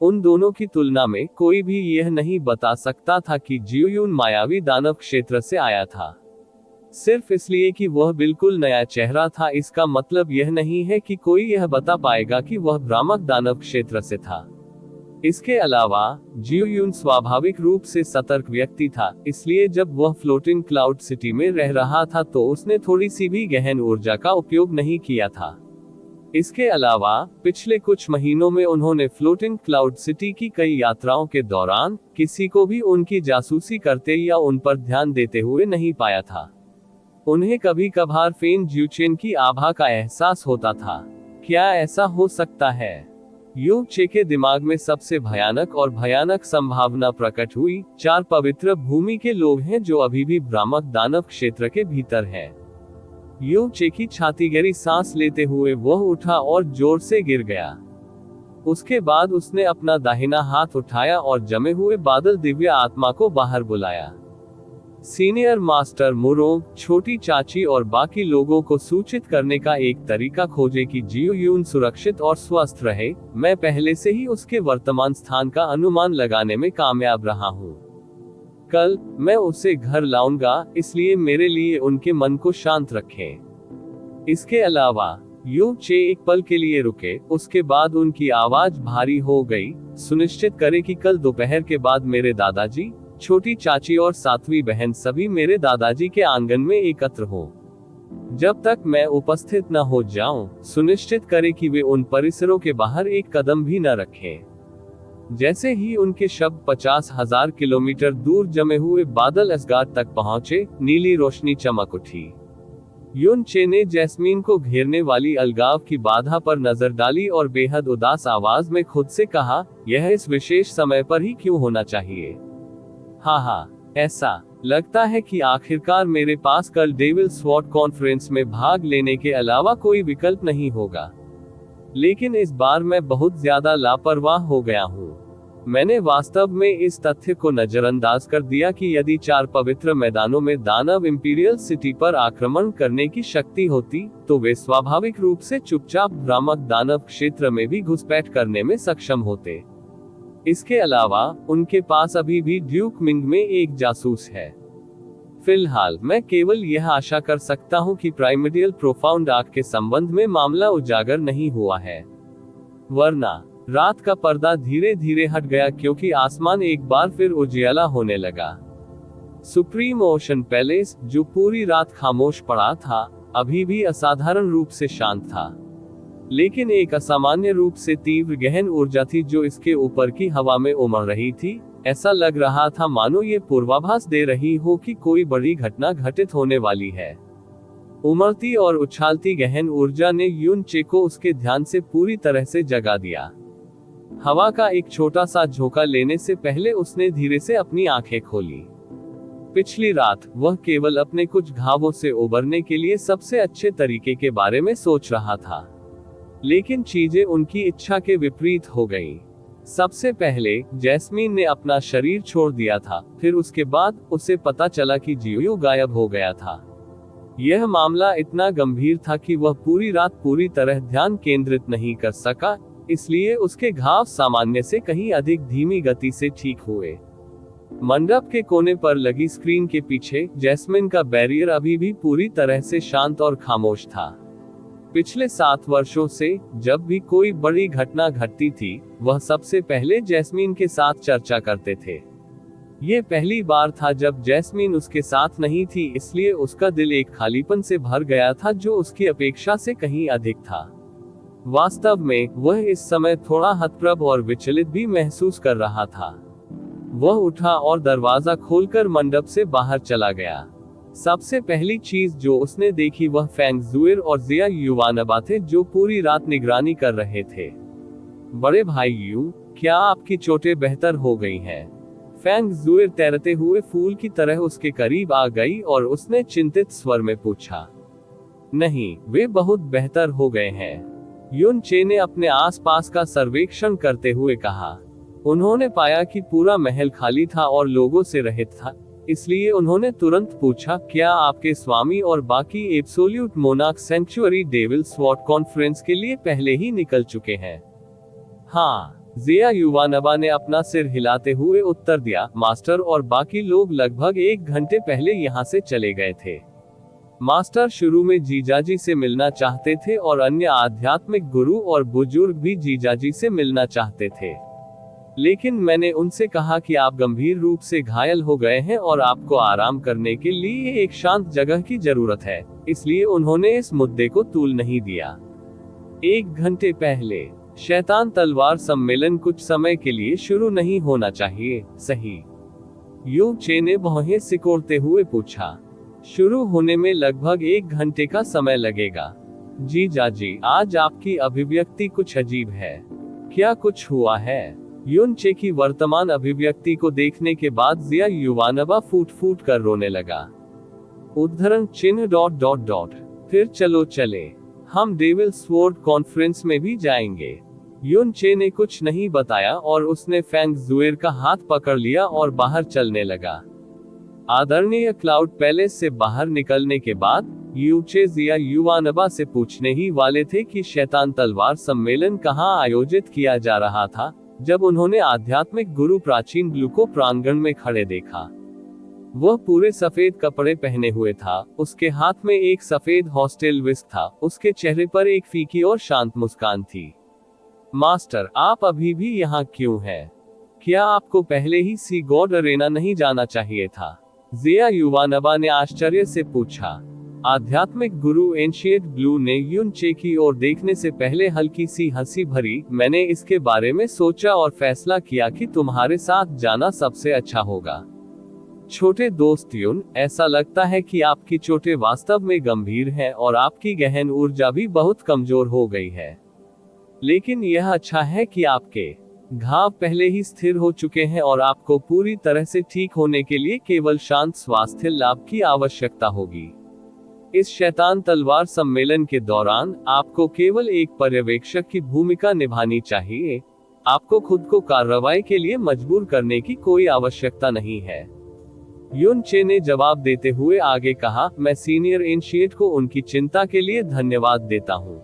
Speaker 1: उन दोनों की तुलना में कोई भी यह नहीं बता सकता था कि जियोयुन मायावी दानव क्षेत्र से आया था। सिर्फ इसलिए कि वह बिल्कुल नया चेहरा था, इसका मतलब यह नहीं है कि कोई यह बता पाएगा कि वह भ्रामक दानव क्षेत्र से था। इसके अलावा जियोयुन स्वाभाविक रूप से सतर्क व्यक्ति था, इसलिए जब वह फ्लोटिंग क्लाउड सिटी में रह रहा था तो उसने थोड़ी सी भी गहन ऊर्जा का उपयोग नहीं किया था। इसके अलावा पिछले कुछ महीनों में उन्होंने फ्लोटिंग क्लाउड सिटी की कई यात्राओं के दौरान किसी को भी उनकी जासूसी करते या उन पर ध्यान देते हुए नहीं पाया था। उन्हें कभी कभार फेन ज्यूचेन की आभा का एहसास होता था। क्या ऐसा हो सकता है? यू चे के दिमाग में सबसे भयानक और भयानक संभावना प्रकट हुई। 4 पवित्र भूमि के लोग हैं जो अभी भी भ्रामक दानव क्षेत्र के भीतर हैं। यू चे की छाती गहरी सांस लेते हुए वह उठा और जोर से गिर गया। उसके बाद उसने अपना दाहिना हाथ उठाया और जमे हुए बादल दिव्य आत्मा को बाहर बुलाया। सीनियर मास्टर मुरोंग, छोटी चाची और बाकी लोगों को सूचित करने का एक तरीका खोजे कि जियोयुन सुरक्षित और स्वस्थ रहे। मैं पहले से ही उसके वर्तमान स्थान का अनुमान लगाने में कामयाब रहा हूँ। कल मैं उसे घर लाऊंगा, इसलिए मेरे लिए उनके मन को शांत रखें। इसके अलावा यू चे एक पल के लिए रुके, उसके बाद उनकी आवाज भारी हो गई। सुनिश्चित करें कि कल दोपहर के बाद मेरे दादाजी, छोटी चाची और 7वीं बहन सभी मेरे दादाजी के आंगन में एकत्र हो। जब तक मैं उपस्थित न हो जाऊं, सुनिश्चित करें कि वे उन परिसरों के बाहर एक कदम भी न रखें। जैसे ही उनके शब्द 50,000 किलोमीटर दूर जमे हुए बादल असगार तक पहुंचे, नीली रोशनी चमक उठी। युन चे ने जैस्मीन को घेरने वाली अलगाव की बाधा पर नजर डाली और बेहद उदास आवाज में खुद से कहा, यह इस विशेष समय पर ही क्यों होना चाहिए? हाँ, ऐसा लगता है कि आखिरकार मेरे पास कल डेविल स्वॉर्ड कॉन्फ्रेंस में भाग लेने के अलावा कोई विकल्प नहीं होगा। लेकिन इस बार मैं बहुत ज्यादा लापरवाह हो गया हूँ। मैंने वास्तव में इस तथ्य को नजरअंदाज कर दिया कि यदि 4 पवित्र मैदानों में दानव इंपीरियल सिटी पर आक्रमण करने की शक्ति होती, तो वे स्वाभाविक रूप से चुपचाप भ्रामक दानव क्षेत्र में भी घुसपैठ करने में सक्षम होते। इसके अलावा उनके पास अभी भी ड्यूक मिंग में एक जासूस है। फिलहाल मैं केवल यह आशा कर सकता हूं कि प्राइमर्डियल प्रोफाउंड आर्क के संबंध में मामला उजागर नहीं हुआ है। वरना रात का पर्दा धीरे धीरे हट गया क्योंकि आसमान एक बार फिर उजियाला होने लगा। सुप्रीम ओशन पैलेस, जो पूरी रात खामोश पड़ा था, अभी भी असाधारण रूप से शांत था। लेकिन एक असामान्य रूप से तीव्र गहन ऊर्जा थी जो इसके ऊपर की हवा में उमड़ रही थी। ऐसा लग रहा था मानो ये पूर्वाभास दे रही हो कि कोई बड़ी घटना घटित होने वाली है। उमड़ती और उछालती गहन ऊर्जा ने यून चे को उसके ध्यान से पूरी तरह से जगा दिया। हवा का एक छोटा सा झोंका लेने से पहले उसने धीरे से अपनी आंखें खोली। पिछली रात वह केवल अपने कुछ घावों से उबरने के लिए सबसे अच्छे तरीके के बारे में सोच रहा था, लेकिन चीजें उनकी इच्छा के विपरीत हो गईं। सबसे पहले जैस्मीन ने अपना शरीर छोड़ दिया था, फिर उसके बाद उसे पता चला कि जियो गायब हो गया था। यह मामला इतना गंभीर था कि वह पूरी रात पूरी तरह ध्यान केंद्रित नहीं कर सका, इसलिए उसके घाव सामान्य से कहीं अधिक धीमी गति से ठीक हुए। मंडप के कोने पर लगी स्क्रीन के पीछे जैस्मिन का बैरियर अभी भी पूरी तरह से शांत और खामोश था। पिछले 7 वर्षों से जब भी कोई बड़ी घटना घटती थी, वह सबसे पहले जैस्मीन के साथ चर्चा करते थे। ये पहली बार था जब जैस्मीन उसके साथ नहीं थी, इसलिए उसका दिल एक खालीपन से भर गया था जो उसकी अपेक्षा से कहीं अधिक था। वास्तव में वह इस समय थोड़ा हतप्रभ और विचलित भी महसूस कर रहा था। वह उठा और दरवाजा खोलकर मंडप से बाहर चला गया। सबसे पहली चीज जो उसने देखी वह फेंग जुइर और जिया युवानबा थे, जो पूरी रात निगरानी कर रहे थे। बड़े भाई यू, क्या आपकी चोटें बेहतर हो गई हैं? फेंग जुइर तैरते हुए फूल की तरह उसके करीब आ गई और उसने चिंतित स्वर में पूछा। नहीं, वे बहुत बेहतर हो गए हैं, यून चे ने अपने आसपास का सर्वेक्षण करते हुए कहा। उन्होंने पाया कि पूरा महल खाली था और लोगों से रहित था, इसलिए उन्होंने तुरंत पूछा, क्या आपके स्वामी और बाकी absolute monarch sanctuary devil sword conference के लिए पहले ही निकल चुके हैं? हाँ, जिया युवानबा ने अपना सिर हिलाते हुए उत्तर दिया, मास्टर और बाकी लोग लगभग 1 घंटे पहले यहाँ से चले गए थे। मास्टर शुरू में जीजाजी से मिलना चाहते थे और अन्य आध्यात्मिक गुरु और बुजुर्ग भी जीजाजी से मिलना चाहते थे, लेकिन मैंने उनसे कहा कि आप गंभीर रूप से घायल हो गए हैं और आपको आराम करने के लिए एक शांत जगह की जरूरत है, इसलिए उन्होंने इस मुद्दे को तूल नहीं दिया। 1 घंटे पहले शैतान तलवार सम्मेलन कुछ समय के लिए शुरू नहीं होना चाहिए, सही? यू चे ने भौहें सिकोड़ते हुए पूछा। शुरू होने में लगभग 1 घंटे का समय लगेगा। जीजाजी, आज आपकी अभिव्यक्ति कुछ अजीब है। क्या कुछ हुआ है? यून चे की वर्तमान अभिव्यक्ति को देखने के बाद जिया युवानबा फूट फूट कर रोने लगा। उद्धरण चिन्ह ... फिर चलो चले, हम डेविल स्वॉर्ड कॉन्फ्रेंस में भी जाएंगे। यून चे ने कुछ नहीं बताया और उसने फेंग जुइर का हाथ पकड़ लिया और बाहर चलने लगा। आदरणीय क्लाउड पैलेस से बाहर निकलने के बाद यू चे जिया युवानबा से पूछने ही वाले थे कि शैतान तलवार सम्मेलन कहाँ आयोजित किया जा रहा था, जब उन्होंने आध्यात्मिक गुरु प्राचीन ब्लू को प्रांगण में खड़े देखा। वह पूरे सफेद कपड़े पहने हुए था, उसके हाथ में एक सफेद हॉस्टेल विस्क था, उसके चेहरे पर एक फीकी और शांत मुस्कान थी। मास्टर, आप अभी भी यहाँ क्यों हैं? क्या आपको पहले ही सी गॉड अरेना नहीं जाना चाहिए था? जिया युवानबा ने आश्चर्य से पूछा। आध्यात्मिक गुरु एंशिएंट ब्लू ने यून चे की ओर देखने से पहले हल्की सी हंसी भरी, मैंने इसके बारे में सोचा और फैसला किया कि तुम्हारे साथ जाना सबसे अच्छा होगा। छोटे दोस्त यून, ऐसा लगता है कि आपकी चोटें वास्तव में गंभीर हैं और आपकी गहन ऊर्जा भी बहुत कमजोर हो गई है, लेकिन यह अच्छा है कि आपके घाव पहले ही स्थिर हो चुके हैं और आपको पूरी तरह से ठीक होने के लिए केवल शांत स्वास्थ्य लाभ की आवश्यकता होगी। इस शैतान तलवार सम्मेलन के दौरान आपको केवल एक पर्यवेक्षक की भूमिका निभानी चाहिए। आपको खुद को कार्रवाई के लिए मजबूर करने की कोई आवश्यकता नहीं है। यून चे ने जवाब देते हुए आगे कहा, मैं सीनियर एंशिएंट को उनकी चिंता के लिए धन्यवाद देता हूँ,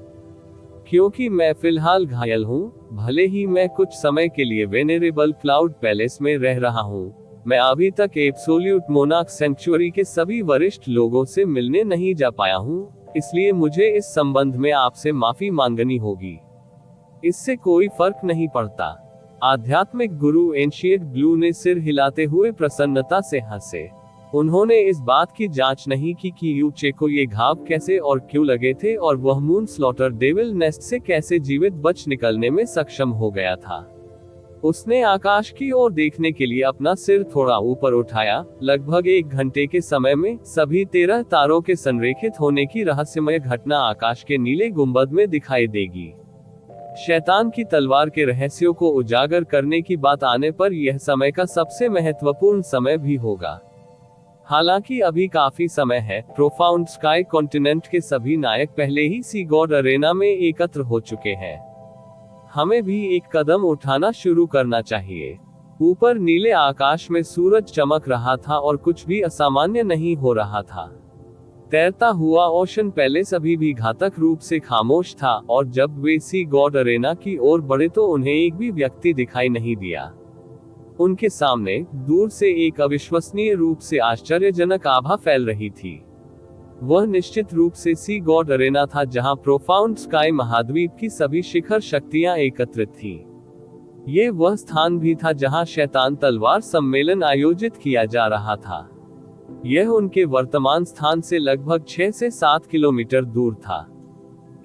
Speaker 1: क्योंकि मैं फिलहाल घायल हूँ। भले ही मैं कुछ समय के लिए वेनेरेबल क्लाउड पैलेस में रह रहा हूँ, मैं अभी तक एब्सोल्यूट मोनार्क सैंक्चुअरी के सभी वरिष्ठ लोगों से मिलने नहीं जा पाया हूँ, इसलिए मुझे इस संबंध में आपसे माफी मांगनी होगी। इससे कोई फर्क नहीं पड़ता। आध्यात्मिक गुरु एंशिएंट ब्लू ने सिर हिलाते हुए प्रसन्नता से हंसे। उन्होंने इस बात की जांच नहीं की कि यू चे को ये घाव कैसे और क्यों लगे थे और वह मून स्लॉटर डेविल नेस्ट से कैसे जीवित बच निकलने में सक्षम हो गया था। उसने आकाश की ओर देखने के लिए अपना सिर थोड़ा ऊपर उठाया। लगभग 1 घंटे के समय में सभी 13 तारों के संरेखित होने की रहस्यमय घटना आकाश के नीले गुंबद में दिखाई देगी। शैतान की तलवार के रहस्यों को उजागर करने की बात आने पर यह समय का सबसे महत्वपूर्ण समय भी होगा। हालांकि अभी काफी समय है। प्रोफाउंड स्काई कॉन्टिनेंट के सभी नायक पहले ही सी गॉड अरेना में एकत्र हो चुके हैं। हमें भी एक कदम उठाना शुरू करना चाहिए। ऊपर नीले आकाश में सूरज चमक रहा था और कुछ भी असामान्य नहीं हो रहा था। तैरता हुआ ओशन पैलेस अभी भी घातक रूप से खामोश था, और जब वे सी गॉड अरेना की ओर बढ़े तो उन्हें एक भी व्यक्ति दिखाई नहीं दिया। उनके सामने दूर से एक अविश्वसनीय रूप से आश्चर्यजनक आभा फैल रही थी। वह निश्चित रूप से सी गॉड अरेना था, जहां प्रोफाउंड स्काई महाद्वीप की सभी शिखर शक्तियां एकत्रित थी। ये वह स्थान भी था जहां शैतान तलवार सम्मेलन आयोजित किया जा रहा था। यह उनके वर्तमान स्थान से लगभग 6 से 7 किलोमीटर दूर था।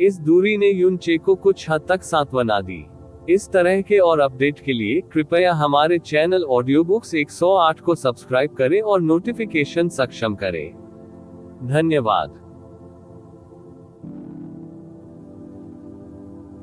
Speaker 1: इस दूरी ने युनचे को कुछ हद तक सांत्वना दी। इस तरह के और अपडेट के लिए कृपया हमारे चैनल ऑडियो बुक्स 108 को सब्सक्राइब करें और नोटिफिकेशन सक्षम करें। धन्यवाद।